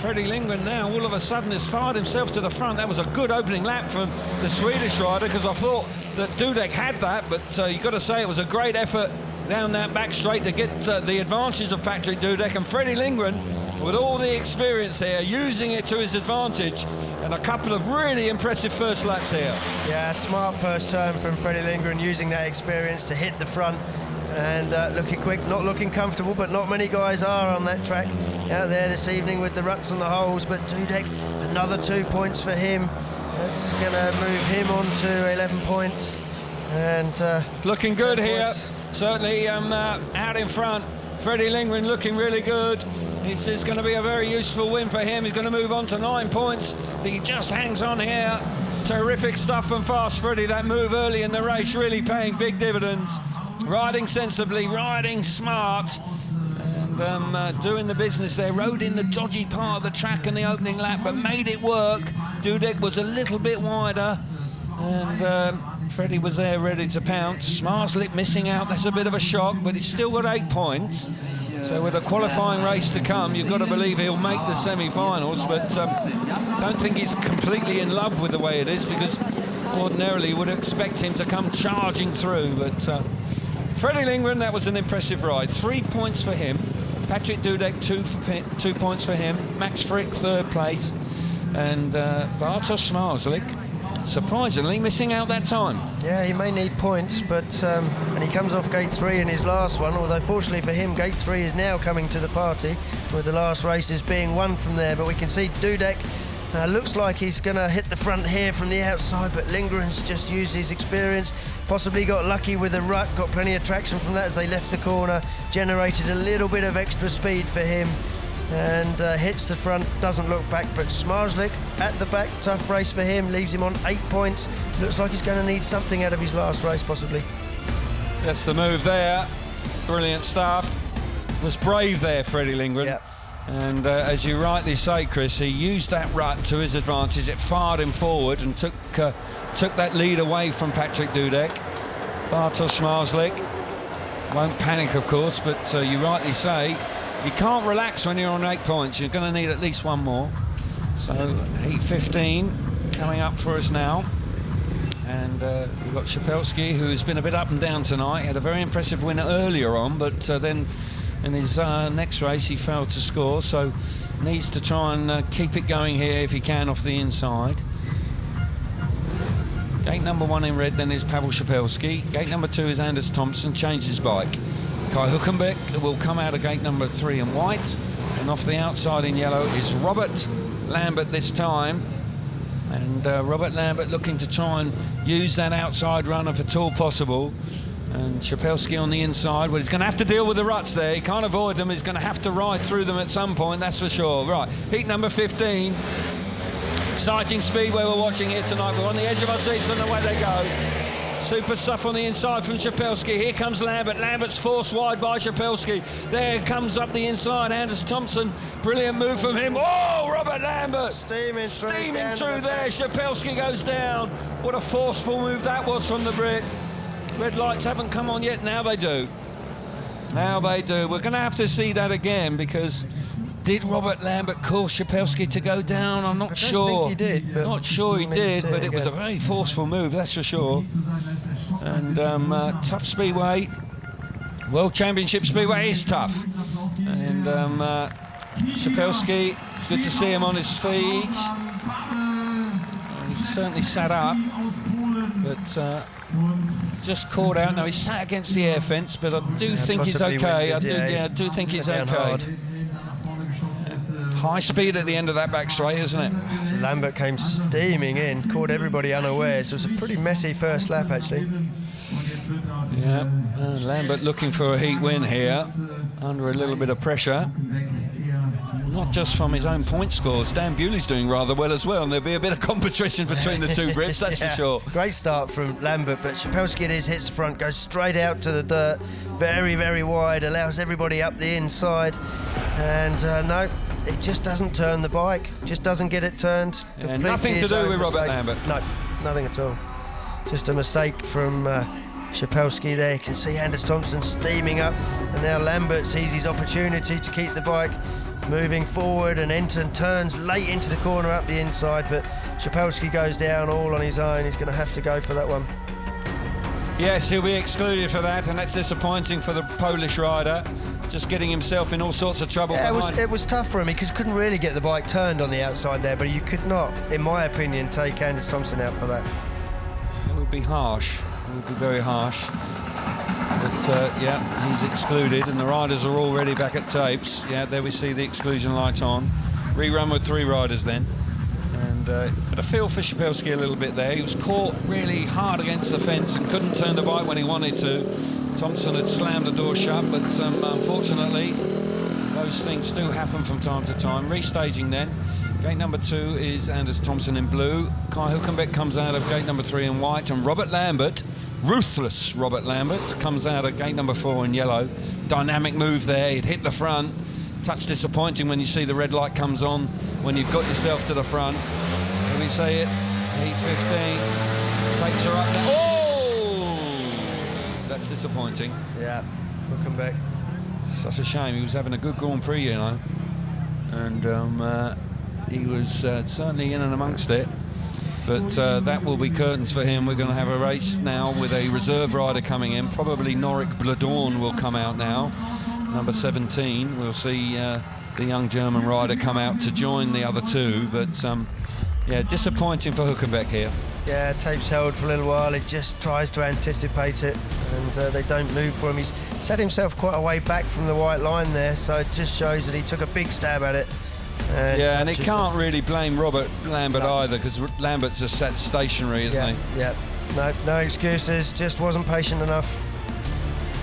Freddie Lindgren now all of a sudden has fired himself to the front. That was a good opening lap from the Swedish rider, because I thought that Dudek had that, but you've got to say it was a great effort down that back straight to get the advantage of Patrick Dudek, and Freddie Lindgren, with all the experience here, using it to his advantage, and a couple of really impressive first laps here. Yeah, smart first turn from Freddie Lindgren, using that experience to hit the front, and looking quick, not looking comfortable, but not many guys are on that track out there this evening with the ruts and the holes. But Dudek, another 2 points for him. That's going to move him on to 11 points. And looking good here. Certainly out in front. Freddie Lindgren looking really good. It's going to be a very useful win for him. He's going to move on to 9 points. He just hangs on here. Terrific stuff from Fast Freddie. That move early in the race really paying big dividends. Riding sensibly, riding smart, and doing the business there. Rode in the dodgy part of the track in the opening lap, but made it work. Dudek was a little bit wider, and Freddie was there ready to pounce. Marslik missing out, that's a bit of a shock, but he's still got 8 points. So with a qualifying race to come, you've got to believe he'll make the semi-finals, but don't think he's completely in love with the way it is, because ordinarily you would expect him to come charging through. But Freddie Lindgren, that was an impressive ride. 3 points for him. Patrick Dudek, 2 points for him. Max Frick, 3rd place. And Bartosz Marslik, surprisingly, missing out that time. Yeah, he may need points, but and he comes off gate 3 in his last one, although fortunately for him, gate 3 is now coming to the party, with the last races being won from there. But we can see Dudek looks like he's going to hit the front here from the outside, but Lindgren's just used his experience, possibly got lucky with the rut, got plenty of traction from that as they left the corner, generated a little bit of extra speed for him, and hits the front, doesn't look back. But Smarslik at the back, tough race for him, leaves him on 8 points. Looks like he's going to need something out of his last race, possibly. That's the move there. Brilliant stuff. Was brave there, Freddie Lindgren. Yep. And as you rightly say, Chris, he used that rut to his advantage. It fired him forward and took that lead away from Patrick Dudek. Bartosz Marslik won't panic, of course, but you rightly say, you can't relax when you're on 8 points. You're going to need at least one more. So heat 15 coming up for us now. And we've got Szapelski, who's been a bit up and down tonight. He had a very impressive win earlier on, but then in his next race he failed to score, so needs to try and keep it going here if he can off the inside. Gate number 1 in red then is Pavel Szapelski. Gate number 2 is Anders Thompson, changed his bike. Kai Hülkenberg will come out of gate number 3 in white. And off the outside in yellow is Robert Lambert this time. And Robert Lambert looking to try and use that outside run if at all possible. And Szapelski on the inside. Well, he's going to have to deal with the ruts there. He can't avoid them. He's going to have to ride through them at some point, that's for sure. Right, heat number 15. Exciting speedway we're watching here tonight. We're on the edge of our seats and away they go. Super stuff on the inside from Szapelski. Here comes Lambert. Lambert's forced wide by Szapelski. There comes up the inside Anders Thompson. Brilliant move from him. Oh, Robert Lambert. Steaming through there. Szapelski goes down. What a forceful move that was from the Brit. Red lights haven't come on yet. Now they do. Now they do. We're going to have to see that again because did Robert Lambert cause Szapelski to go down? I'm not sure. I don't think he did. Not sure he did, but it was a very forceful move, that's for sure. And tough speedway. World Championship speedway is tough. And Szapelski, good to see him on his feet. He's certainly sat up, but just caught out. Now he's sat against the air fence, but I do think he's okay. I do think he's okay. High speed at the end of that back straight, isn't it? So Lambert came steaming in, caught everybody unawares. So it was a pretty messy first lap, actually. Yeah, Lambert looking for a heat win here, under a little bit of pressure. Not just from his own point scores. Dan Bewley's doing rather well as well, and there'll be a bit of competition between the two Brits, that's for sure. Great start from Lambert, but Szapelski hits the front, goes straight out to the dirt, very, very wide, allows everybody up the inside, and no, it just doesn't turn the bike, just doesn't get it turned. And nothing to do with Robert Lambert. No, nothing at all. Just a mistake from Szapelski there. You can see Anders Thompson steaming up, and now Lambert sees his opportunity to keep the bike moving forward, and Enton turns late into the corner up the inside, but Szapelski goes down all on his own. He's going to have to go for that one. Yes, he'll be excluded for that, and that's disappointing for the Polish rider, just getting himself in all sorts of trouble. Yeah, it was tough for him because he couldn't really get the bike turned on the outside there, but you could not, in my opinion, take Anders Thompson out for that. It would be harsh. It would be very harsh. But yeah, he's excluded, and the riders are already back at tapes. Yeah, there we see the exclusion light on. Rerun with 3 riders then. And but I feel for Szapelski a little bit there. He was caught really hard against the fence and couldn't turn the bike when he wanted to. Thompson had slammed the door shut, but unfortunately, those things do happen from time to time. Restaging then. Gate number 2 is Anders Thompson in blue. Kai Hülkenberg comes out of gate number 3 in white, and Robert Lambert, ruthless Robert Lambert, comes out of gate number 4 in yellow. Dynamic move there, he'd hit the front. Touch disappointing when you see the red light comes on when you've got yourself to the front. Let me say it, heat 15, takes her up now. Oh! That's disappointing. Yeah, Hülkenberg. Such a shame, he was having a good Grand-Prix, you know. And he was certainly in and amongst it. But that will be curtains for him. We're going to have a race now with a reserve rider coming in. Probably Norik Bladorn will come out now. Number 17. We'll see the young German rider come out to join the other two. But yeah, disappointing for Hülkenberg here. Yeah, tape's held for a little while. He just tries to anticipate it, and they don't move for him. He's set himself quite a way back from the white line there, so it just shows that he took a big stab at it. Yeah, and he can't really blame Robert Lambert either, because Lambert's just sat stationary, isn't he? Yeah, no excuses, just wasn't patient enough.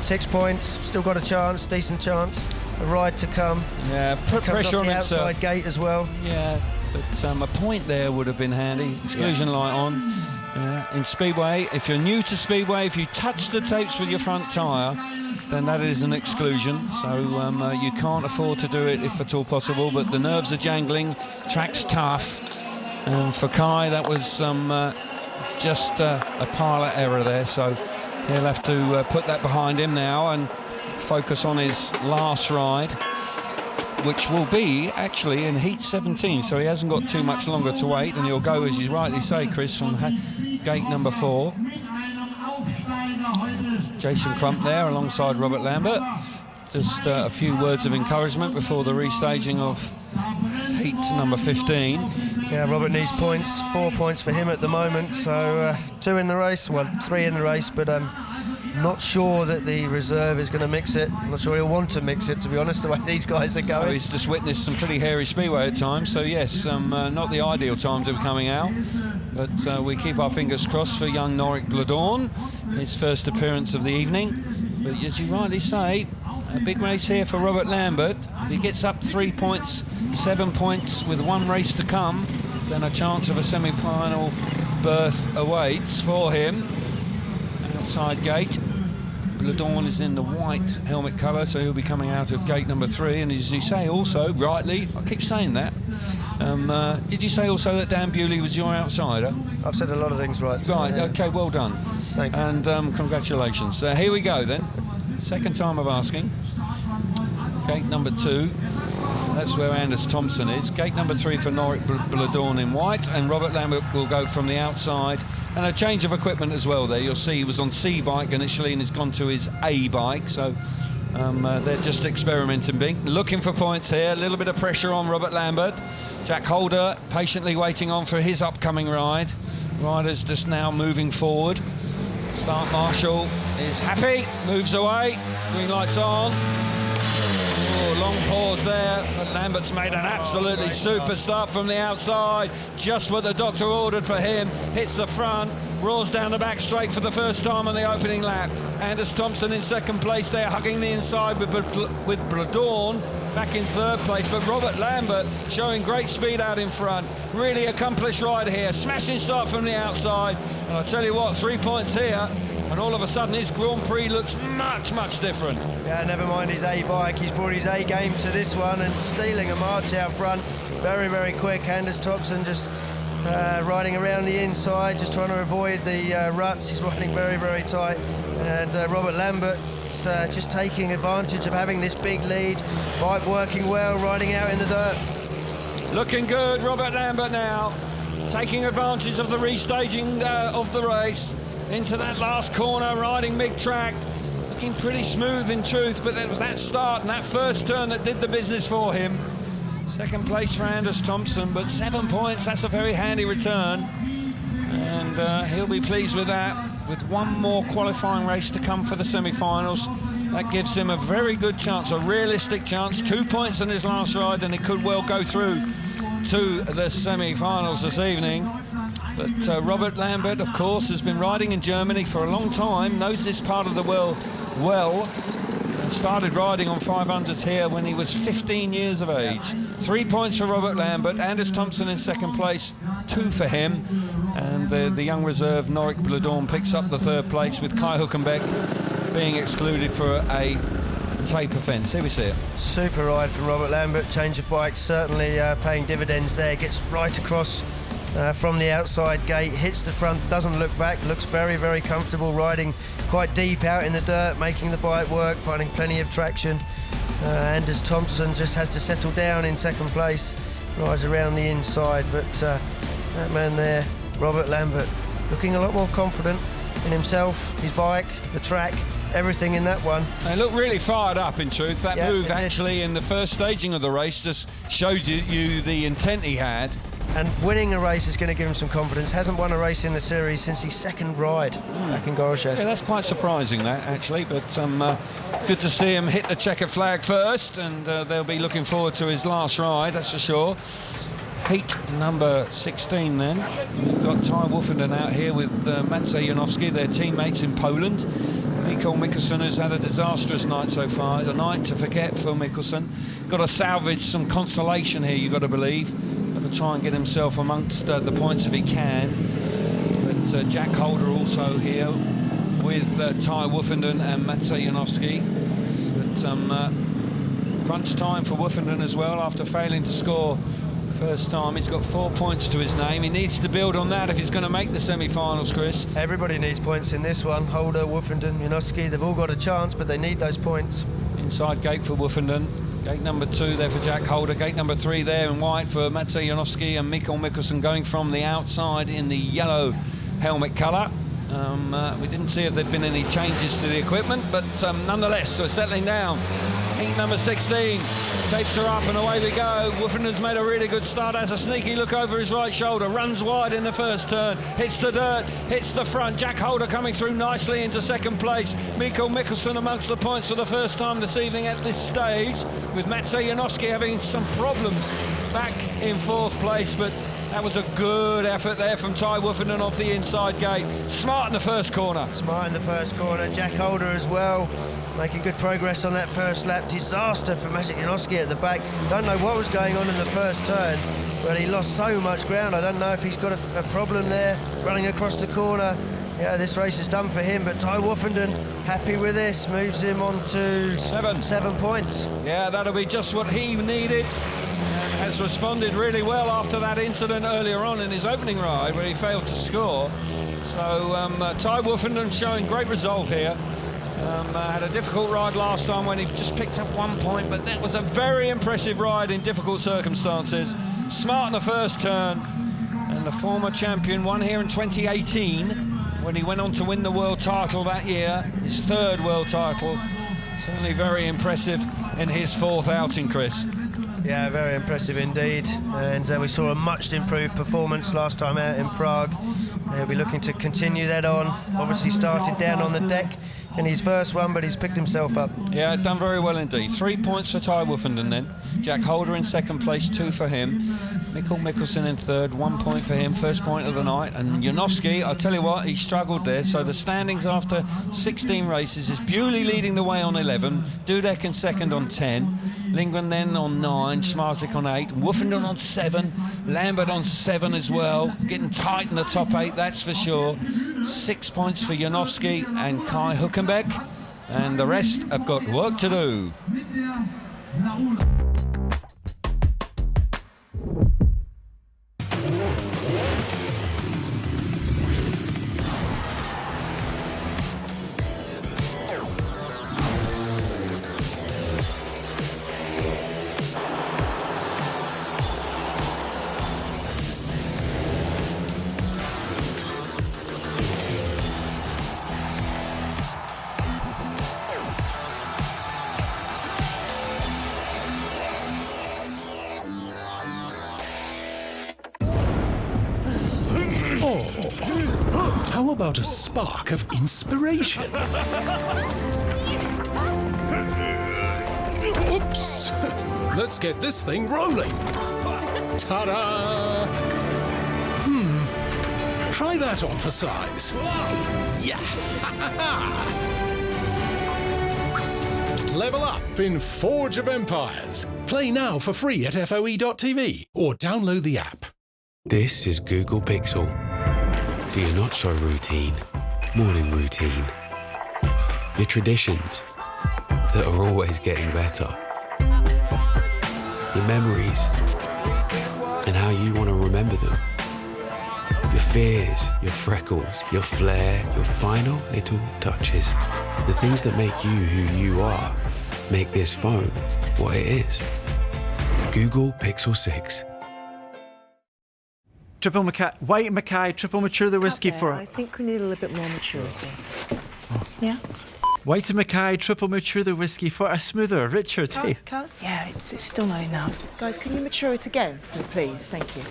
6 points, still got a chance, decent chance, a ride to come. Yeah, put pressure on the himself. Outside gate as well. Yeah, but a point there would have been handy. Exclusion light on. In Speedway, if you're new to Speedway, if you touch the tapes with your front tyre, then that is an exclusion, so you can't afford to do it if at all possible, but the nerves are jangling, track's tough, and for Kai that was just a pilot error there, so he'll have to put that behind him now and focus on his last ride, which will be actually in heat 17, so he hasn't got too much longer to wait, and he'll go, as you rightly say, Chris, from gate number 4. Jason Crump there alongside Robert Lambert. Just a few words of encouragement before the restaging of heat number 15. Yeah, Robert needs points, 4 points for him at the moment, so 2 in the race, well, 3 in the race, but not sure that the reserve is going to mix it. I'm not sure he'll want to mix it, to be honest, the way these guys are going. Oh, he's just witnessed some pretty hairy speedway at times, so yes, not the ideal time to be coming out, but we keep our fingers crossed for young Noric Bladorn, his first appearance of the evening. But as you rightly say, a big race here for Robert Lambert. If he gets up 3 points, 7 points with 1 race to come, then a chance of a semi-final berth awaits for him. Outside gate, Bladorn is in the white helmet colour, so he'll be coming out of gate number 3. And as you say also, rightly, I keep saying that, did you say also that Dan Bewley was your outsider? I've said a lot of things right. Right, okay, well done. Thanks. And congratulations. Here we go then. Second time of asking. Gate number 2. That's where Anders Thompson is. Gate number 3 for Noric Bladorn in white, and Robert Lambert will go from the outside. And a change of equipment as well there. You'll see he was on C bike initially and has gone to his A bike. So they're just experimenting, looking for points here. A little bit of pressure on Robert Lambert. Jack Holder patiently waiting on for his upcoming ride. Riders just now moving forward. Start Marshall is happy, moves away, green lights on. Oh, long pause there, but Lambert's made an absolutely super start from the outside. Just what the doctor ordered for him. Hits the front, roars down the back straight for the first time on the opening lap. Anders Thompson in second place there, hugging the inside with Bladorn back in third place. But Robert Lambert showing great speed out in front. Really accomplished rider here. Smashing start from the outside. And I'll tell you what, 3 points here. And all of a sudden his Grand-Prix looks much, much different. Yeah, never mind his A bike. He's brought his A game to this one and stealing a march out front. Very, very quick. Anders Thompson just riding around the inside, just trying to avoid the ruts. He's riding very, very tight. And Robert Lambert is just taking advantage of having this big lead. Bike working well, riding out in the dirt. Looking good, Robert Lambert now. Taking advantage of the restaging of the race. Into that last corner, riding mid-track. Looking pretty smooth in truth, but it was that start and that first turn that did the business for him. Second place for Anders Thompson, but 7 points, that's a very handy return. And he'll be pleased with that. With one more qualifying race to come for the semi-finals, that gives him a very good chance, a realistic chance. 2 points in his last ride, and he could well go through to the semi-finals this evening. But Robert Lambert, of course, has been riding in Germany for a long time, knows this part of the world well. Started riding on 500s here when he was 15 years of age. 3 points for Robert Lambert. Anders Thompson in second place, 2 for him. And the young reserve, Noric Bladorn, picks up the third place, with Kai Huckenbeck being excluded for a tape offence. Here we see it. Super ride from Robert Lambert. Change of bike certainly paying dividends there. Gets right across from the outside gate, hits the front, doesn't look back, looks very, very comfortable, riding quite deep out in the dirt, making the bike work, finding plenty of traction. Anders Thompson just has to settle down in second place, rides around the inside, but that man there, Robert Lambert, looking a lot more confident in himself, his bike, the track, everything in that one. They look really fired up in truth. That move actually in the first staging of the race just showed you the intent he had. And winning a race is going to give him some confidence. Hasn't won a race in the series since his second ride back in Gorosha. Yeah, that's quite surprising, that, actually. But good to see him hit the checkered flag first, and they'll be looking forward to his last ride, that's for sure. Heat number 16 then. We've got Ty Wolfenden out here with Maciej Janowski, their teammates in Poland. Mikael Mikkelsen has had a disastrous night so far, a night to forget for Mikkelsen. Got to salvage some consolation here, you've got to believe. Got to try and get himself amongst the points if he can. But Jack Holder also here with Ty Wolfenden and Maciej Janowski. But crunch time for Wolfenden as well after failing to score first time. He's got 4 points to his name. He needs to build on that if he's going to make the semi-finals, Chris. Everybody needs points in this one. Holder, Wolfenden, Janowski, they've all got a chance, but they need those points. Inside gate for Wolfenden. Gate number 2 there for Jack Holder. Gate number 3 there in white for Maciej Janowski, and Mikael Mikkelsen going from the outside in the yellow helmet colour. We didn't see if there'd been any changes to the equipment, but nonetheless, we're settling down Heat number 16. Tapes are up and away we go. Wooffinden's made a really good start, has a sneaky look over his right shoulder, runs wide in the first turn, hits the dirt, hits the front. Jack Holder coming through nicely into second place. Mikkel Mikkelsen amongst the points for the first time this evening at this stage, with Matsej Janowski having some problems back in fourth place, but that was a good effort there from Ty Woofinden off the inside gate. Smart in the first corner. Smart in the first corner. Jack Holder as well, making good progress on that first lap. Disaster for Matsej Janowski at the back. Don't know what was going on in the first turn, but he lost so much ground. I don't know if he's got a problem there, running across the corner. Yeah, this race is done for him, but Ty Woofinden happy with this, moves him on to 7 points. Yeah, that'll be just what he needed. Has responded really well after that incident earlier on in his opening ride where he failed to score. So Ty Woofinden showing great resolve here. Had a difficult ride last time when he just picked up 1 point, but that was a very impressive ride in difficult circumstances. Smart in the first turn, and the former champion won here in 2018 when he went on to win the world title that year, his third world title. Certainly very impressive in his fourth outing, Chris. Yeah, very impressive indeed, and we saw a much improved performance last time out in Prague. He'll be looking to continue that on. Obviously started down on the deck in his first one, but he's picked himself up. Yeah, done very well indeed. 3 points for Ty Woofinden then. Jack Holder in second place, 2 for him. Mikkel Mikkelsen in third, 1 point for him, first point of the night. And Janowski, I'll tell you what, he struggled there. So the standings after 16 races is Bewley leading the way on 11, Dudek in second on 10, Lindgren then on 9, Schmarslik on 8, Woofinden on 7, Lambert on 7 as well. Getting tight in the top 8, that's for sure. 6 points for Janowski and Kai Hülkenberg, and the rest have got work to do. How about a spark of inspiration? Oops! Let's get this thing rolling. Ta-da! Try that on for size. Yeah! Level up in Forge of Empires. Play now for free at FOE.tv or download the app. This is Google Pixel. For your not-so-routine morning routine. Your traditions that are always getting better. Your memories and how you want to remember them. Your fears, your freckles, your flair, your final little touches. The things that make you who you are make this phone what it is. Google Pixel 6. Triple Mackay, White Mackay, triple mature the whiskey for... I think we need a little bit more maturity. Yeah? White and Mackay, triple mature the whiskey for a smoother, richer taste. Yeah, it's still not enough. Guys, can you mature it again, please? Thank you.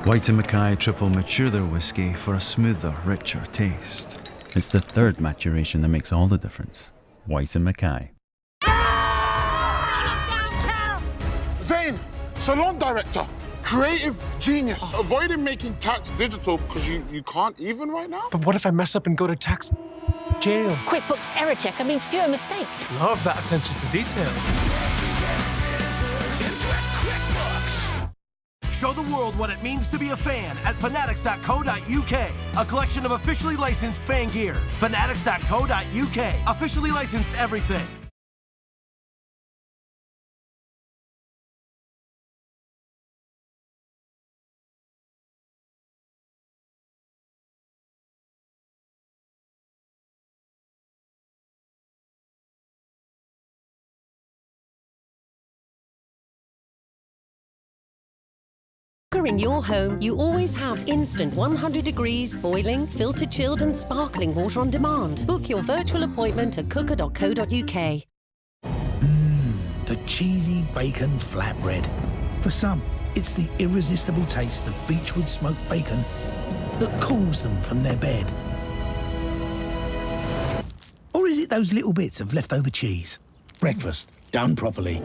White and Mackay, triple mature the whiskey for a smoother, richer taste. It's the third maturation that makes all the difference. White and Mackay. Zane, salon director, creative genius, avoiding making tax digital because you can't even right now? But what if I mess up and go to tax jail? QuickBooks error checker means fewer mistakes. Love that attention to detail. Show the world what it means to be a fan at fanatics.co.uk. A collection of officially licensed fan gear. Fanatics.co.uk. Officially licensed everything. cooker in your home, you always have instant 100 degrees, boiling, filtered, chilled and sparkling water on demand. Book your virtual appointment at cooker.co.uk. The cheesy bacon flatbread. For some, it's the irresistible taste of Beechwood smoked bacon that calls them from their bed. Or is it those little bits of leftover cheese? Breakfast done properly.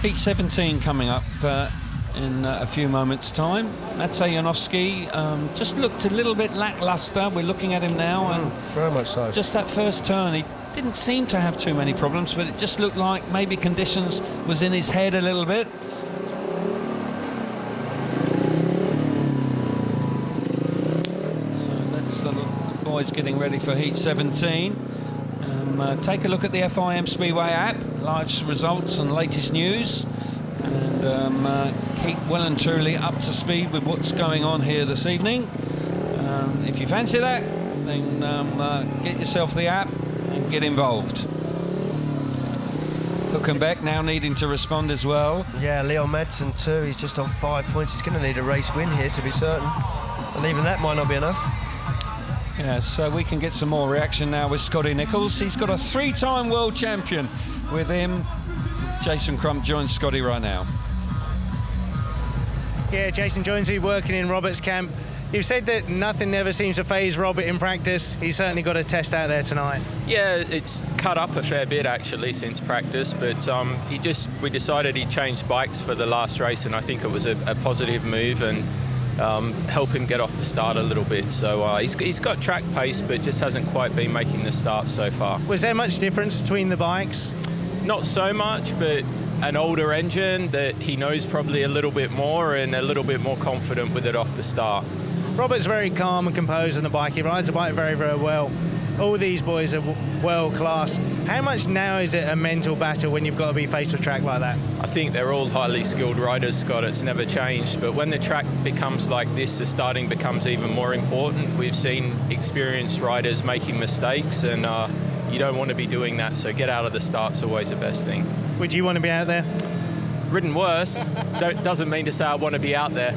Heat 17 coming up in a few moments' time. Maciej Janowski just looked a little bit lacklustre. We're looking at him now, and very much so. Just that first turn, he didn't seem to have too many problems, but it just looked like maybe conditions was in his head a little bit. So that's the boys getting ready for Heat 17. Take a look at the FIM Speedway app, live results and latest news, and keep well and truly up to speed with what's going on here this evening. If you fancy that, then get yourself the app and get involved. Hülkenberg now needing to respond as well. Yeah, Leon Madsen too. He's just on 5 points. He's going to need a race win here to be certain, and even that might not be enough. Yeah, so we can get some more reaction now with Scotty Nicholls. He's got a 3-time world champion with him. Jason Crump joins Scotty right now. Yeah, Jason joins me working in Robert's camp. You've said that nothing ever seems to faze Robert in practice. He's certainly got a test out there tonight. Yeah, it's cut up a fair bit actually since practice, but we decided he'd changed bikes for the last race, and I think it was a positive move and help him get off the start a little bit. So he's got track pace, but just hasn't quite been making the start so far. Was there much difference between the bikes? Not so much, but an older engine that he knows probably a little bit more and a little bit more confident with it off the start. Robert's very calm and composed on the bike. He rides the bike very, very well. All these boys are world class. How much now is it a mental battle when you've got to be faced with track like that? I think they're all highly skilled riders, Scott. It's never changed. But when the track becomes like this, the starting becomes even more important. We've seen experienced riders making mistakes, and you don't want to be doing that. So get out of the start's always the best thing. Would you want to be out there? Ridden worse. Doesn't mean to say I want to be out there.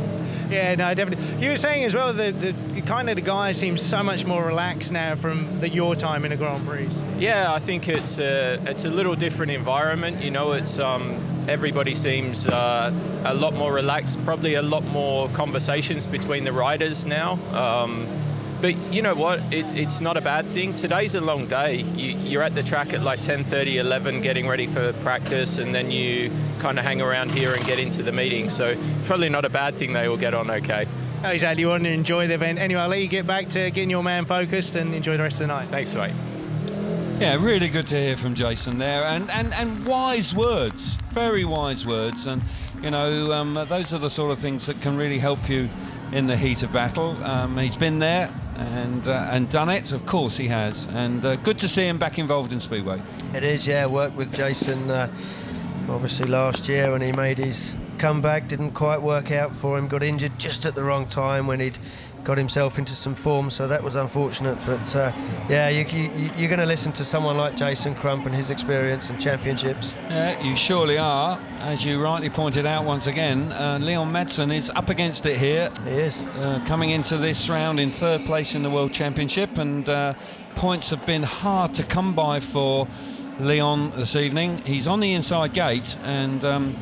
Yeah, no, definitely. You were saying as well that the kind of the guys seem so much more relaxed now from your time in a Grand Prix. Yeah, I think it's a little different environment. You know, it's everybody seems a lot more relaxed. Probably a lot more conversations between the riders now. But you know what? It's not a bad thing. Today's a long day. You're at the track at like 10:30, 11, getting ready for practice, and then you kind of hang around here and get into the meeting. So probably not a bad thing. They all get on okay. Oh, exactly. You want to enjoy the event. Anyway, I'll let you get back to getting your man focused and enjoy the rest of the night. Thanks, mate. Yeah, really good to hear from Jason there, and wise words, very wise words, and you know those are the sort of things that can really help you in the heat of battle. He's been there and done it, of course he has, and good to see him back involved in Speedway. It is, yeah. Worked with Jason obviously last year when he made his comeback. Didn't quite work out for him, got injured just at the wrong time when he'd got himself into some form, so that was unfortunate. But yeah, you're going to listen to someone like Jason Crump and his experience and championships. Yeah, you surely are. As you rightly pointed out once again, Leon Madsen is up against it here. He is. Coming into this round in third place in the World Championship, and points have been hard to come by for Leon this evening. He's on the inside gate, and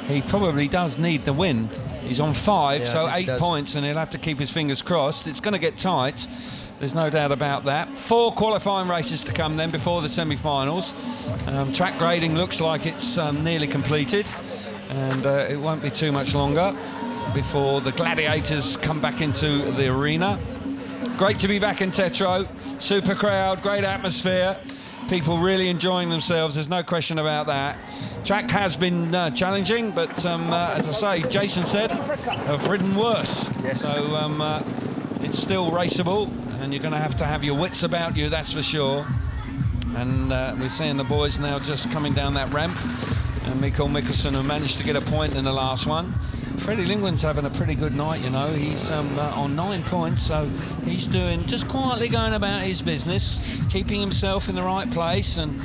he probably does need the win. He's on 5, so 8 points, and he'll have to keep his fingers crossed. It's going to get tight, there's no doubt about that. 4 qualifying races to come then before the semi-finals. Track grading looks like it's nearly completed, and it won't be too much longer before the gladiators come back into the arena. Great to be back in TETEROW. Super crowd, great atmosphere. People really enjoying themselves, there's no question about that. Track has been challenging, but as I say, Jason said, have ridden worse. Yes. So it's still raceable, and you're going to have your wits about you, that's for sure. And we're seeing the boys now just coming down that ramp, and Mikkel Mikkelsen, who managed to get a point in the last one. Freddie Lingland's having a pretty good night, you know. He's on 9 points, so he's doing just quietly going about his business, keeping himself in the right place and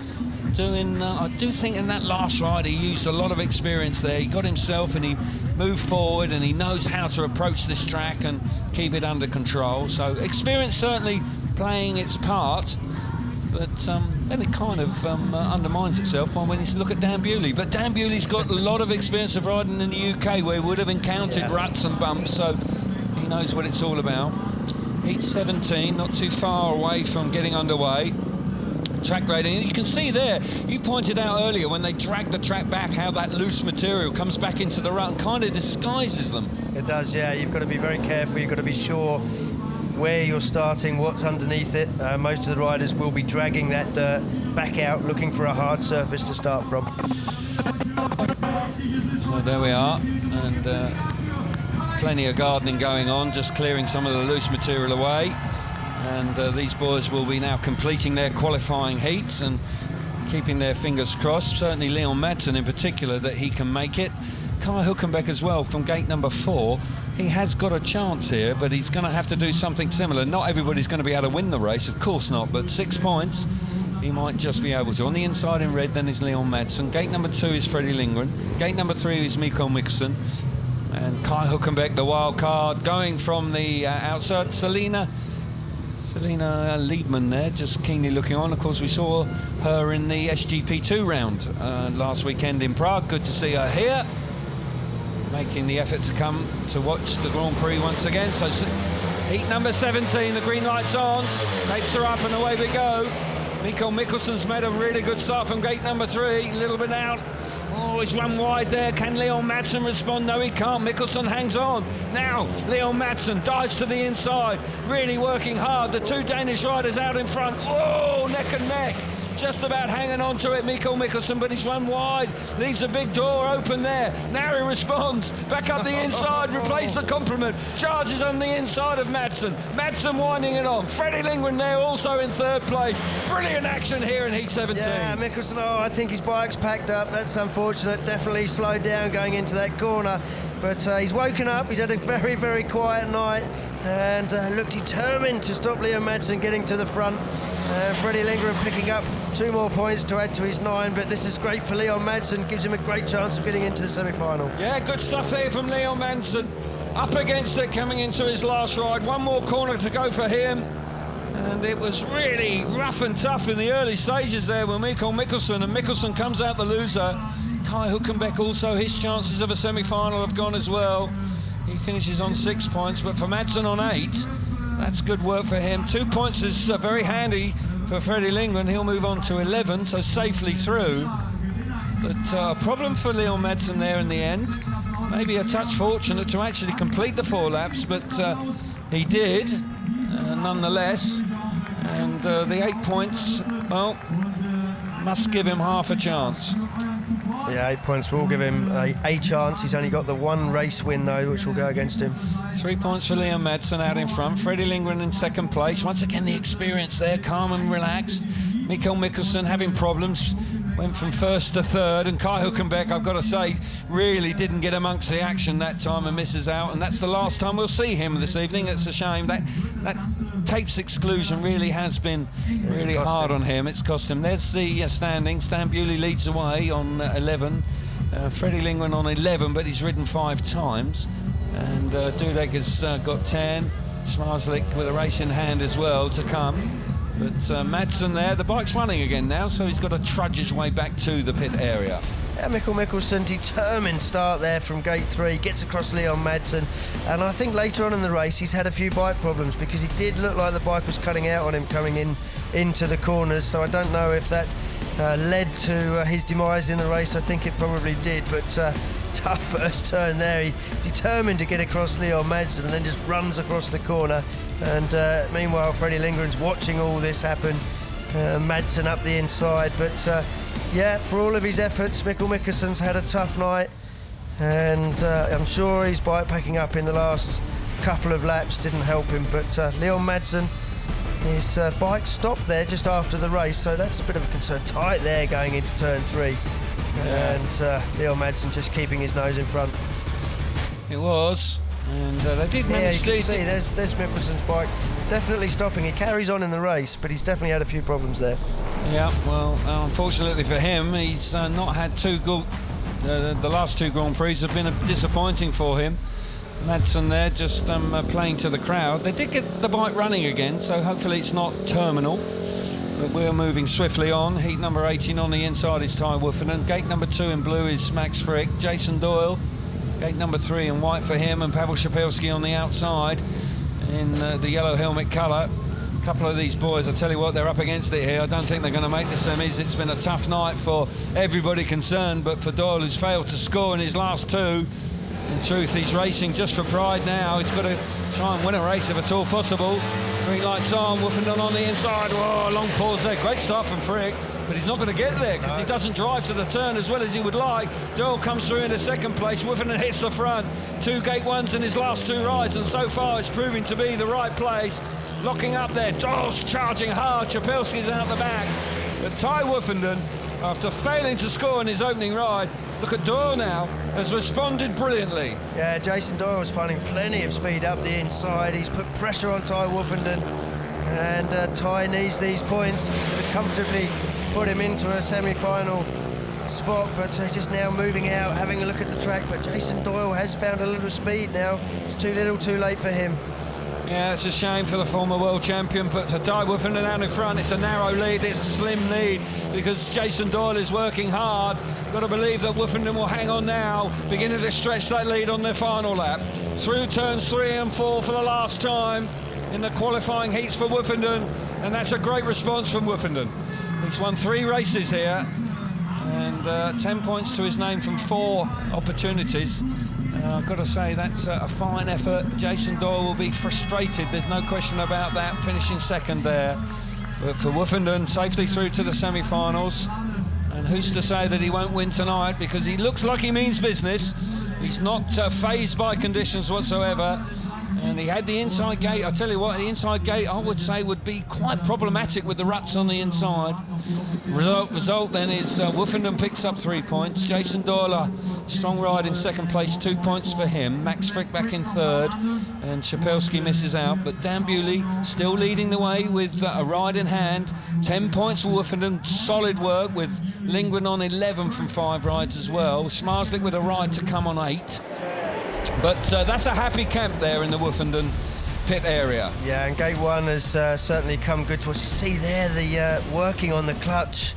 doing. I do think in that last ride he used a lot of experience there. He got himself and he moved forward and he knows how to approach this track and keep it under control. So experience certainly playing its part. But then it kind of undermines itself when you look at Dan Bewley. But Dan Bewley's got a lot of experience of riding in the UK where he would have encountered ruts and bumps, so he knows what it's all about. Heat 17, not too far away from getting underway. Track rating, and you can see there, you pointed out earlier when they drag the track back how that loose material comes back into the rut and kind of disguises them. It does, yeah. You've got to be very careful. You've got to be sure where you're starting, what's underneath it. Most of the riders will be dragging that dirt back out, looking for a hard surface to start from. So there we are, and plenty of gardening going on, just clearing some of the loose material away. And these boys will be now completing their qualifying heats and keeping their fingers crossed. Certainly Leon Madsen in particular, that he can make it. Kai Hülkenberg as well from gate number 4. He has got a chance here, but he's going to have to do something similar. Not everybody's going to be able to win the race, of course not, but 6 points he might just be able to. On the inside in red then is Leon Madsen. Gate number 2 is Freddie Lindgren. Gate number 3 is Mikael Mikkelsen. And Kai Hülkenberg, the wild card, going from the outside. Selina Liebman there, just keenly looking on. Of course, we saw her in the SGP2 round last weekend in Prague. Good to see her here, making the effort to come to watch the Grand Prix once again. So heat number 17, the green light's on, tapes are up and away we go. Mikael Mikkelsen's made a really good start from gate number 3, a little bit out. Oh, he's run wide there. Can Leon Madsen respond? No, he can't. Mikkelsen hangs on. Now, Leon Madsen dives to the inside, really working hard. The 2 Danish riders out in front. Oh, neck and neck. Just about hanging on to it, Mikael Mikkelsen, but he's run wide. Leaves a big door open there. Now he responds. Back up the inside, replace the complement. Charges on the inside of Madsen. Madsen winding it on. Freddie Lindgren there also in 3rd place. Brilliant action here in Heat 17. Yeah, Mikkelsen, I think his bike's packed up. That's unfortunate. Definitely slowed down going into that corner. But he's woken up. He's had a very, very quiet night and looked determined to stop Leon Madsen getting to the front. Freddie Lindgren picking up 2 more points to add to his 9, but this is great for Leon Madsen, gives him a great chance of getting into the semi-final. Yeah, good stuff here from Leon Madsen. Up against it coming into his last ride. 1 more corner to go for him. And it was really rough and tough in the early stages there with Mikael Mikkelsen, and Mikkelsen comes out the loser. Kai Hülkenberg also, his chances of a semi-final have gone as well. He finishes on 6 points, but for Madsen on 8, that's good work for him. 2 points is very handy for Freddie Lindgren. He'll move on to 11, so safely through. But a problem for Leon Madsen there in the end. Maybe a touch fortunate to actually complete the 4 laps, but he did, nonetheless. And the 8 points, well, must give him half a chance. Yeah, 8 points will give him a chance. He's only got the 1 race win, though, which will go against him. 3 points for Leon Madsen out in front. Freddie Lindgren in 2nd place. Once again, the experience there, calm and relaxed. Mikael Mikkelsen having problems. Went from 1st to 3rd, and Kai Hülkenberg, I've got to say, really didn't get amongst the action that time and misses out, and that's the last time we'll see him this evening. It's a shame. That tapes exclusion really has been really hard on him. It's cost him. There's the standing. Stan Bewley leads away on 11. Freddie Lindgren on 11, but he's ridden 5 times. And Dudek has got 10. Schmarzlik with a race in hand as well to come. But Madsen there, the bike's running again now, so he's got to trudge his way back to the pit area. Yeah, Mikael Mikkelsen, determined start there from gate 3, gets across Leon Madsen, and I think later on in the race he's had a few bike problems because he did look like the bike was cutting out on him coming into the corners, so I don't know if that led to his demise in the race. I think it probably did, but tough first turn there. He determined to get across Leon Madsen and then just runs across the corner. And meanwhile, Freddie Lindgren's watching all this happen. Madsen up the inside, but yeah, for all of his efforts, Mikael Mikkelsen's had a tough night, and I'm sure his bike packing up in the last couple of laps didn't help him. But Leon Madsen, his bike stopped there just after the race, so that's a bit of a concern. Tight there going into turn 3, and Leon Madsen just keeping his nose in front. It was. And they did manage to... Yeah, you can see there's Mickelson's bike definitely stopping. He carries on in the race, but he's definitely had a few problems there. Yeah, well, unfortunately for him, he's not had two good... the last two Grand Prix have been disappointing for him. Madsen there just playing to the crowd. They did get the bike running again, so hopefully it's not terminal. But we're moving swiftly on. Heat number 18 on the inside is Ty Woffinden. Gate number 2 in blue is Max Frick. Jason Doyle, gate number 3 in white for him, and Pavel Szapelski on the outside in the yellow helmet colour. A couple of these boys, I tell you what, they're up against it here. I don't think they're going to make the semis. It's been a tough night for everybody concerned, but for Doyle, who's failed to score in his last two. In truth, he's racing just for pride now. He's got to try and win a race if at all possible. Green lights on, Woffinden on the inside. Whoa, long pause there. Great start from Frick, but he's not going to get there because he doesn't drive to the turn as well as he would like. Doyle comes through into second place. Woffinden hits the front. 2 gate ones in his last 2 rides, and so far it's proving to be the right place. Locking up there. Doyle's charging hard. Szapelski's out the back. But Ty Woffinden, after failing to score in his opening ride, look at Doyle now, has responded brilliantly. Yeah, Jason Doyle was finding plenty of speed up the inside. He's put pressure on Ty Woffinden, and Ty needs these points to comfortably put him into a semi-final spot, but he's just now moving out, having a look at the track. But Jason Doyle has found a little speed now. It's too little, too late for him. Yeah, it's a shame for the former world champion, but for Ty Woffinden out in front, it's a narrow lead, it's a slim lead, because Jason Doyle is working hard. Got to believe that Woffinden will hang on now, beginning to stretch that lead on their final lap. Through turns 3 and 4 for the last time in the qualifying heats for Woffinden, and that's a great response from Woffinden. He's won 3 races here, and 10 points to his name from 4 opportunities. I've got to say, that's a fine effort. Jason Doyle will be frustrated, there's no question about that, finishing second there. But for Woffinden, safely through to the semi-finals. And who's to say that he won't win tonight, because he looks like he means business. He's not fazed by conditions whatsoever. And he had the inside gate. I tell you what, the inside gate, I would say, would be quite problematic with the ruts on the inside. Result then is Woffinden picks up 3 points. Jason Doyle, a strong ride in second place, 2 points for him. Max Frick back in third, and Szapelski misses out. But Dan Bewley still leading the way with a ride in hand. 10 points for Woffinden, solid work, with Lindgren on 11 from 5 rides as well. Smarslik with a ride to come on 8. But that's a happy camp there in the Woffinden pit area. Yeah, and gate 1 has certainly come good to us. You see there the working on the clutch.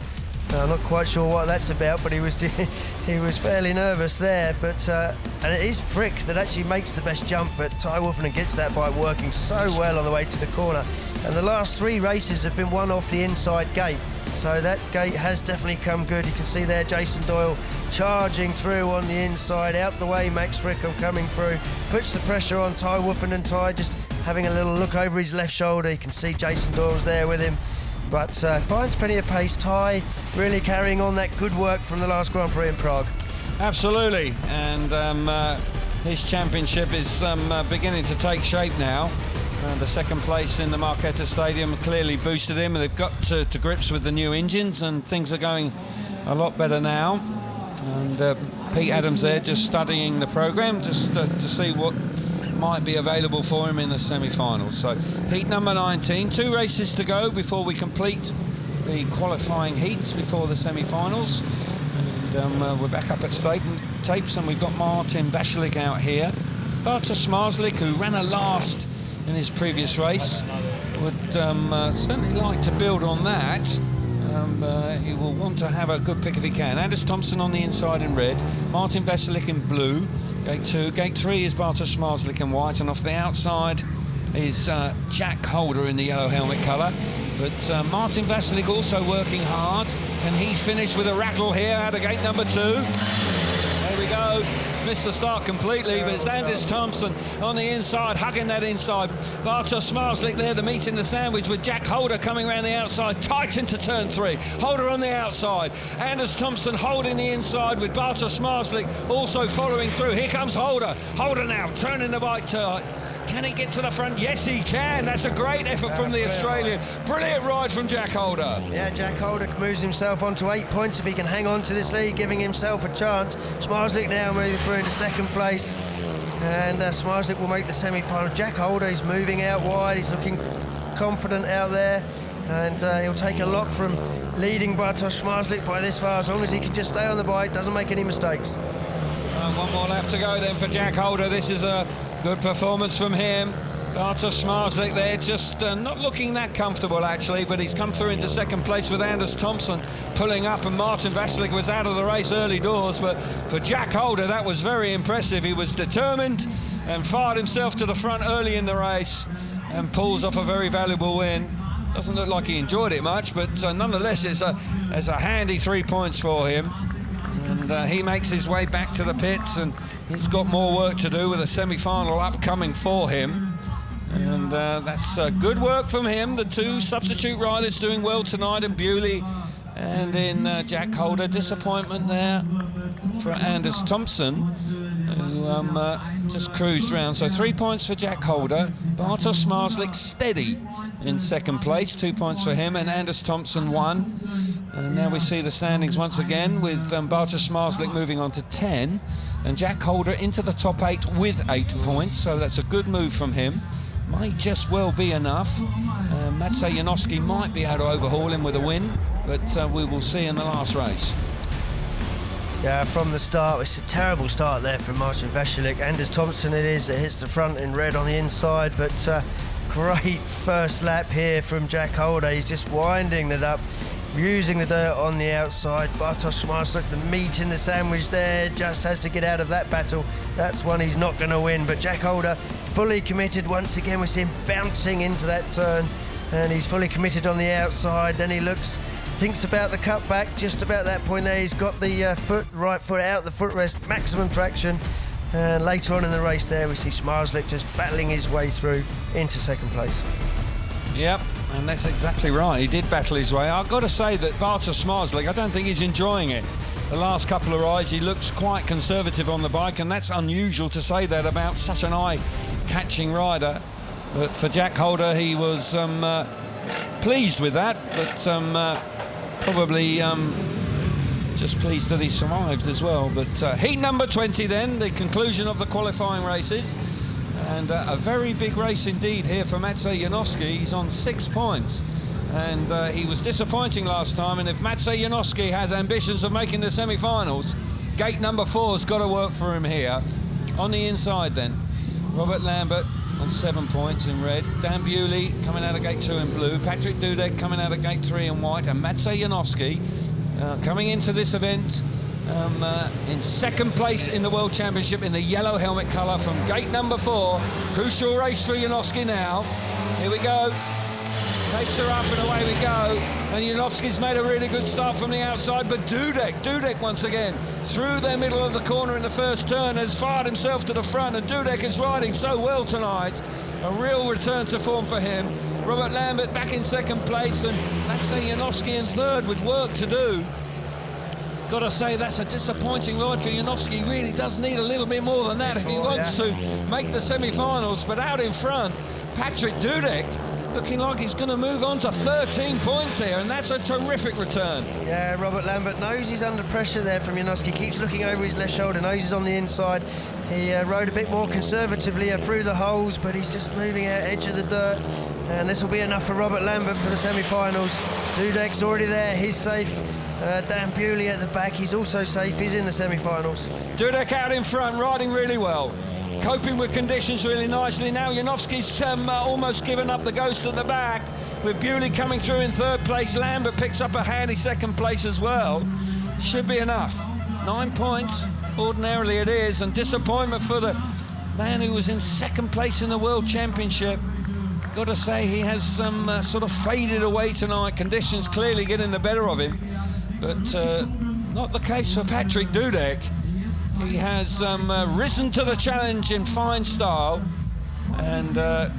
I'm not quite sure what that's about, but he was fairly nervous there. But and it is Frick that actually makes the best jump, but Ty Woffinden gets that bike working so well on the way to the corner. And the last 3 races have been won off the inside gate, so that gate has definitely come good. You can see there Jason Doyle charging through on the inside, out the way Max Frick coming through, puts the pressure on Ty Woffinden. Ty just having a little look over his left shoulder. You can see Jason Doyle's there with him, but finds plenty of pace. Ty really carrying on that good work from the last Grand Prix in Prague. Absolutely, and his championship is beginning to take shape now. The second place in the Marquetta Stadium clearly boosted him. They've got to grips with the new engines, and things are going a lot better now. And Pete Adams there just studying the programme just to see what might be available for him in the semi-finals. So heat number 19, 2 races to go before we complete the qualifying heats before the semi-finals. And we're back up at tapes, and we've got Martin Vasilik out here. Bartosz Smarslik, who ran a last in his previous race, would certainly like to build on that. He will want to have a good pick if he can. Anders Thompson on the inside in red, Martin Vasilik in blue. Gate 2, gate 3 is Bartosz Smarslik in white, and off the outside is Jack Holder in the yellow helmet colour. But Martin Vasilik also working hard. Can he finish with a rattle here out of gate number 2? There we go. Missed the start completely, but it's Anders Thompson on the inside, hugging that inside. Bartosz Smarslik there, the meat in the sandwich, with Jack Holder coming around the outside, tight into turn 3. Holder on the outside. Anders Thompson holding the inside with Bartosz Smarslik also following through. Here comes Holder. Holder now turning the bike to... Can he get to the front? Yes, he can. That's a great effort from the Australian. Brilliant ride from Jack Holder. Yeah, Jack Holder moves himself on to 8 points if he can hang on to this lead, giving himself a chance. Smarslik now moving through into second place. And Smarslik will make the semi-final. Jack Holder is moving out wide. He's looking confident out there. And he'll take a lot from leading Bartosz Smarslik by this far, as long as he can just stay on the bike, doesn't make any mistakes. One more lap to go then for Jack Holder. This is a good performance from him. Bartosz Smarslik there, just not looking that comfortable actually, but he's come through into second place with Anders Thompson pulling up, and Martin Vasilik was out of the race early doors. But for Jack Holder, that was very impressive. He was determined and fired himself to the front early in the race and pulls off a very valuable win. Doesn't look like he enjoyed it much, but nonetheless it's a handy 3 points for him. And he makes his way back to the pits, and he's got more work to do with a semi-final upcoming for him. And that's good work from him. The two substitute riders doing well tonight in Bewley and in Jack Holder. Disappointment there for Anders Thompson, who just cruised round. So 3 points for Jack Holder. Bartosz Smarslik steady in second place, 2 points for him, and Anders Thompson 1. And now we see the standings once again with Bartosz Smarslik moving on to 10 and Jack Holder into the top 8 with 8 points, so that's a good move from him. Might just well be enough. Maciej Janowski might be able to overhaul him with a win, but we will see in the last race. Yeah, from the start, it's a terrible start there from Martin Vasilik. Anders Thompson it is, that hits the front in red on the inside, but great first lap here from Jack Holder. He's just winding it up, using the dirt on the outside. Bartosz Smarslik, the meat in the sandwich there, just has to get out of that battle. That's one he's not going to win, but Jack Holder fully committed once again. We see him bouncing into that turn, and he's fully committed on the outside. Then he thinks about the cutback. Just about that point there, he's got the right foot out, the footrest, maximum traction. And later on in the race there, we see Smarslik just battling his way through into second place. Yep, and that's exactly right. He did battle his way. I've got to say that Bartosz Smarslik, I don't think he's enjoying it. The last couple of rides, he looks quite conservative on the bike, and that's unusual to say that about such an eye-catching rider. But for Jack Holder, he was pleased with that, but probably just pleased that he survived as well. But heat number 20 then, the conclusion of the qualifying races. And a very big race indeed here for Maciej Janowski. He's on 6 points. And he was disappointing last time. And if Maciej Janowski has ambitions of making the semi-finals, gate number 4's got to work for him here. On the inside then, Robert Lambert on 7 points in red. Dan Bewley coming out of gate 2 in blue. Patrick Dudek coming out of gate 3 in white. And Maciej Janowski coming into this event in second place in the World Championship in the yellow helmet colour from gate number 4. Crucial race for Janowski now. Here we go. Takes her up and away we go. And Janowski's made a really good start from the outside, but Dudek once again through the middle of the corner in the first turn has fired himself to the front, and Dudek is riding so well tonight. A real return to form for him. Robert Lambert back in second place, and Maciej Janowski in third with work to do. Got to say, that's a disappointing ride for Janowski. Really does need a little bit more than that if he wants to make the semi-finals. But out in front, Patrick Dudek looking like he's going to move on to 13 points here, and that's a terrific return. Yeah, Robert Lambert knows he's under pressure there from Janowski. Keeps looking over his left shoulder, knows he's on the inside. He rode a bit more conservatively through the holes, but he's just moving out edge of the dirt. And this will be enough for Robert Lambert for the semi-finals. Dudek's already there, he's safe. Dan Bewley at the back, he's also safe, he's in the semi-finals. Dudek out in front, riding really well. Coping with conditions really nicely. Now Janowski's almost given up the ghost at the back. With Bewley coming through in third place, Lambert picks up a handy second place as well. Should be enough. 9 points, ordinarily it is, and disappointment for the man who was in second place in the World Championship. Got to say, he has sort of faded away tonight. Conditions clearly getting the better of him, but not the case for Patrick Dudek. He has risen to the challenge in fine style, and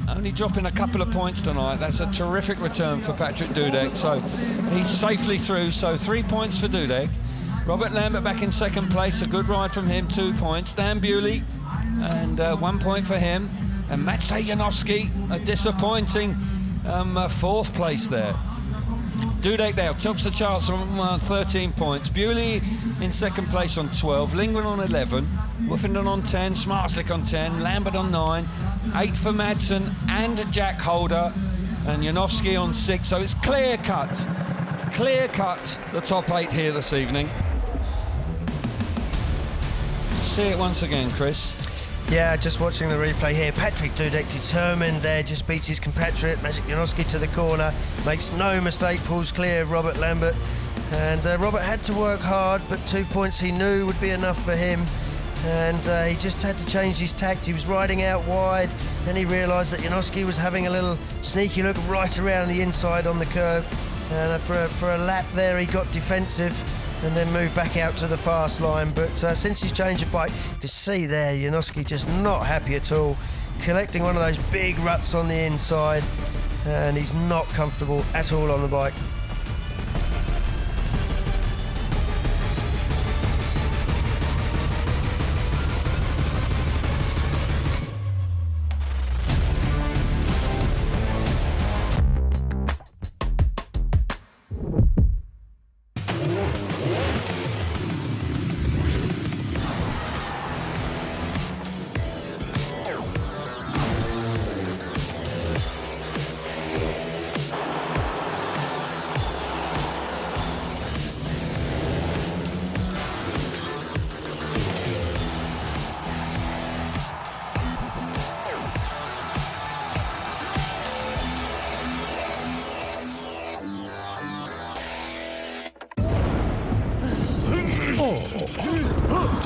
only dropping a couple of points tonight. That's a terrific return for Patrick Dudek. So he's safely through. So 3 points for Dudek. Robert Lambert back in second place. A good ride from him, 2 points. Dan Bewley, and 1 point for him. And Maciej Janowski, a disappointing 4th place there. Dudek there, tops the charts on 13 points. Bewley in second place on 12. Lingren on 11. Woofenden on 10. Smartslick on 10. Lambert on 9. 8 for Madsen and Jack Holder. And Janowski on 6. So it's clear cut, the top 8 here this evening. See it once again, Chris. Yeah, just watching the replay here. Patrick Dudek determined there, just beats his compatriot Maciej Janowski to the corner, makes no mistake, pulls clear of Robert Lambert. And Robert had to work hard, but 2 points he knew would be enough for him. And he just had to change his tact. He was riding out wide, and he realised that Janowski was having a little sneaky look right around the inside on the curve. And for a lap there, he got defensive and then moved back out to the fast line. But since his change of bike, you can see there, Janowski just not happy at all, collecting one of those big ruts on the inside, and he's not comfortable at all on the bike.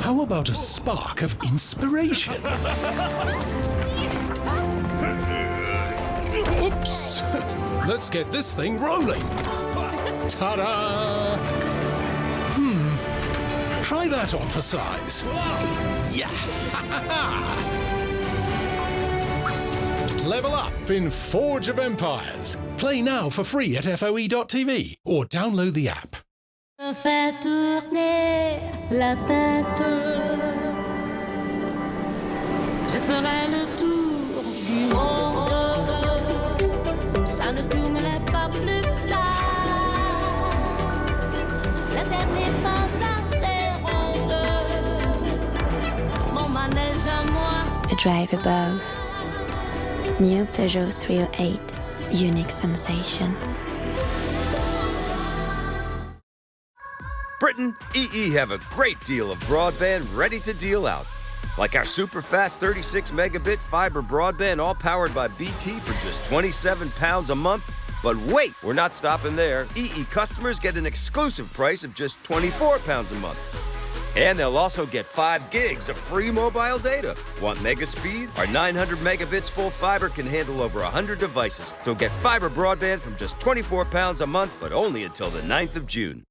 How about a spark of inspiration? Oops! Let's get this thing rolling. Ta-da! Try that on for size. Yeah! Level up in Forge of Empires. Play now for free at FOE.tv or download the app. Fais tourner la tête. Je ferai le tour du monde. Ça ne tournerait pas plus que ça. La terre n'est pas assez ronde. Mon manège à moi. A drive above. New Peugeot 308. Unique sensations. Britain, EE have a great deal of broadband ready to deal out. Like our super fast 36 megabit fiber broadband, all powered by BT for just £27 a month. But wait, we're not stopping there. EE customers get an exclusive price of just £24 a month. And they'll also get 5 gigs of free mobile data. Want mega speed? Our 900 megabits full fiber can handle over 100 devices. So get fiber broadband from just £24 a month, but only until the 9th of June.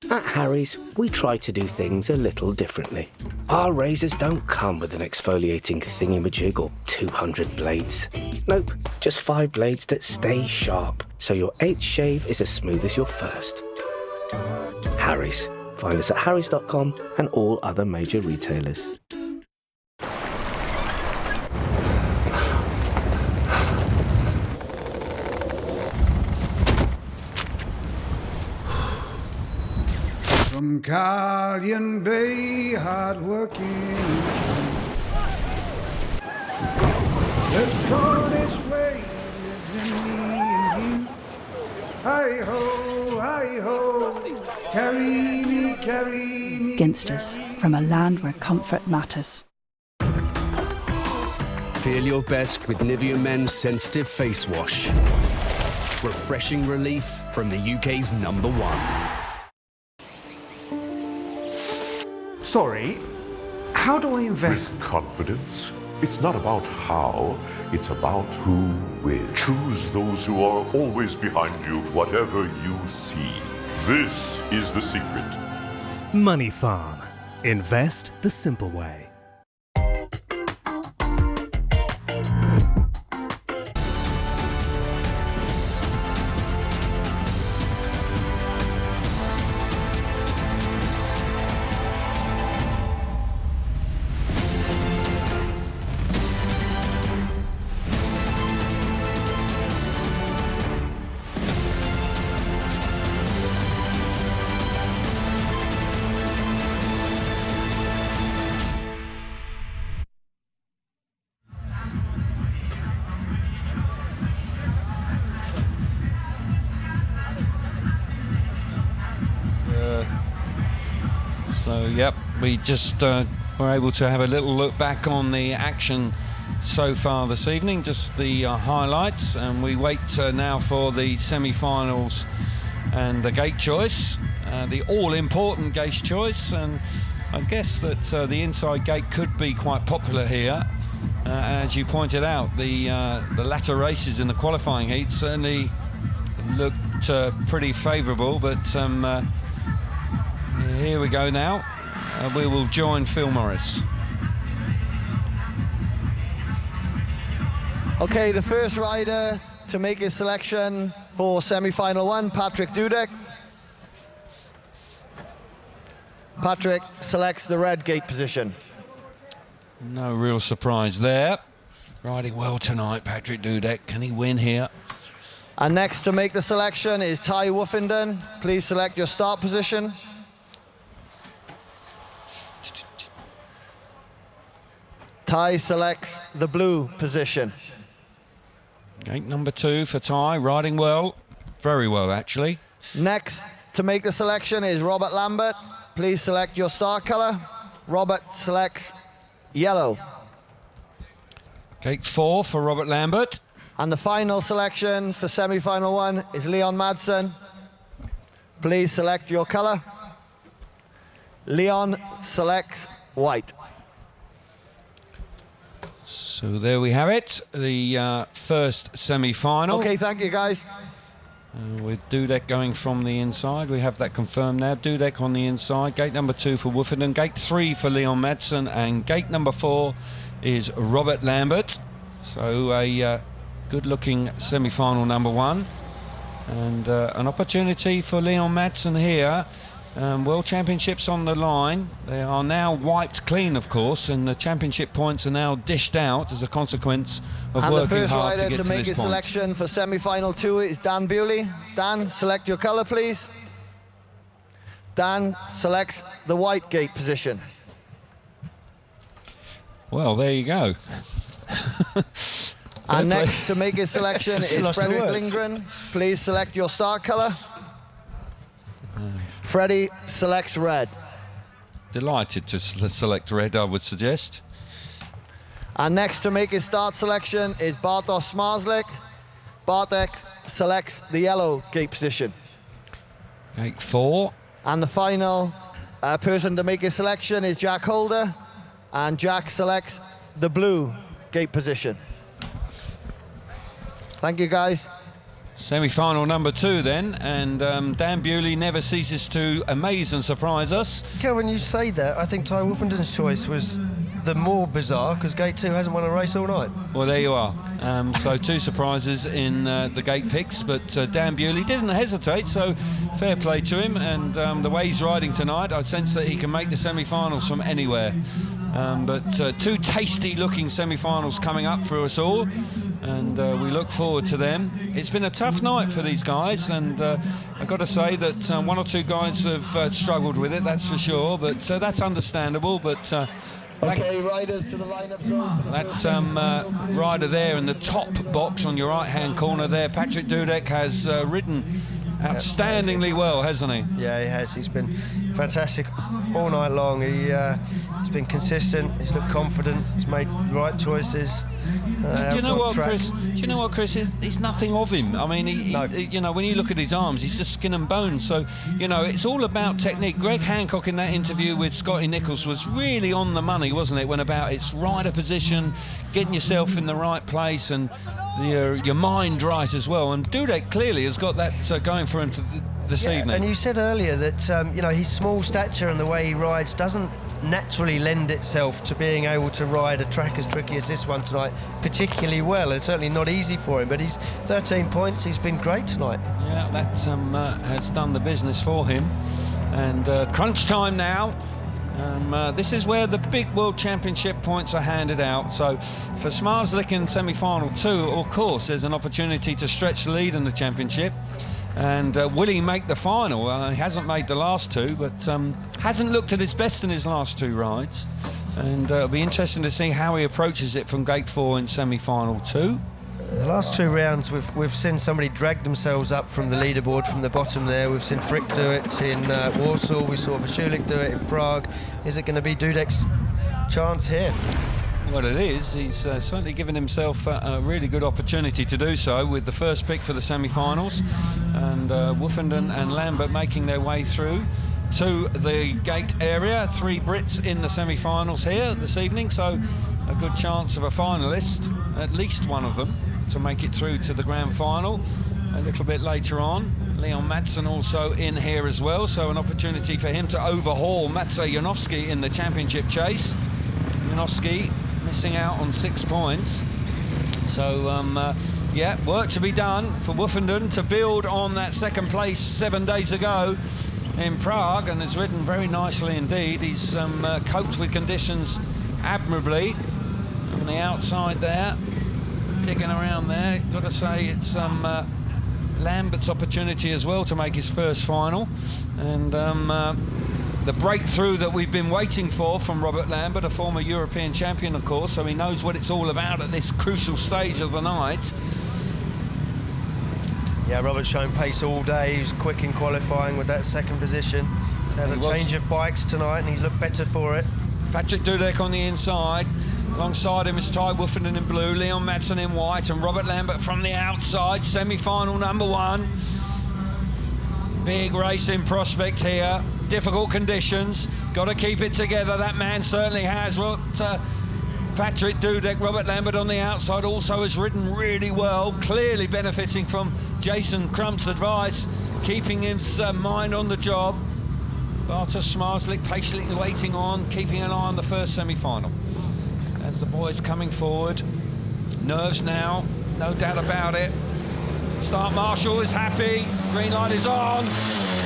At Harry's, we try to do things a little differently. Our razors don't come with an exfoliating thingamajig or 200 blades. Nope, just 5 blades that stay sharp, so your 8th shave is as smooth as your first. Harry's. Find us at harrys.com and all other major retailers. From Carlion Bay, hard-working. The Cornish way lives in me and you. Hi-ho, hi-ho, carry me, carry me. Ginsters, from a land where comfort matters. Feel your best with Nivea Men's Sensitive Face Wash. Refreshing relief from the UK's #1. Sorry, how do I invest? With confidence. It's not about how, it's about who will. Choose those who are always behind you, whatever you see. This is the secret. Money Farm. Invest the simple way. So, yep, we just were able to have a little look back on the action so far this evening, just the highlights, and we wait now for the semi-finals and the gate choice, the all-important gate choice, and I guess that the inside gate could be quite popular here. As you pointed out, the latter races in the qualifying heat certainly looked pretty favourable, but here we go now. We will join Phil Morris. Okay, the first rider to make his selection for semi-final 1, Patrick Dudek. Patrick selects the red gate position. No real surprise there. Riding well tonight, Patrick Dudek. Can he win here? And next to make the selection is Ty Woofenden. Please select your start position. Ty selects the blue position. Gate number 2 for Ty, riding well. Very well, actually. Next to make the selection is Robert Lambert. Please select your start colour. Robert selects yellow. Gate 4 for Robert Lambert. And the final selection for semi-final 1 is Leon Madsen. Please select your colour. Leon selects white. So there we have it, the first semi-final. Okay, thank you, guys. With Dudek going from the inside, we have that confirmed now. Dudek on the inside, gate number 2 for Woofenden, gate 3 for Leon Madsen, and gate number 4 is Robert Lambert. So a good-looking semi-final number 1, and an opportunity for Leon Madsen here. World Championships on the line. They are now wiped clean, of course, and the championship points are now dished out as a consequence of and working the first hard to rider get to to make this his point. selection for semi-final 2 is Dan Bewley. Dan, select your colour, please. Dan selects the white gate position. Well, there you go. And next to make his selection is Frederick Lindgren. Please select your start colour. Freddie selects red. Delighted to select red, I would suggest. And next to make his start selection is Bartosz Smarslik. Bartek selects the yellow gate position. Gate 4. And the final person to make his selection is Jack Holder. And Jack selects the blue gate position. Thank you, guys. Semi-final number 2 then, and Dan Bewley never ceases to amaze and surprise us. Okay, when you say that, I think Ty Woofenden's choice was the more bizarre, because Gate 2 hasn't won a race all night. Well, there you are. So 2 surprises in the gate picks, but Dan Bewley doesn't hesitate, so fair play to him. And the way he's riding tonight, I sense that he can make the semi-finals from anywhere. But 2 tasty-looking semi-finals coming up for us all, and we look forward to them. It's been a tough night for these guys, and I've got to say that 1 or 2 guys have struggled with it, that's for sure, but that's understandable. But okay, riders to the lineup zone. That rider there in the top box on your right-hand corner there, Patrick Dudek, has ridden outstandingly well, hasn't he? Yeah, he has. He's been fantastic all night long. He's been consistent. He's looked confident. He's made the right choices. Do you know what, Chris? It's nothing of him. I mean, you know, when you look at his arms, he's just skin and bones. So, you know, it's all about technique. Greg Hancock in that interview with Scotty Nichols was really on the money, wasn't it? When about its rider position, getting yourself in the right place, and your mind right as well. And Dudek clearly has got that going for him this evening. And you said earlier that you know, his small stature and the way he rides doesn't naturally lend itself to being able to ride a track as tricky as this one tonight particularly well. It's certainly not easy for him, but he's 13 points. He's been great tonight. Yeah, that has done the business for him. And crunch time now. This is where the big World Championship points are handed out. So for Smarslik in semi-final 2, of course, there's an opportunity to stretch the lead in the championship. And will he make the final? He hasn't made the last 2, but hasn't looked at his best in his last 2 rides. And it'll be interesting to see how he approaches it from gate 4 in semi-final 2. The last 2 rounds, we've seen somebody drag themselves up from the leaderboard from the bottom there. We've seen Frick do it in Warsaw. We saw Vashulik do it in Prague. Is it going to be Dudek's chance here? Well, it is. He's certainly given himself a really good opportunity to do so with the first pick for the semi-finals, and Woofenden and Lambert making their way through to the gate area. 3 Brits in the semi-finals here this evening, so a good chance of a finalist, at least one of them, to make it through to the grand final a little bit later on. Leon Madsen also in here as well, so an opportunity for him to overhaul Maciej Janowski in the championship chase. Janowski missing out on 6 points. So, yeah, work to be done for Woofenden to build on that second place 7 days ago in Prague, and has ridden very nicely indeed. He's coped with conditions admirably on the outside there, digging around there. Got to say it's Lambert's opportunity as well to make his first final, and the breakthrough that we've been waiting for from Robert Lambert, a former European champion, of course, so he knows what it's all about at this crucial stage of the night. Yeah, Robert's shown pace all day. He was quick in qualifying with that second position. Had a change of bikes tonight, and he's looked better for it. Patrick Dudek on the inside. Alongside him is Ty Woofenden in blue, Leon Madsen in white, and Robert Lambert from the outside, semi-final number 1. Big racing prospect here. Difficult conditions. Got to keep it together. That man certainly has. Well, Patrick Dudek, Robert Lambert on the outside also has ridden really well, clearly benefiting from Jason Crump's advice, keeping his mind on the job. Bartosz Smarslik patiently waiting on, keeping an eye on the first semi-final. As the boys coming forward, nerves now, no doubt about it. Start Marshall is happy, green light is on.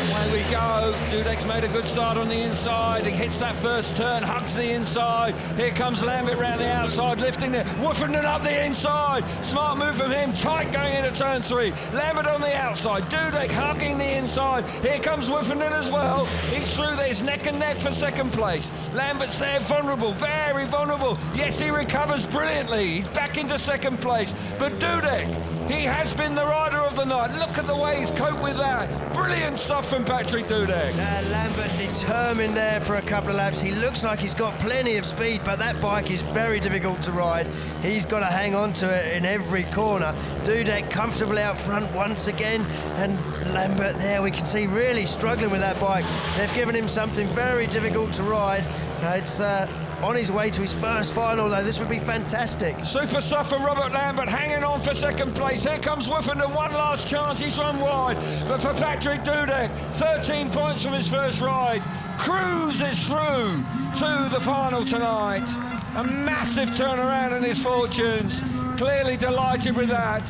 Away we go. Dudek's made a good start on the inside. He hits that first turn, hugs the inside. Here comes Lambert round the outside, lifting it. Woofenden up the inside. Smart move from him. Tight going into turn 3. Lambert on the outside. Dudek hugging the inside. Here comes Woofenden as well. He's through there. It's neck and neck for second place. Lambert's there, vulnerable, very vulnerable. Yes, he recovers brilliantly. He's back into second place. But Dudek, he has been the rider of the night. Look at the way he's coped with that. Brilliant stuff from Patrick Dudek. Lambert determined there for a couple of laps. He looks like he's got plenty of speed, but that bike is very difficult to ride. He's got to hang on to it in every corner. Dudek comfortably out front once again, and Lambert there we can see really struggling with that bike. They've given him something very difficult to ride. It's on his way to his first final, though. This would be fantastic. Super stuff from Robert Lambert, hanging on for second place. Here comes Woofenden, one last chance. He's run wide. But for Patrick Dudek, 13 points from his first ride. Cruises through to the final tonight. A massive turnaround in his fortunes. Clearly delighted with that.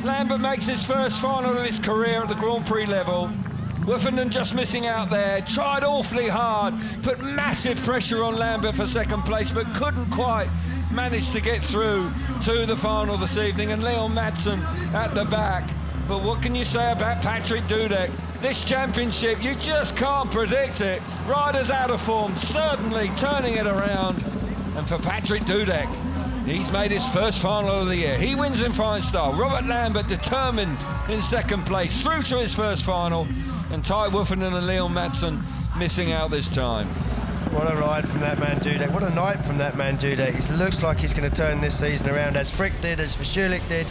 Lambert makes his first final of his career at the Grand-Prix level. Woofenden just missing out there, tried awfully hard, put massive pressure on Lambert for second place, but couldn't quite manage to get through to the final this evening, and Leon Madsen at the back. But what can you say about Patrick Dudek? This championship, you just can't predict it. Riders out of form, certainly turning it around. And for Patrick Dudek, he's made his first final of the year. He wins in fine style. Robert Lambert determined in second place, through to his first final. And Ty Woofenden and Leon Madsen missing out this time. What a ride from that man Dudek. What a night from that man Dudek. It looks like he's going to turn this season around, as Frick did, as Vashulik did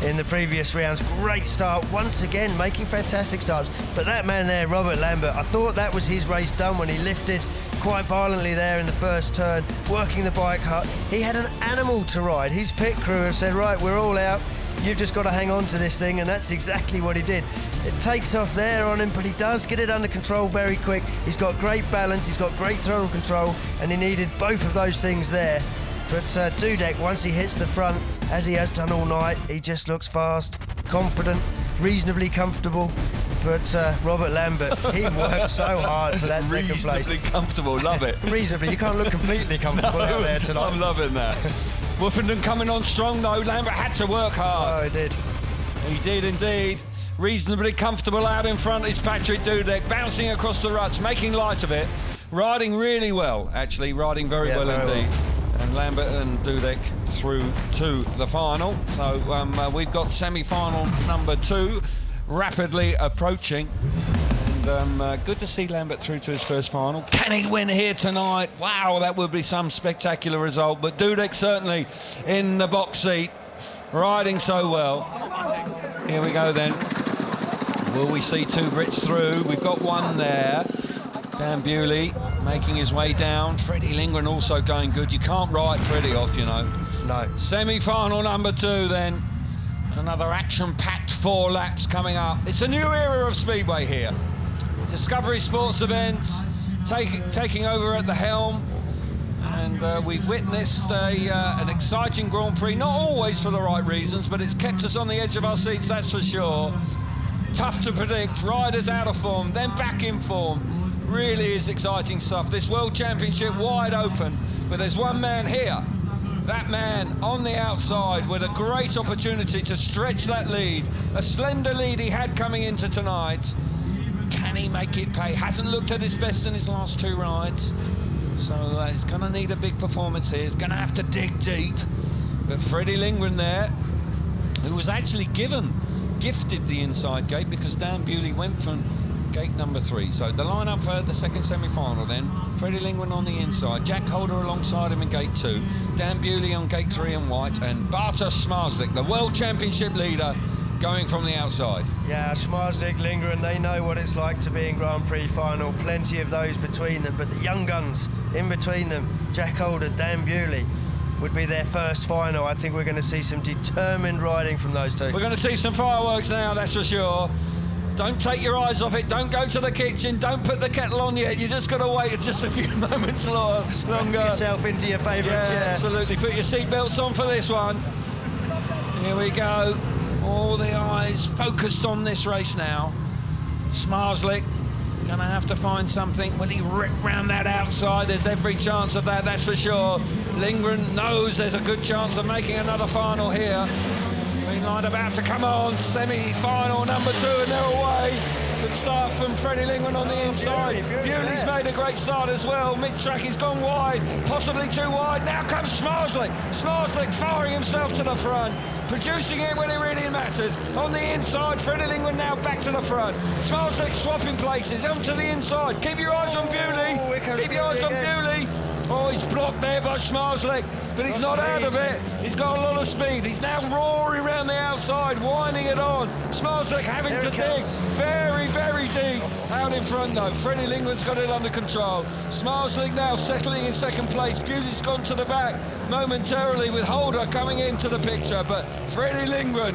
in the previous rounds. Great start once again, making fantastic starts. But that man there, Robert Lambert, I thought that was his race done when he lifted quite violently there in the first turn, working the bike hard. He had an animal to ride. His pit crew have said, right, we're all out. You've just got to hang on to this thing, and that's exactly what he did. It takes off there on him, but he does get it under control very quick. He's got great balance, he's got great throttle control, and he needed both of those things there. But Dudek, once he hits the front, as he has done all night, he just looks fast, confident, reasonably comfortable. But Robert Lambert, he worked so hard for that second place. Reasonably comfortable, love it. Reasonably, you can't look completely comfortable out there tonight. I'm loving that. Woofenden coming on strong though. Lambert had to work hard. Oh, he did. He did indeed. Reasonably comfortable out in front is Patrick Dudek, bouncing across the ruts, making light of it. Riding really well, actually, riding very well indeed. And Lambert and Dudek through to the final. So we've got semi-final number 2 rapidly approaching. And good to see Lambert through to his first final. Can he win here tonight? Wow, that would be some spectacular result. But Dudek certainly in the box seat, riding so well. Here we go then. Will we see 2 Brits through? We've got one there. Dan Bewley making his way down. Freddie Lindgren also going good. You can't write Freddie off, you know. No. Semi-final number 2 then. Another action-packed 4 laps coming up. It's a new era of Speedway here. Discovery Sports Events taking over at the helm. And we've witnessed an exciting Grand Prix, not always for the right reasons, but it's kept us on the edge of our seats, that's for sure. Tough to predict, riders out of form, then back in form. Really is exciting stuff. This World Championship wide open, but there's one man here. That man on the outside with a great opportunity to stretch that lead. A slender lead he had coming into tonight. Can he make it pay? Hasn't looked at his best in his last 2 rides. So he's going to need a big performance here. He's going to have to dig deep. But Freddie Lindgren there, who was actually gifted the inside gate because Dan Bewley went from gate number 3. So the lineup for the second semi-final then. Freddie Lindgren on the inside, Jack Holder alongside him in gate 2, Dan Bewley on gate 3 in white, and Bartosz Smarslik, the World Championship leader, going from the outside. Yeah, Smarslik, Lindgren, they know what it's like to be in Grand Prix final. Plenty of those between them, but the young guns in between them, Jack Holder, Dan Bewley, would be their first final. I think we're going to see some determined riding from those 2. We're going to see some fireworks now, that's for sure. Don't take your eyes off it. Don't go to the kitchen. Don't put the kettle on yet. You just got to wait just a few moments longer. Strap yourself into your favourite chair. Absolutely. Put your seatbelts on for this one. Here we go. All the eyes focused on this race now. Smarslik going to have to find something. Will he rip round that outside? There's every chance of that, that's for sure. Lindgren knows there's a good chance of making another final here. Green light about to come on. Semi-final number 2 and they're away. Good start from Freddie Lindgren on the inside. Bewley's made a great start as well. Mid-track he's gone wide, possibly too wide. Now comes Smarslik. Smarslik firing himself to the front, producing it when it really mattered. On the inside, Freddie Lindgren now back to the front. Smarslik swapping places, onto the inside. Keep your eyes on Bewley. Keep your eyes on Bewley. Oh, he's blocked there by Smarslik, but he's not out of it. He's got a lot of speed. He's now roaring around the outside, winding it on. Smarslik having to dig very, very deep out in front though. Freddie Lindgren's got it under control. Smarslik now settling in second place. Bewley's gone to the back momentarily with Holder coming into the picture, but Freddie Lindgren,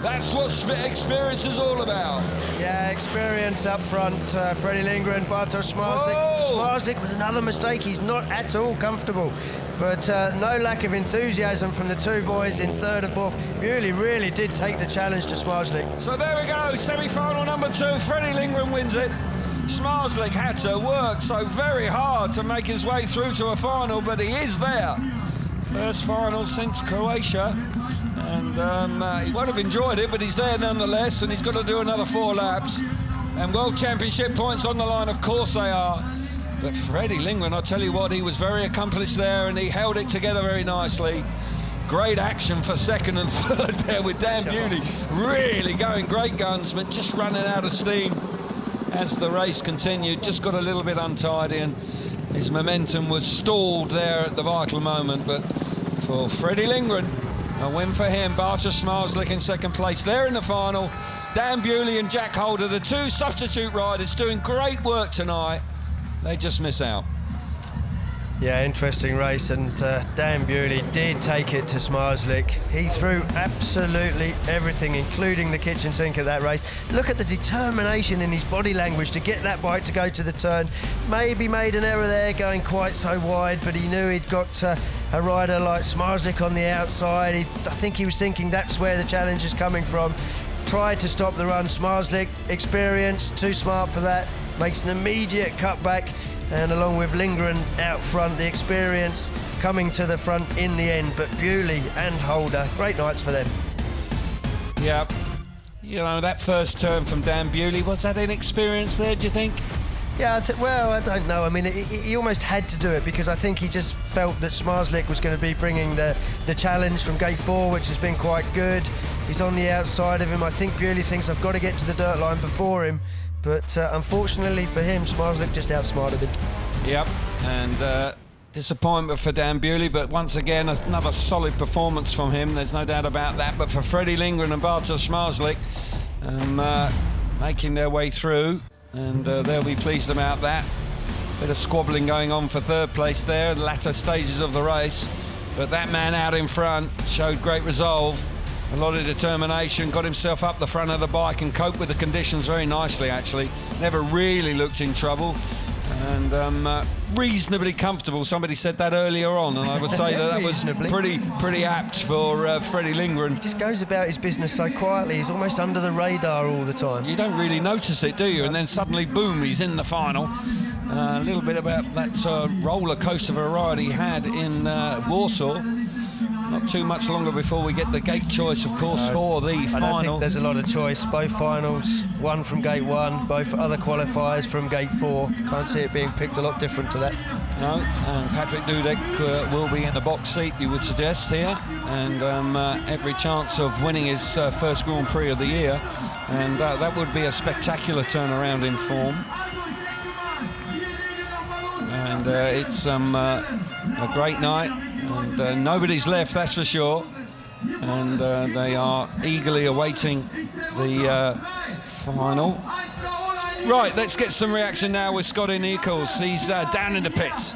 that's what experience is all about. Yeah, experience up front. Freddie Lindgren, Bartosz Smarslik. Smarslik with another mistake. He's not at all comfortable. But no lack of enthusiasm from the 2 boys in 3rd and 4th. Bewley really did take the challenge to Smarslik. So there we go, semi-final number 2. Freddie Lindgren wins it. Smarslik had to work so very hard to make his way through to a final, but he is there. First final since Croatia. And he won't have enjoyed it, but he's there nonetheless, and he's got to do another 4 laps. And World Championship points on the line, of course they are. But Freddie Lindgren, I'll tell you what, he was very accomplished there, and he held it together very nicely. Great action for 2nd and 3rd there with Dan Bewley. Really going great guns, but just running out of steam as the race continued. Just got a little bit untidy, and his momentum was stalled there at the vital moment. But for Freddie Lindgren, a win for him. Bartosz Smarslik in 2nd place. They're in the final. Dan Bewley and Jack Holder, the 2 substitute riders, doing great work tonight. They just miss out. Yeah, interesting race, and Dan Bewley did take it to Smarslik. He threw absolutely everything, including the kitchen sink of that race. Look at the determination in his body language to get that bike to go to the turn. Maybe made an error there going quite so wide, but he knew he'd got a rider like Smarslik on the outside. I think he was thinking that's where the challenge is coming from. Tried to stop the run. Smarslik, experienced, too smart for that, makes an immediate cutback. And along with Lindgren out front, the experience coming to the front in the end. But Bewley and Holder, great nights for them. Yeah, you know, that first turn from Dan Bewley, was that inexperience there, do you think? Yeah, well, I don't know. I mean, he almost had to do it because I think he just felt that Smarslik was going to be bringing the challenge from gate 4, which has been quite good. He's on the outside of him. I think Bewley thinks I've got to get to the dirt line before him. But unfortunately for him, Smarslik just outsmarted him. Yep, and disappointment for Dan Bewley, but once again, another solid performance from him. There's no doubt about that. But for Freddie Lindgren and Bartosz Smarslik, making their way through, and they'll be pleased about that. Bit of squabbling going on for third place there in the latter stages of the race, but that man out in front showed great resolve, a lot of determination, got himself up the front of the bike and coped with the conditions very nicely, actually. Never really looked in trouble, and reasonably comfortable. Somebody said that earlier on, and I would say that was pretty apt for Freddie Lindgren. He just goes about his business so quietly. He's almost under the radar all the time. You don't really notice it, do you? And then suddenly, boom, he's in the final. A little bit about that roller coaster of a ride he had in Warsaw. Not too much longer before we get the gate choice, of course, for the final. I don't think there's a lot of choice. Both finals, one from gate 1, both other qualifiers from gate 4. Can't see it being picked a lot different to that. No, and Patrick Dudek will be in the box seat, you would suggest, here, and every chance of winning his first Grand Prix of the year, and that would be a spectacular turnaround in form. And it's a great night. And nobody's left, that's for sure. And they are eagerly awaiting the final. Right, let's get some reaction now with Scotty Nichols. He's down in the pits.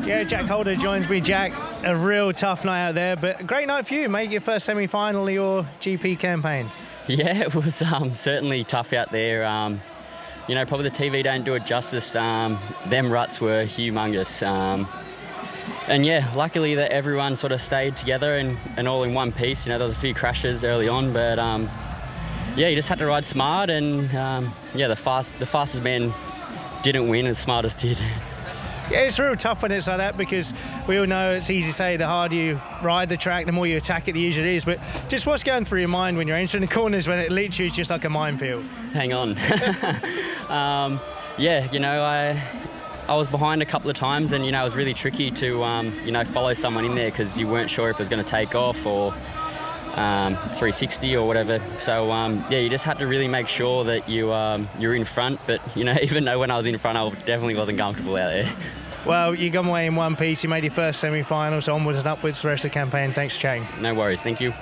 Yeah, Jack Holder joins me. Jack, a real tough night out there, but a great night for you. Make your first semi-final of your GP campaign. Yeah, it was certainly tough out there. You know, probably the TV don't do it justice. Them ruts were humongous. And yeah, luckily that everyone sort of stayed together and all in one piece. You know, there was a few crashes early on, but yeah, you just had to ride smart, and yeah, the fastest man didn't win and the smartest did. Yeah, it's real tough when it's like that, because we all know it's easy to say the harder you ride the track, the more you attack it, the easier it is. But just what's going through your mind when you're entering the corners, when it literally is just like a minefield? Hang on. Yeah, you know, I was behind a couple of times, and you know, it was really tricky to you know, follow someone in there because you weren't sure if it was going to take off or 360 or whatever. So yeah, you just had to really make sure that you're in front. But you know, even though when I was in front, I definitely wasn't comfortable out there. Well, you got away in one piece. You made your first semi-final, so onwards and upwards for the rest of the campaign. Thanks for chatting. No worries. Thank you.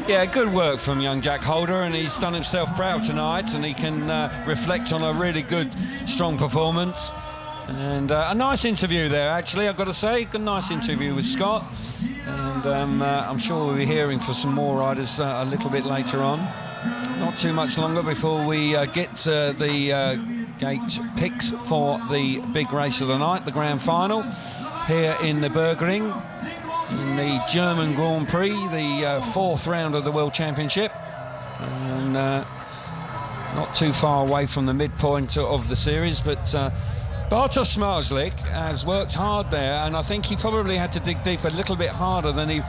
Yeah, good work from young Jack Holder, and he's done himself proud tonight, and he can reflect on a really good, strong performance. And a nice interview there, actually, I've got to say. A nice interview with Scott. And I'm sure we'll be hearing for some more riders a little bit later on. Not too much longer before we get the gate picks for the big race of the night, the grand final, here in the Bergring, in the German Grand Prix, the fourth round of the World Championship. And not too far away from the midpoint of the series, but Bartosz Smarslik has worked hard there, and I think he probably had to dig deep a little bit harder than he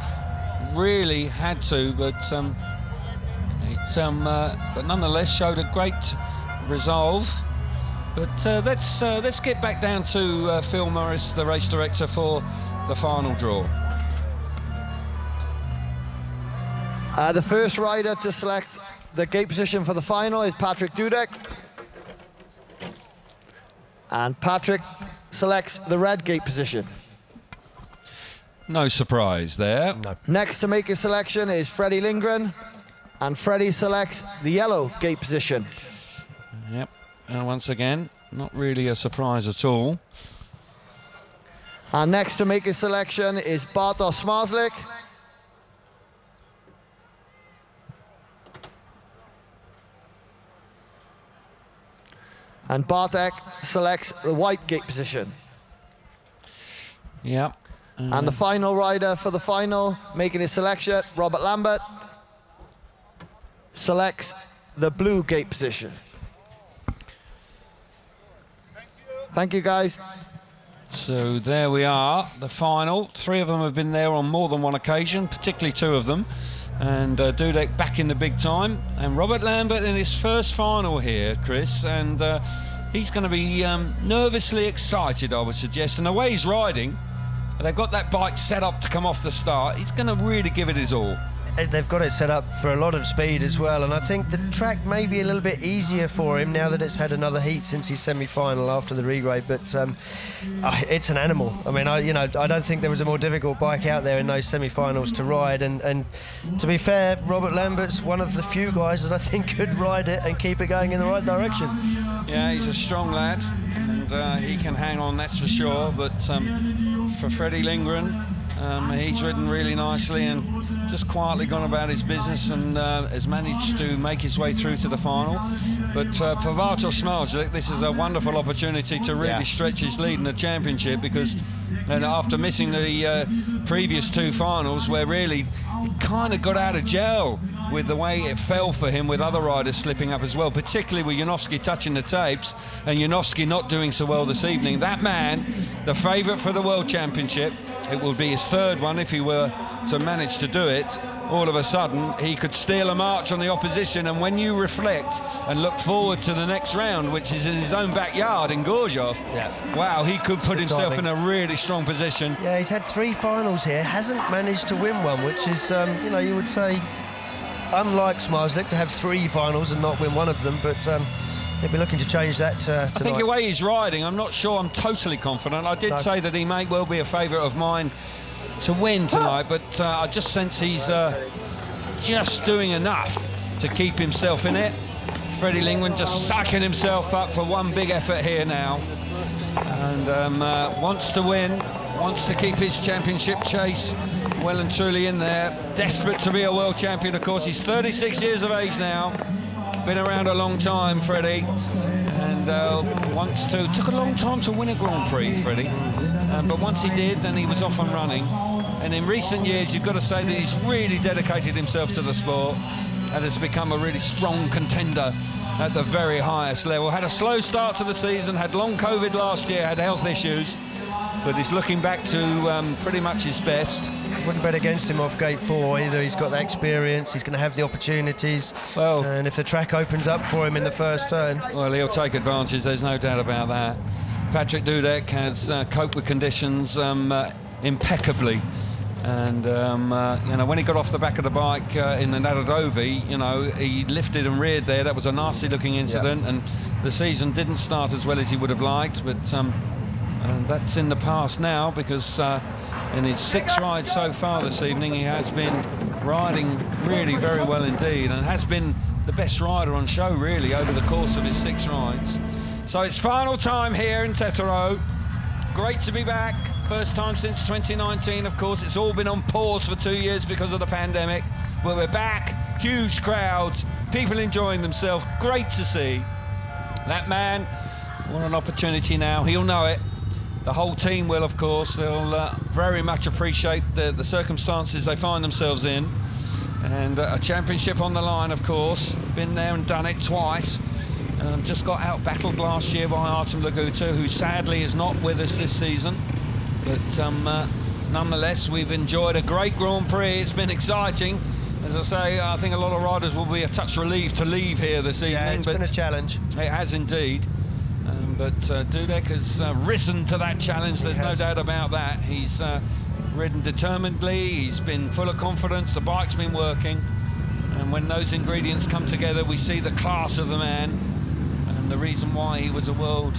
really had to, but but nonetheless showed a great resolve. But let's get back down to Phil Morris, the race director, for the final draw. The first rider to select the gate position for the final is Patrick Dudek. And Patrick selects the red gate position. No surprise there. No. Next to make his selection is Freddie Lindgren, and Freddie selects the yellow gate position. Yep, and once again, not really a surprise at all. And next to make his selection is Bartosz Smarslik. And Bartek selects the white gate position. Yep. And the final rider for the final, making his selection, Robert Lambert, selects the blue gate position. Thank you, guys. So there we are, the final. 3 of them have been there on more than one occasion, particularly 2 of them. and Dudek back in the big time, and Robert Lambert in his first final here, Chris, and he's going to be nervously excited, I would suggest, and the way he's riding, they've got that bike set up to come off the start, he's going to really give it his all. They've got it set up for a lot of speed as well, and I think the track may be a little bit easier for him now that it's had another heat since his semi-final after the regrade. But it's an animal. I mean, I don't think there was a more difficult bike out there in those semi-finals to ride. And to be fair, Robert Lambert's one of the few guys that I think could ride it and keep it going in the right direction. Yeah, he's a strong lad, and he can hang on, that's for sure. But for Freddie Lindgren, he's ridden really nicely and just quietly gone about his business, and has managed to make his way through to the final. But for Bartosz Smarzlik, this is a wonderful opportunity to really stretch his lead in the championship, because after missing the previous two finals, where really he kind of got out of gel with the way it fell for him, with other riders slipping up as well, particularly with Janowski touching the tapes and Janowski not doing so well this evening. That man, the favourite for the World Championship, it will be his third one if he were to manage to do it. All of a sudden he could steal a march on the opposition, and when you reflect and look forward to the next round, which is in his own backyard in Gorzów, wow, he could put himself in a really strong position. Yeah, he's had 3 finals here, hasn't managed to win one, which is you would say unlike Smarzlik to have 3 finals and not win one of them, but he'll be looking to change that tonight. I think the way he's riding, I'm not sure I'm totally confident. I did say that he may well be a favourite of mine to win tonight, but I just sense he's just doing enough to keep himself in it. Freddie Lindgren just sucking himself up for one big effort here now, and wants to win, wants to keep his championship chase well and truly in there. Desperate to be a world champion, of course. He's 36 years of age now, been around a long time, Freddie, and took a long time to win a Grand Prix, Freddie, but once he did, then he was off and running. And in recent years, you've got to say that he's really dedicated himself to the sport and has become a really strong contender at the very highest level. Had a slow start to the season, had long COVID last year, had health issues, but he's looking back to pretty much his best. Wouldn't bet against him off gate 4 either. He's got the experience, he's going to have the opportunities, and if the track opens up for him in the first turn, well, he'll take advantage, there's no doubt about that. Patrick Dudek has coped with conditions impeccably, and when he got off the back of the bike in the Nadadovi, he lifted and reared there. That was a nasty looking incident, and the season didn't start as well as he would have liked, but that's in the past now, because in his 6 rides so far this evening, he has been riding really very well indeed, and has been the best rider on show really over the course of his 6 rides. So it's final time here in TETEROW. Great to be back. First time since 2019, of course. It's all been on pause for 2 years because of the pandemic, but we're back. Huge crowds, people enjoying themselves. Great to see. That man, what an opportunity now. He'll know it. The whole team will, of course. They'll very much appreciate the circumstances they find themselves in. And a championship on the line, of course. Been there and done it twice. Just got out-battled last year by Artem Laguta, who sadly is not with us this season. But nonetheless, we've enjoyed a great Grand Prix. It's been exciting. As I say, I think a lot of riders will be a touch relieved to leave here this evening. Yeah, it's been a challenge. It has indeed. But Dudek has risen to that challenge, there's no doubt about that. He's ridden determinedly, he's been full of confidence, the bike's been working, and when those ingredients come together, we see the class of the man, and the reason why he was a world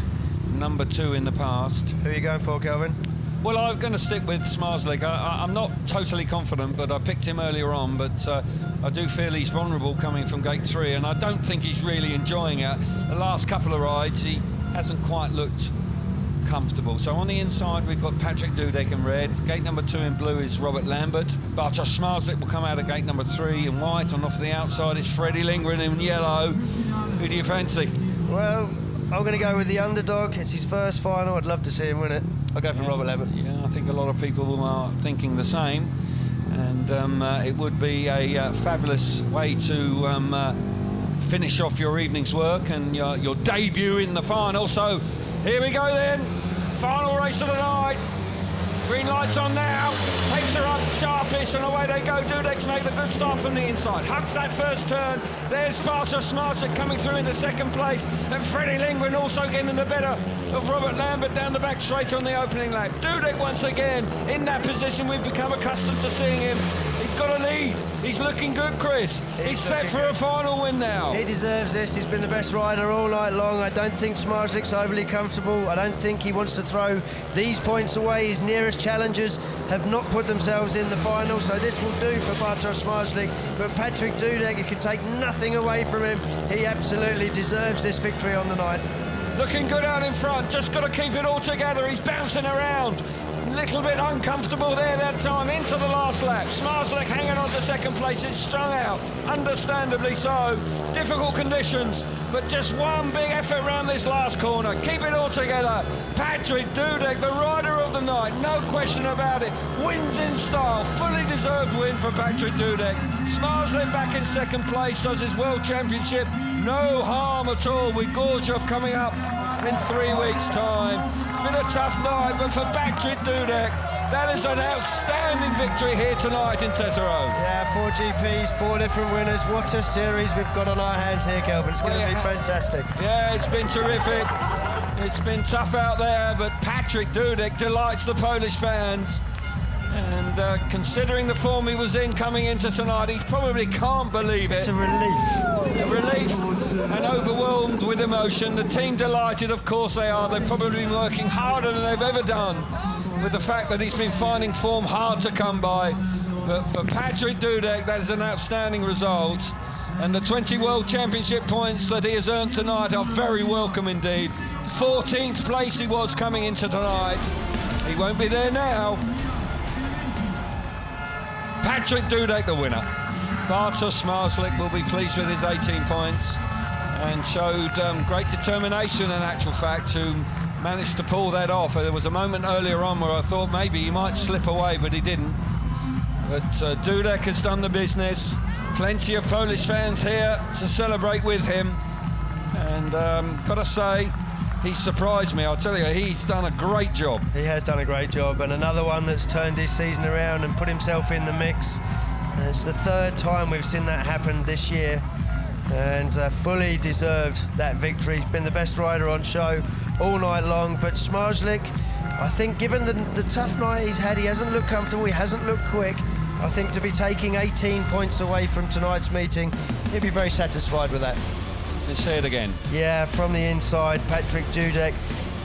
number 2 in the past. Who are you going for, Kelvin? Well, I'm going to stick with Smarzlik. I'm not totally confident, but I picked him earlier on, but I do feel he's vulnerable coming from gate 3, and I don't think he's really enjoying it. The last couple of rides, he hasn't quite looked comfortable. So on the inside, we've got Patrick Dudek in red. Gate number 2 in blue is Robert Lambert. Bartosz Smarzlik will come out of gate number 3 in white, and off the outside is Freddie Lindgren in yellow. Who do you fancy? Well, I'm going to go with the underdog. It's his first final. I'd love to see him win it. I'll go for Robert Lambert. Yeah, I think a lot of people are thinking the same. And it would be a fabulous way to finish off your evening's work and your debut in the final. So here we go then, final race of the night. Green light's on now. Takes her up sharpish and away they go. Dudek's made a good start from the inside. Hugs that first turn. There's Bartosz Smarzlik coming through into second place. And Freddie Lindgren also getting the better of Robert Lambert down the back straight on the opening lap. Dudek once again in that position we've become accustomed to seeing him. He's got a lead. He's looking good, Chris. He's set for a final win now. He deserves this. He's been the best rider all night long. I don't think Smarzlik's overly comfortable. I don't think he wants to throw these points away. His nearest challengers have not put themselves in the final, so this will do for Bartosz Smarzlik. But Patrick Dudek, you can take nothing away from him. He absolutely deserves this victory on the night. Looking good out in front. Just got to keep it all together. He's bouncing around. A little bit uncomfortable there that time into the last lap. Smarzlik hanging on to second place. It's strung out, understandably so. Difficult conditions, but just one big effort around this last corner. Keep it all together. Patrick Dudek, the rider of the night, no question about it. Wins in style, fully deserved win for Patrick Dudek. Smarzlik back in second place, does his World Championship. No harm at all with Gorzhov coming up in 3 weeks' time. Been a tough night, but for Patrick Dudek, that is an outstanding victory here tonight in TETEROW. Yeah, 4 GPs, 4 different winners. What a series we've got on our hands here, Kelvin. It's going to be fantastic. Yeah, it's been terrific. It's been tough out there, but Patrick Dudek delights the Polish fans. And considering the form he was in coming into tonight, he probably can't believe it. It's a relief. A relief and overwhelmed with emotion. The team delighted, of course they are. They've probably been working harder than they've ever done with the fact that he's been finding form hard to come by. But for Patrick Dudek, that is an outstanding result. And the 20 World Championship points that he has earned tonight are very welcome indeed. 14th place he was coming into tonight. He won't be there now. Patrick Dudek, the winner. Bartosz Smarzlik will be pleased with his 18 points and showed great determination in actual fact to manage to pull that off. There was a moment earlier on where I thought maybe he might slip away, but he didn't. But Dudek has done the business. Plenty of Polish fans here to celebrate with him. And gotta say, he surprised me. I'll tell you, he's done a great job. He has done a great job, and another one that's turned his season around and put himself in the mix. And it's the 3rd time we've seen that happen this year, and fully deserved that victory. He's been the best rider on show all night long, but Smarzlik, I think given the tough night he's had, he hasn't looked comfortable, he hasn't looked quick. I think to be taking 18 points away from tonight's meeting, he'll be very satisfied with that. Let's say it again. Yeah, from the inside, Patrick Dudek.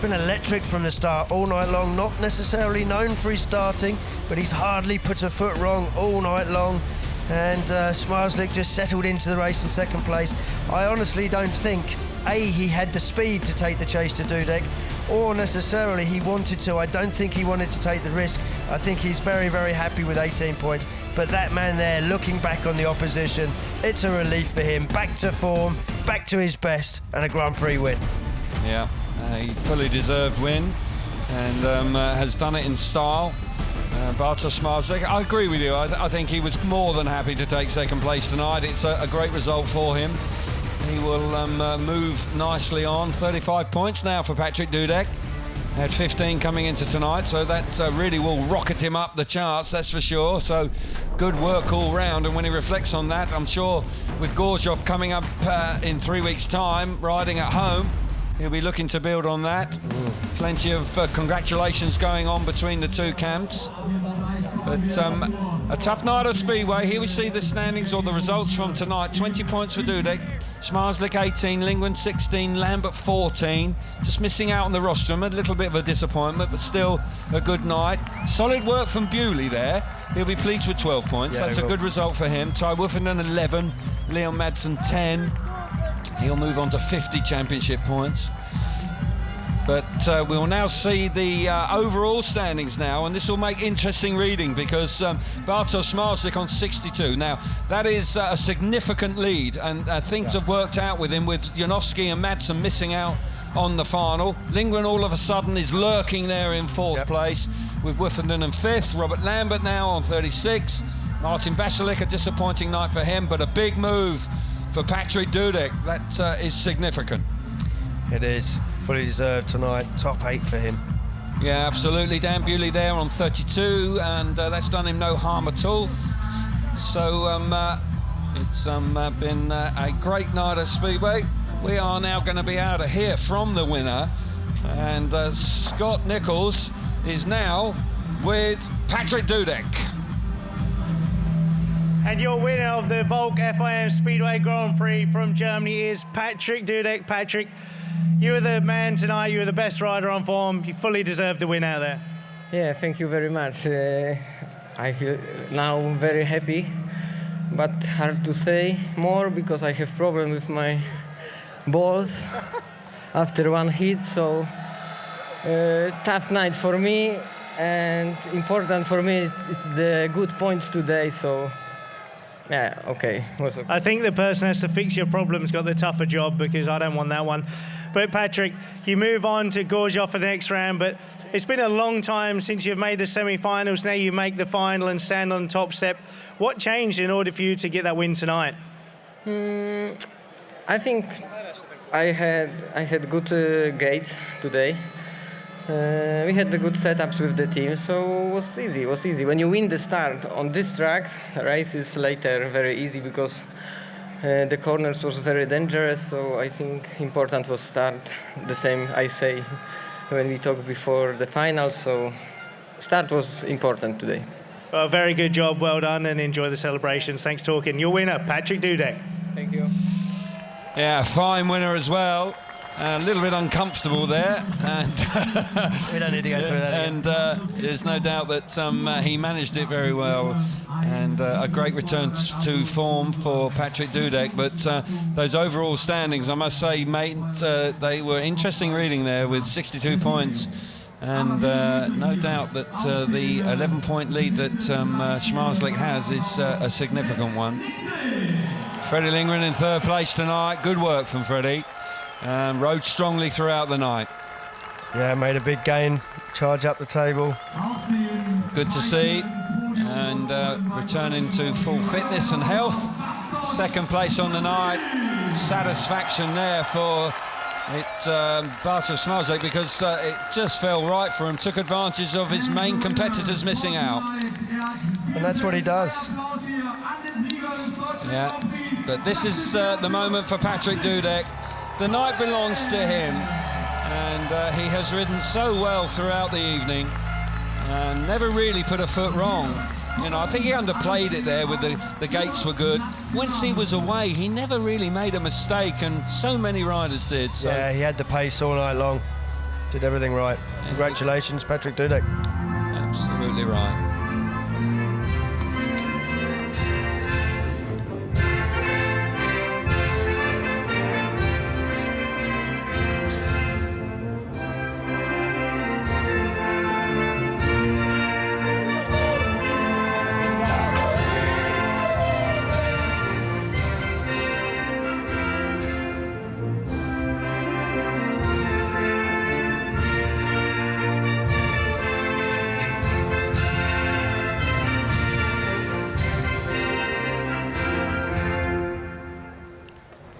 Been electric from the start all night long. Not necessarily known for his starting, but he's hardly put a foot wrong all night long. And Smarzlik just settled into the race in second place. I honestly don't think, A, he had the speed to take the chase to Dudek, or necessarily he wanted to. I don't think he wanted to take the risk. I think he's very, very happy with 18 points. But that man there, looking back on the opposition, it's a relief for him. Back to form, back to his best, and a Grand-Prix win. Yeah, he fully deserved win, and has done it in style. Bartosz Smarzlik, I agree with you. I think he was more than happy to take second place tonight. It's a great result for him. He will move nicely on. 35 points now for Patrick Dudek. Had 15 coming into tonight, so that really will rocket him up the charts, that's for sure. So good work all round, and when he reflects on that, I'm sure with Gorzhov coming up in 3 weeks' time, riding at home, he'll be looking to build on that. Plenty of congratulations going on between the two camps. But a tough night at Speedway. Here we see the standings or the results from tonight. 20 points for Dudek, Smarzlik 18, Lindgren 16, Lambert 14. Just missing out on the rostrum, a little bit of a disappointment, but still a good night. Solid work from Bewley there. He'll be pleased with 12 points. Yeah, that's a good result for him. Ty Wolfenden 11, Leon Madsen 10. He'll move on to 50 championship points. But we'll now see the overall standings now, and this will make interesting reading because Bartosz Smarzlik on 62. Now, that is a significant lead, and things have worked out with him, with Janowski and Madsen missing out on the final. Lindgren all of a sudden is lurking there in 4th place, with Wolfenden in 5th. Robert Lambert now on 36. Martin Vasilek, a disappointing night for him, but a big move for Patrick Dudek. That is significant. It is. Fully deserved tonight. Top 8 for him. Yeah, absolutely. Dan Bewley there on 32, and that's done him no harm at all. So it's been a great night at Speedway. We are now going to be able to hear from the winner, and Scott Nichols is now with Patrick Dudek. And your winner of the Volk FIM Speedway Grand Prix from Germany is Patrick Dudek. Patrick, you were the man tonight. You were the best rider on form. You fully deserve the win out there. Yeah, thank you very much. I feel now very happy, but hard to say more because I have problem with my balls after one hit. So tough night for me, and important for me. It's the good points today. So. Yeah, okay. I think the person has to fix your problems got the tougher job, because I don't want that one. But Patrick, you move on to Gorjov for the next round, but it's been a long time since you've made the semi-finals. Now you make the final and stand on the top step. What changed in order for you to get that win tonight? I think I had good gates today. We had the good setups with the team, so it was easy. When you win the start on this track, race is later very easy because the corners was very dangerous, so I think important was start. The same I say when we talked before the final, so start was important today. Well, very good job, well done, and enjoy the celebrations. Thanks for talking. Your winner, Patrick Dudek. Thank you. Yeah, fine winner as well. A little bit uncomfortable there, and we don't need to go through that. And there's no doubt that he managed it very well, and a great return to form for Patrick Dudek. But those overall standings, I must say, mate, they were interesting reading there with 62 points, and no doubt that the 11-point lead that Schmarzlik has is a significant one. Freddie Lindgren in third place tonight. Good work from Freddie. Rode strongly throughout the night. Yeah, made a big gain, charge up the table. Good to see, and returning to full fitness and health. Second place on the night. Satisfaction there for Bartosz Schmarzlik, because it just fell right for him. Took advantage of his main competitors missing out. And that's what he does. Yeah, but this is the moment for Patrick Dudek. The night belongs to him, and he has ridden so well throughout the evening and never really put a foot wrong. You know, I think he underplayed it there with the gates were good. Once he was away, he never really made a mistake, and so many riders did. So. Yeah, he had the pace all night long. Did everything right. Congratulations, Patrick Dudek. Absolutely right.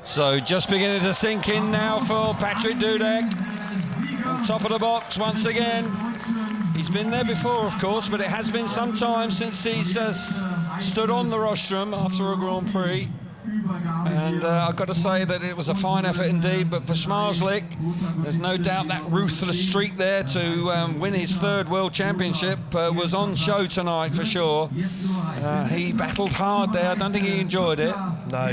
So just beginning to sink in now for Patrick Dudek. On top of the box once again. He's been there before, of course, but it has been some time since he's stood on the rostrum after a Grand Prix. And I've got to say that it was a fine effort indeed, but for Schmarzlik, there's no doubt that ruthless streak there to win his third World Championship was on show tonight for sure. He battled hard there. I don't think he enjoyed it. No,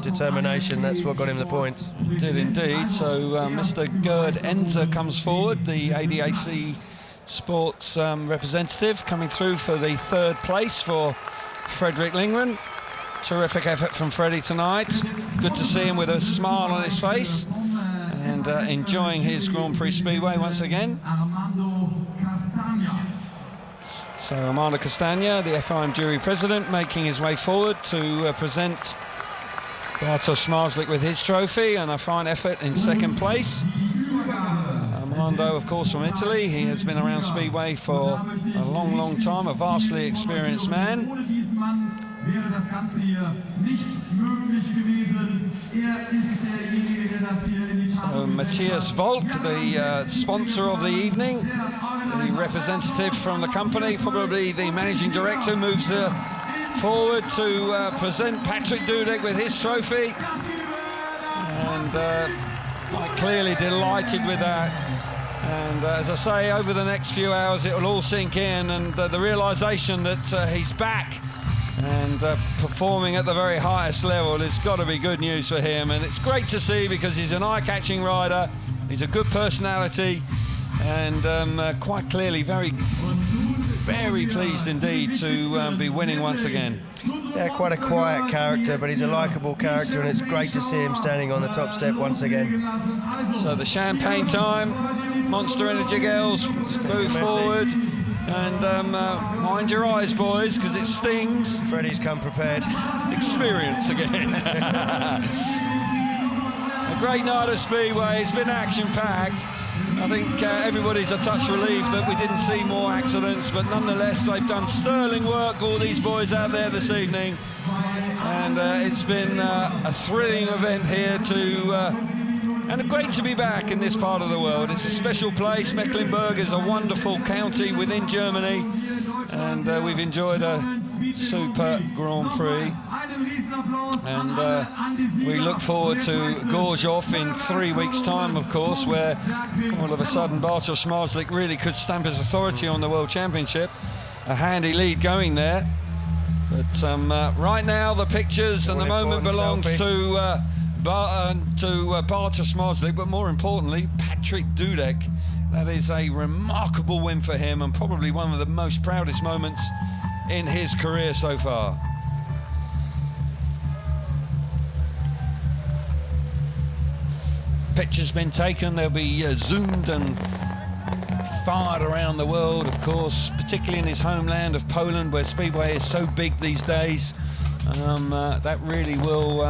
determination, that's what got him the points. Did indeed. So Mr. Gerd Enzer comes forward, the ADAC Sports representative, coming through for the third place for Fredrik Lindgren. Terrific effort from Freddie tonight. Good to see him with a smile on his face and enjoying his Grand Prix Speedway once again. So Armando Castagna, the FIM jury president, making his way forward to present Bartosz Schmarzlik with his trophy, and a fine effort in second place. Armando, of course, from Italy. He has been around Speedway for a long, long time, a vastly experienced man. So Matthias Volk, the sponsor of the evening, the representative from the company, probably the managing director, moves forward to present Patrick Dudek with his trophy. And quite clearly delighted with that. And as I say, over the next few hours, it will all sink in, and the realisation that he's back and performing at the very highest level has got to be good news for him. And it's great to see, because he's an eye-catching rider, he's a good personality, and quite clearly very pleased indeed to be winning once again. Yeah, quite a quiet character, but he's a likeable character, and it's great to see him standing on the top step once again. So the champagne time, Monster Energy girls move forward, and mind your eyes, boys, because it stings. Freddie's come prepared. Experience again. A great night of Speedway. It's been action-packed. I think everybody's a touch relieved that we didn't see more accidents, but nonetheless they've done sterling work, all these boys out there this evening, and it's been a thrilling event here and great to be back in this part of the world. It's a special place. Mecklenburg is a wonderful county within Germany, and we've enjoyed a super Grand Prix, and we look forward to Gorzów in 3 weeks' time, of course, where all of a sudden Bartosz Marslik really could stamp his authority on the World Championship. A handy lead going there, but right now the pictures and the moment belongs to Bartosz Marslik, but more importantly Patrick Dudek. That is a remarkable win for him, and probably one of the most proudest moments in his career so far. Pictures been taken, they'll be zoomed and fired around the world, of course, particularly in his homeland of Poland, where Speedway is so big these days. That really will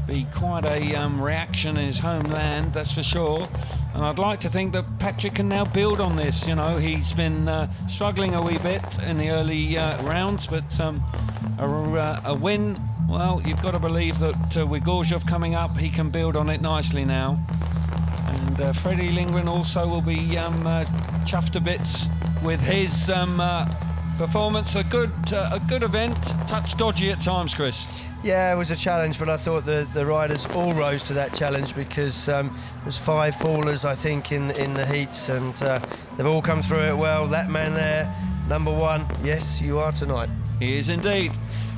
be quite a reaction in his homeland, that's for sure. And I'd like to think that Patrick can now build on this. You know, he's been struggling a wee bit in the early rounds, but a win, well, you've got to believe that with Gorzów coming up, he can build on it nicely now. And Freddie Lindgren also will be chuffed to bits with his performance. A good event, touch dodgy at times, Chris. Yeah, it was a challenge, but I thought the riders all rose to that challenge, because there's 5 fallers, I think, in the heats, and they've all come through it well. That man there, number 1, yes, you are tonight. He is indeed.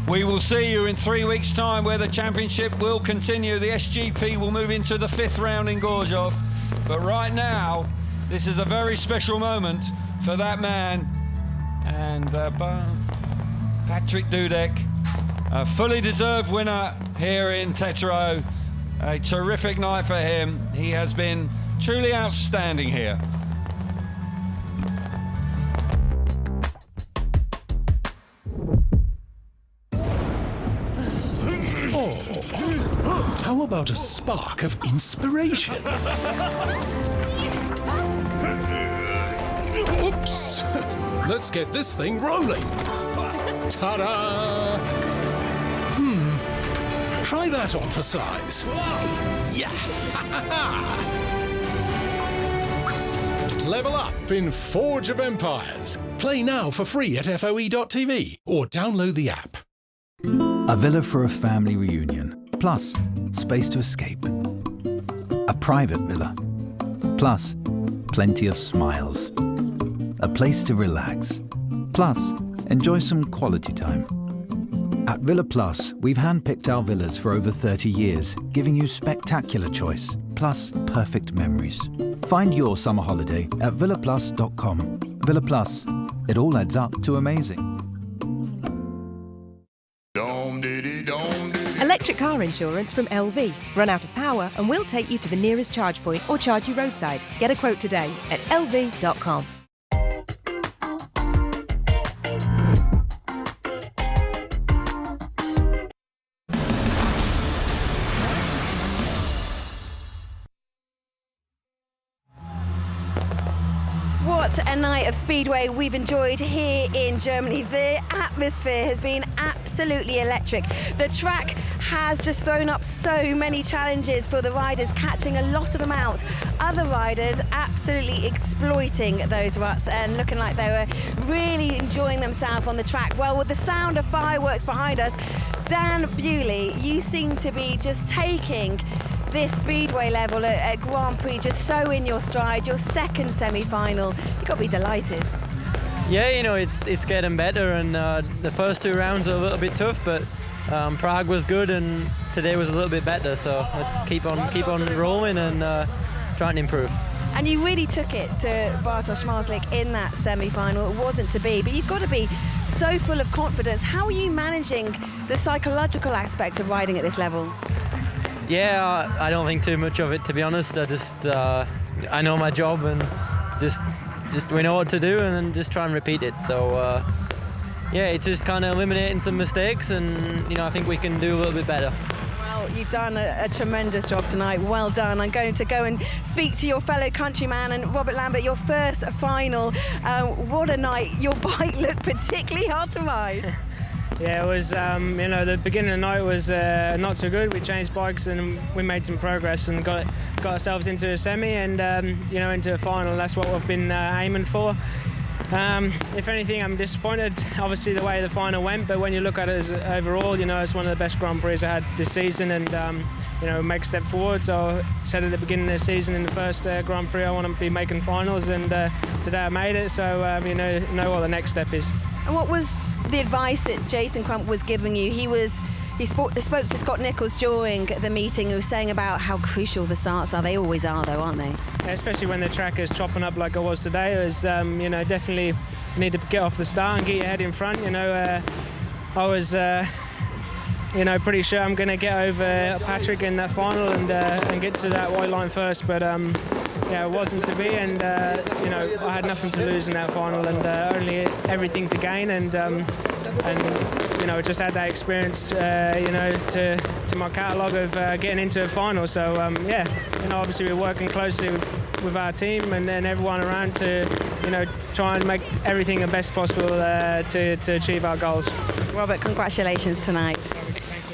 We will see you in 3 weeks' time, where the championship will continue. The SGP will move into the 5th round in Gorzów. But right now, this is a very special moment for that man, and Patrick Dudek, a fully deserved winner here in TETEROW. A terrific night for him. He has been truly outstanding here. Oh, how about a spark of inspiration? Oops! Let's get this thing rolling. Ta-da! Try that on for size. Yeah! Level up in Forge of Empires. Play now for free at FOE.tv or download the app. A villa for a family reunion, plus space to escape. A private villa, plus plenty of smiles. A place to relax, plus enjoy some quality time. At Villa Plus, we've handpicked our villas for over 30 years, giving you spectacular choice, plus perfect memories. Find your summer holiday at villaplus.com. Villa Plus, it all adds up to amazing. Electric car insurance from LV. Run out of power and we'll take you to the nearest charge point or charge you roadside. Get a quote today at lv.com. What a night of Speedway we've enjoyed here in Germany. The atmosphere has been absolutely absolutely electric. The track has just thrown up so many challenges for the riders, catching a lot of them out. Other riders absolutely exploiting those ruts and looking like they were really enjoying themselves on the track. Well, with the sound of fireworks behind us, Dan Bewley, you seem to be just taking this speedway level at Grand Prix just so in your stride. Your second semi-final, you've got to be delighted. Yeah, you know, it's getting better, and the first 2 rounds are a little bit tough, but Prague was good and today was a little bit better, so let's keep on rolling and trying to improve. And you really took it to Bartosz Marslik in that semi-final. It wasn't to be, but you've got to be so full of confidence. How are you managing the psychological aspect of riding at this level? Yeah, I don't think too much of it, to be honest. I know my job, and just we know what to do, and just try and repeat it. So yeah, it's just kind of eliminating some mistakes, and you know, I think we can do a little bit better. Well, you've done a tremendous job tonight. Well done. I'm going to go and speak to your fellow countryman and Robert Lambert, your first final. What a night. Your bike looked particularly hard to ride. Yeah, it was, you know, the beginning of the night was not so good. We changed bikes and we made some progress and got ourselves into a semi and, you know, into a final. That's what we've been aiming for. If anything, I'm disappointed, obviously, the way the final went, but when you look at it as overall, you know, it's one of the best Grand Prix I had this season, and, you know, make a step forward. So I said at the beginning of the season in the first Grand Prix I want to be making finals, and today I made it, so you know what the next step is. And what was the advice that Jason Crump was giving you? He spoke to Scott Nichols during the meeting, who was saying about how crucial the starts are. They always are, though, aren't they? Yeah, especially when the track is chopping up like it was today. It was, you know, definitely need to get off the start and get your head in front. You know, I was, you know, pretty sure I'm going to get over Patrick in that final and get to that white line first, but yeah, it wasn't to be, and you know, I had nothing to lose in that final, and only everything to gain, and you know, just had that experience, you know, to my catalogue of getting into a final. So yeah, you know, obviously we're working closely with our team and then everyone around to, you know, try and make everything the best possible to achieve our goals. Robert, congratulations tonight.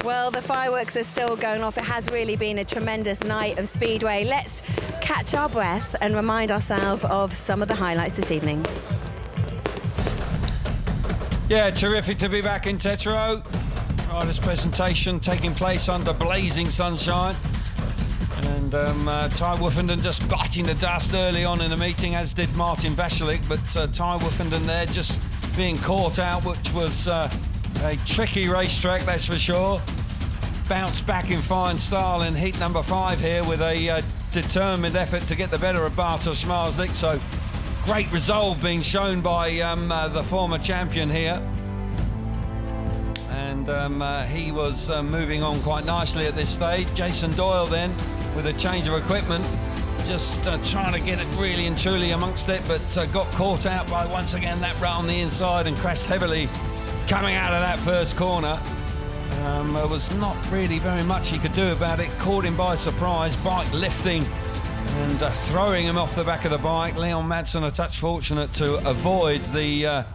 Well, the fireworks are still going off. It has really been a tremendous night of Speedway. Let's catch our breath and remind ourselves of some of the highlights this evening. Yeah, terrific to be back in TETEROW. Riders' presentation taking place under blazing sunshine. And Ty Woofenden just biting the dust early on in the meeting, as did Martin Vashalik. But Ty Woofenden there just being caught out, which was a tricky racetrack, that's for sure. Bounced back in fine style in heat number 5 here with a determined effort to get the better of Bartosz Marslik. So great resolve being shown by the former champion here. And he was moving on quite nicely at this stage. Jason Doyle then with a change of equipment, just trying to get it really and truly amongst it, but got caught out by once again that rut on the inside and crashed heavily coming out of that first corner. There was not really very much he could do about it. Caught him by surprise, bike lifting and throwing him off the back of the bike. Leon Madsen a touch fortunate to avoid the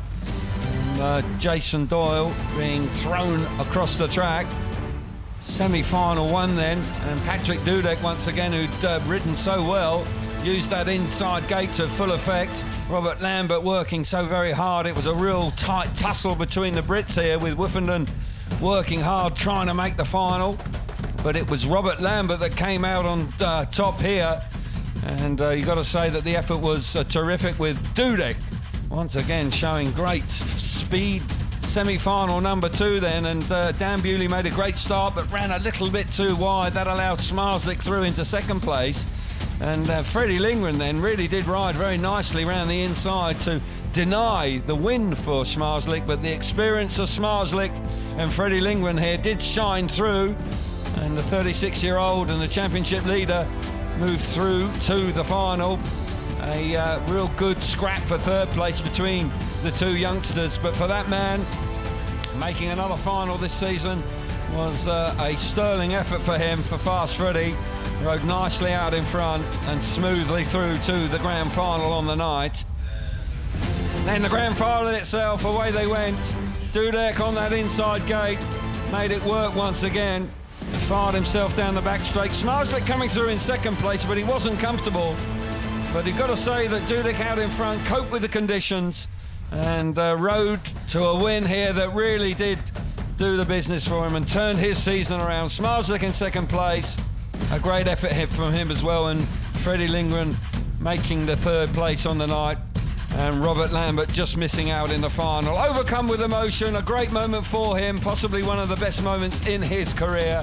Jason Doyle being thrown across the track. Semi-final one then, and Patrick Dudek once again, who'd ridden so well, used that inside gate to full effect. Robert Lambert working so very hard. It was a real tight tussle between the Brits here, with Woofenden working hard trying to make the final, but it was Robert Lambert that came out on top here, and you've got to say that the effort was terrific, with Dudek once again showing great speed. Semi-final number 2 then, and Dan Bewley made a great start but ran a little bit too wide. That allowed Smarslik through into second place, and Freddie Lindgren then really did ride very nicely around the inside to deny the win for Smarslik, but the experience of Smarslik and Freddie Lindgren here did shine through, and the 36-year-old and the championship leader moved through to the final. A real good scrap for third place between the two youngsters, but for that man, making another final this season was a sterling effort for him. For Fast Freddie, rode nicely out in front and smoothly through to the grand final on the night. Then the grand final itself, away they went. Dudek on that inside gate, made it work once again. Fired himself down the back straight. Smarslik coming through in second place, but he wasn't comfortable. But you've got to say that Dudek out in front coped with the conditions and rode to a win here that really did do the business for him and turned his season around. Smarslik in second place. A great effort hit from him as well, and Freddie Lindgren making the third place on the night. And Robert Lambert just missing out in the final. Overcome with emotion, a great moment for him, possibly one of the best moments in his career.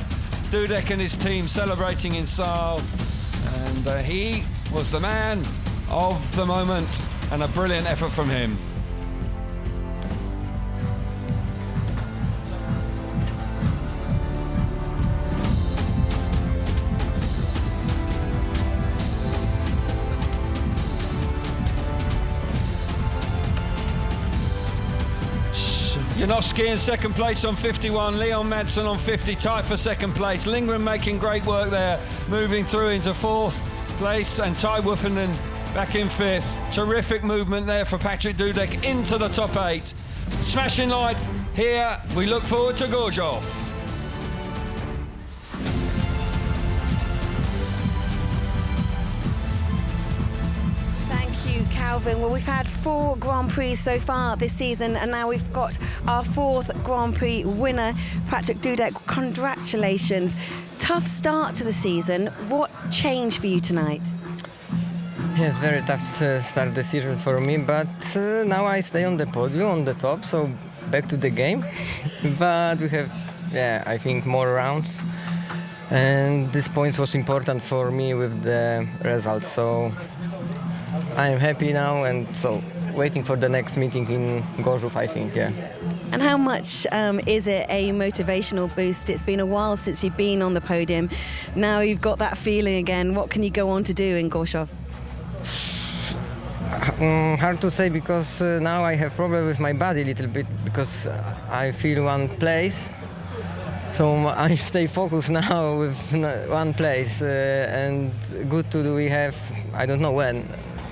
Dudek and his team celebrating in style. And he was the man of the moment, and a brilliant effort from him. Janowski in second place on 51, Leon Madsen on 50, tied for second place. Lindgren making great work there, moving through into fourth place, and Ty Wuffenden back in fifth. Terrific movement there for Patrick Dudek into the top 8. Smashing light here, we look forward to Gorzów. Calvin. Well, we've had 4 Grand Prix so far this season, and now we've got our 4th Grand Prix winner, Patrick Dudek. Congratulations. Tough start to the season. What changed for you tonight? Yes, very tough start the season for me, but now I stay on the podium, on the top, so back to the game. But we have, I think more rounds. And this point was important for me with the results, so I'm happy now, and so waiting for the next meeting in Gorzów, I think, And how much is it a motivational boost? It's been a while since you've been on the podium. Now you've got that feeling again. What can you go on to do in Gorzów? Hard to say, because now I have problem with my body a little bit, because I feel one place. So I stay focused now with one place, and good to do. We have, I don't know when,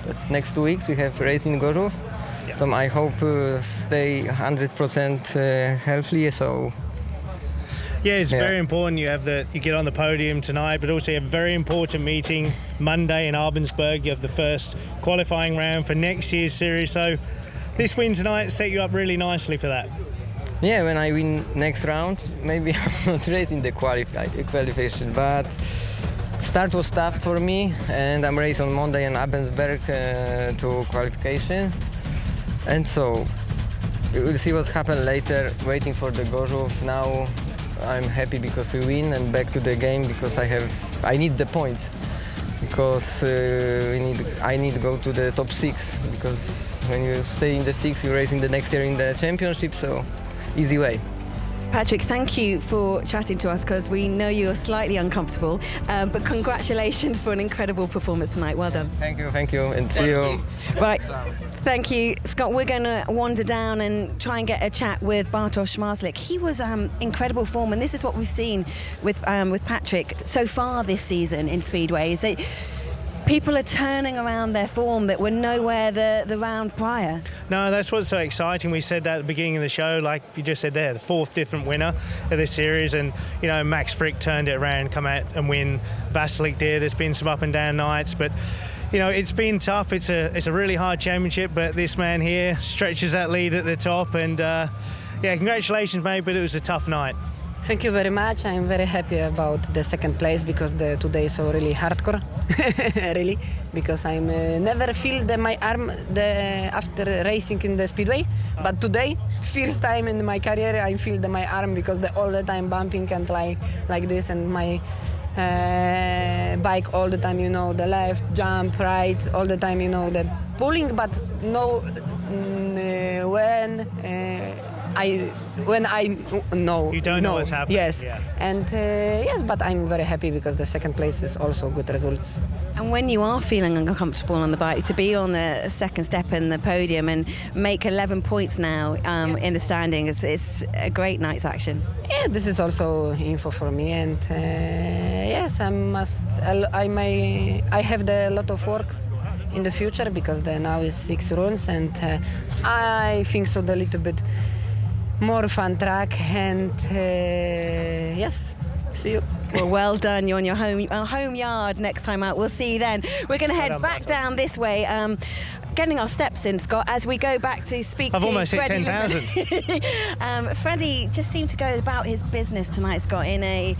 but next 2 weeks we have race in Gorzów. Yeah. So I hope stay 100% healthy. So it's very important you get on the podium tonight, but also you have a very important meeting Monday in Abendsburg. You have the first qualifying round for next year's series. So this win tonight set you up really nicely for that. Yeah, when I win next round, maybe I'm not racing the qualification, but start was tough for me, and I'm racing on Monday in Abendsburg to qualification, and so we'll see what's happened later. Waiting for the Gorzów. Now I'm happy because we win, and back to the game, because I need the points, because I need to go to the top 6, because when you stay in the 6, you're racing the next year in the championship. So easy way. Patrick, thank you for chatting to us, because we know you're slightly uncomfortable, but congratulations for an incredible performance tonight. Well done. Thank you, and see you. Right, thank you, Scott. We're going to wander down and try and get a chat with Bartosz Smarslik. He was incredible form, and this is what we've seen with Patrick so far this season in Speedway, is that people are turning around their form that were nowhere the round prior. No, that's what's so exciting. We said that at the beginning of the show, like you just said there, the 4th different winner of this series, and Max Frick turned it around, come out and win. Vasilik did. There's been some up and down nights, but it's been tough. It's a really hard championship, but this man here stretches that lead at the top, and congratulations, mate. But it was a tough night. Thank you very much. I'm very happy about the second place, because today is so really hardcore, really, because I never feel my arm after racing in the Speedway, but today, first time in my career, I feel my arm, because all the time bumping and like this, and my bike all the time, the left, jump, right, all the time, the pulling, but no when I know. You don't know what's happening. Yes. Yeah. And yes, but I'm very happy, because the second place is also good results. And when you are feeling uncomfortable on the bike, to be on the second step in the podium and make 11 points now in the standings, it's a great night's action. Yeah, this is also info for me, and yes, I have a lot of work in the future because now is 6 runs, and I think so a little bit more fun track. And yes, see you. Well done. You're on your home yard next time out. We'll see you then. We're going to head back down this way. Getting our steps in, Scott, as we go back to speak I've to almost hit Freddie 10,000. Freddie just seemed to go about his business tonight, Scott, in a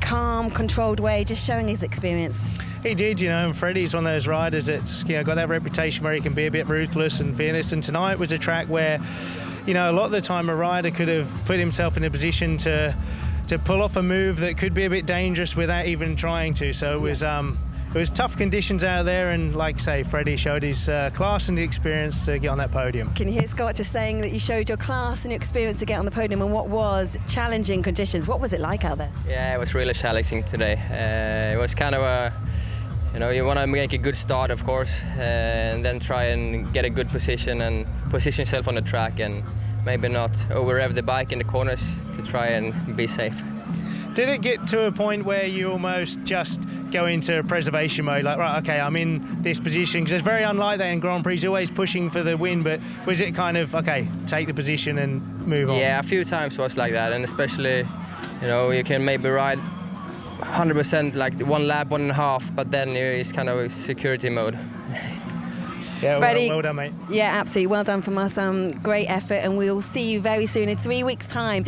calm, controlled way, just showing his experience. He did, and Freddie's one of those riders that's got that reputation where he can be a bit ruthless and fearless. And tonight was a track where, a lot of the time a rider could have put himself in a position to pull off a move that could be a bit dangerous without even trying to. So it was tough conditions out there, and like I say, Freddie showed his class and the experience to get on that podium. Can you hear Scott just saying that you showed your class and your experience to get on the podium, and what was challenging conditions? What was it like out there? Yeah, it was really challenging today. It was kind of you want to make a good start, of course, and then try and get a good position and position yourself on the track, and maybe not over-rev the bike in the corners to try and be safe. Did it get to a point where you almost just go into preservation mode, like, right, okay, I'm in this position? Because it's very unlike that in Grand Prix, always pushing for the win, but was it kind of, okay, take the position and move on? Yeah, a few times was like that, and especially, you can maybe ride 100% like 1 lap, 1.5, but then it's kind of security mode. Yeah, Freddie, well done, mate. Yeah, absolutely. Well done from us. Great effort, and we'll see you very soon in 3 weeks' time.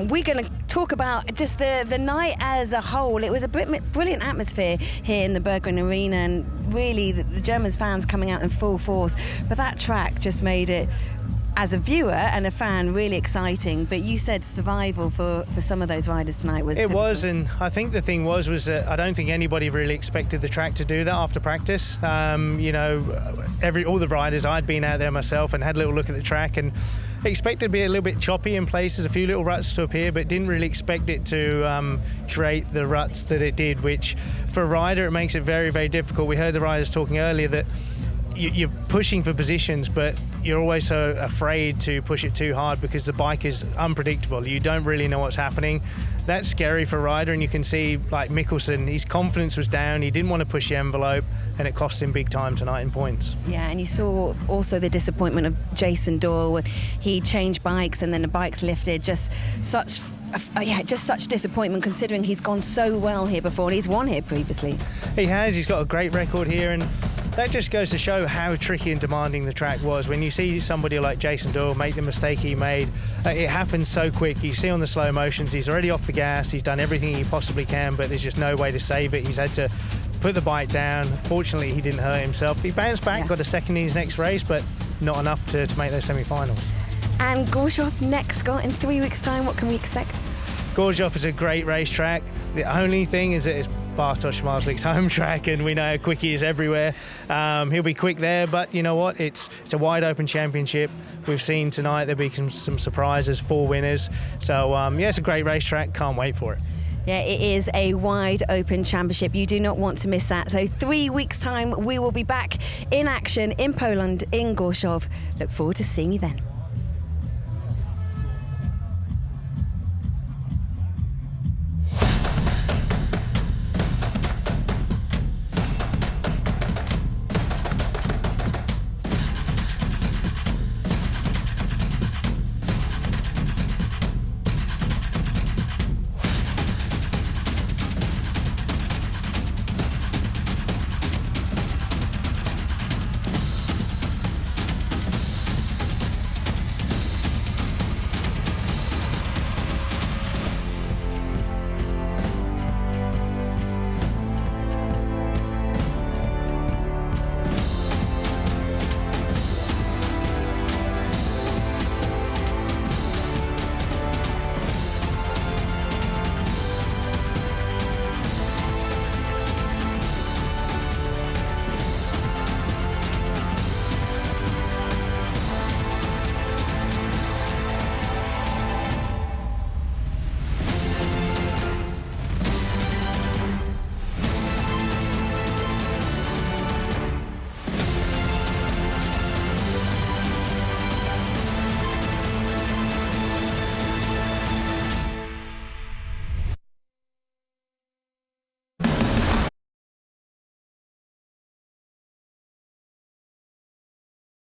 We're going to talk about just the night as a whole. It was a brilliant atmosphere here in the Berggren Arena, and really the German fans coming out in full force. But that track just made it, as a viewer and a fan, really exciting. But you said survival for some of those riders tonight was pivotal. Was, and I think the thing was that I don't think anybody really expected the track to do that after practice. All the riders, I'd been out there myself and had a little look at the track and expected to be a little bit choppy in places, a few little ruts to appear, but didn't really expect it to create the ruts that it did, which for a rider it makes it very, very difficult. We heard the riders talking earlier that you're pushing for positions, but you're always so afraid to push it too hard because the bike is unpredictable. You don't really know what's happening. That's scary for a rider, and you can see, like Mikkelsen, his confidence was down. He didn't want to push the envelope, and it cost him big time tonight in points. Yeah, and you saw also the disappointment of Jason Doyle when he changed bikes and then the bikes lifted. Just such disappointment considering he's gone so well here before and he's won here previously. He has. He's got a great record here, and that just goes to show how tricky and demanding the track was. When you see somebody like Jason Doyle make the mistake he made, it happens so quick. You see on the slow motions, he's already off the gas, he's done everything he possibly can, but there's just no way to save it. He's had to put the bike down. Fortunately, he didn't hurt himself. He bounced back, got a second in his next race, but not enough to make those semi-finals. And Gorzów next, Scott, in 3 weeks' time, what can we expect? Gorzów is a great racetrack. The only thing is that it's Bartosz Marzlik's home track, and we know how quick he is everywhere. He'll be quick there, but you know what? It's a wide open championship. We've seen tonight there'll be some surprises, 4 winners. So it's a great racetrack. Can't wait for it. Yeah, it is a wide open championship. You do not want to miss that. So 3 weeks' time, we will be back in action in Poland, in Gorzów. Look forward to seeing you then.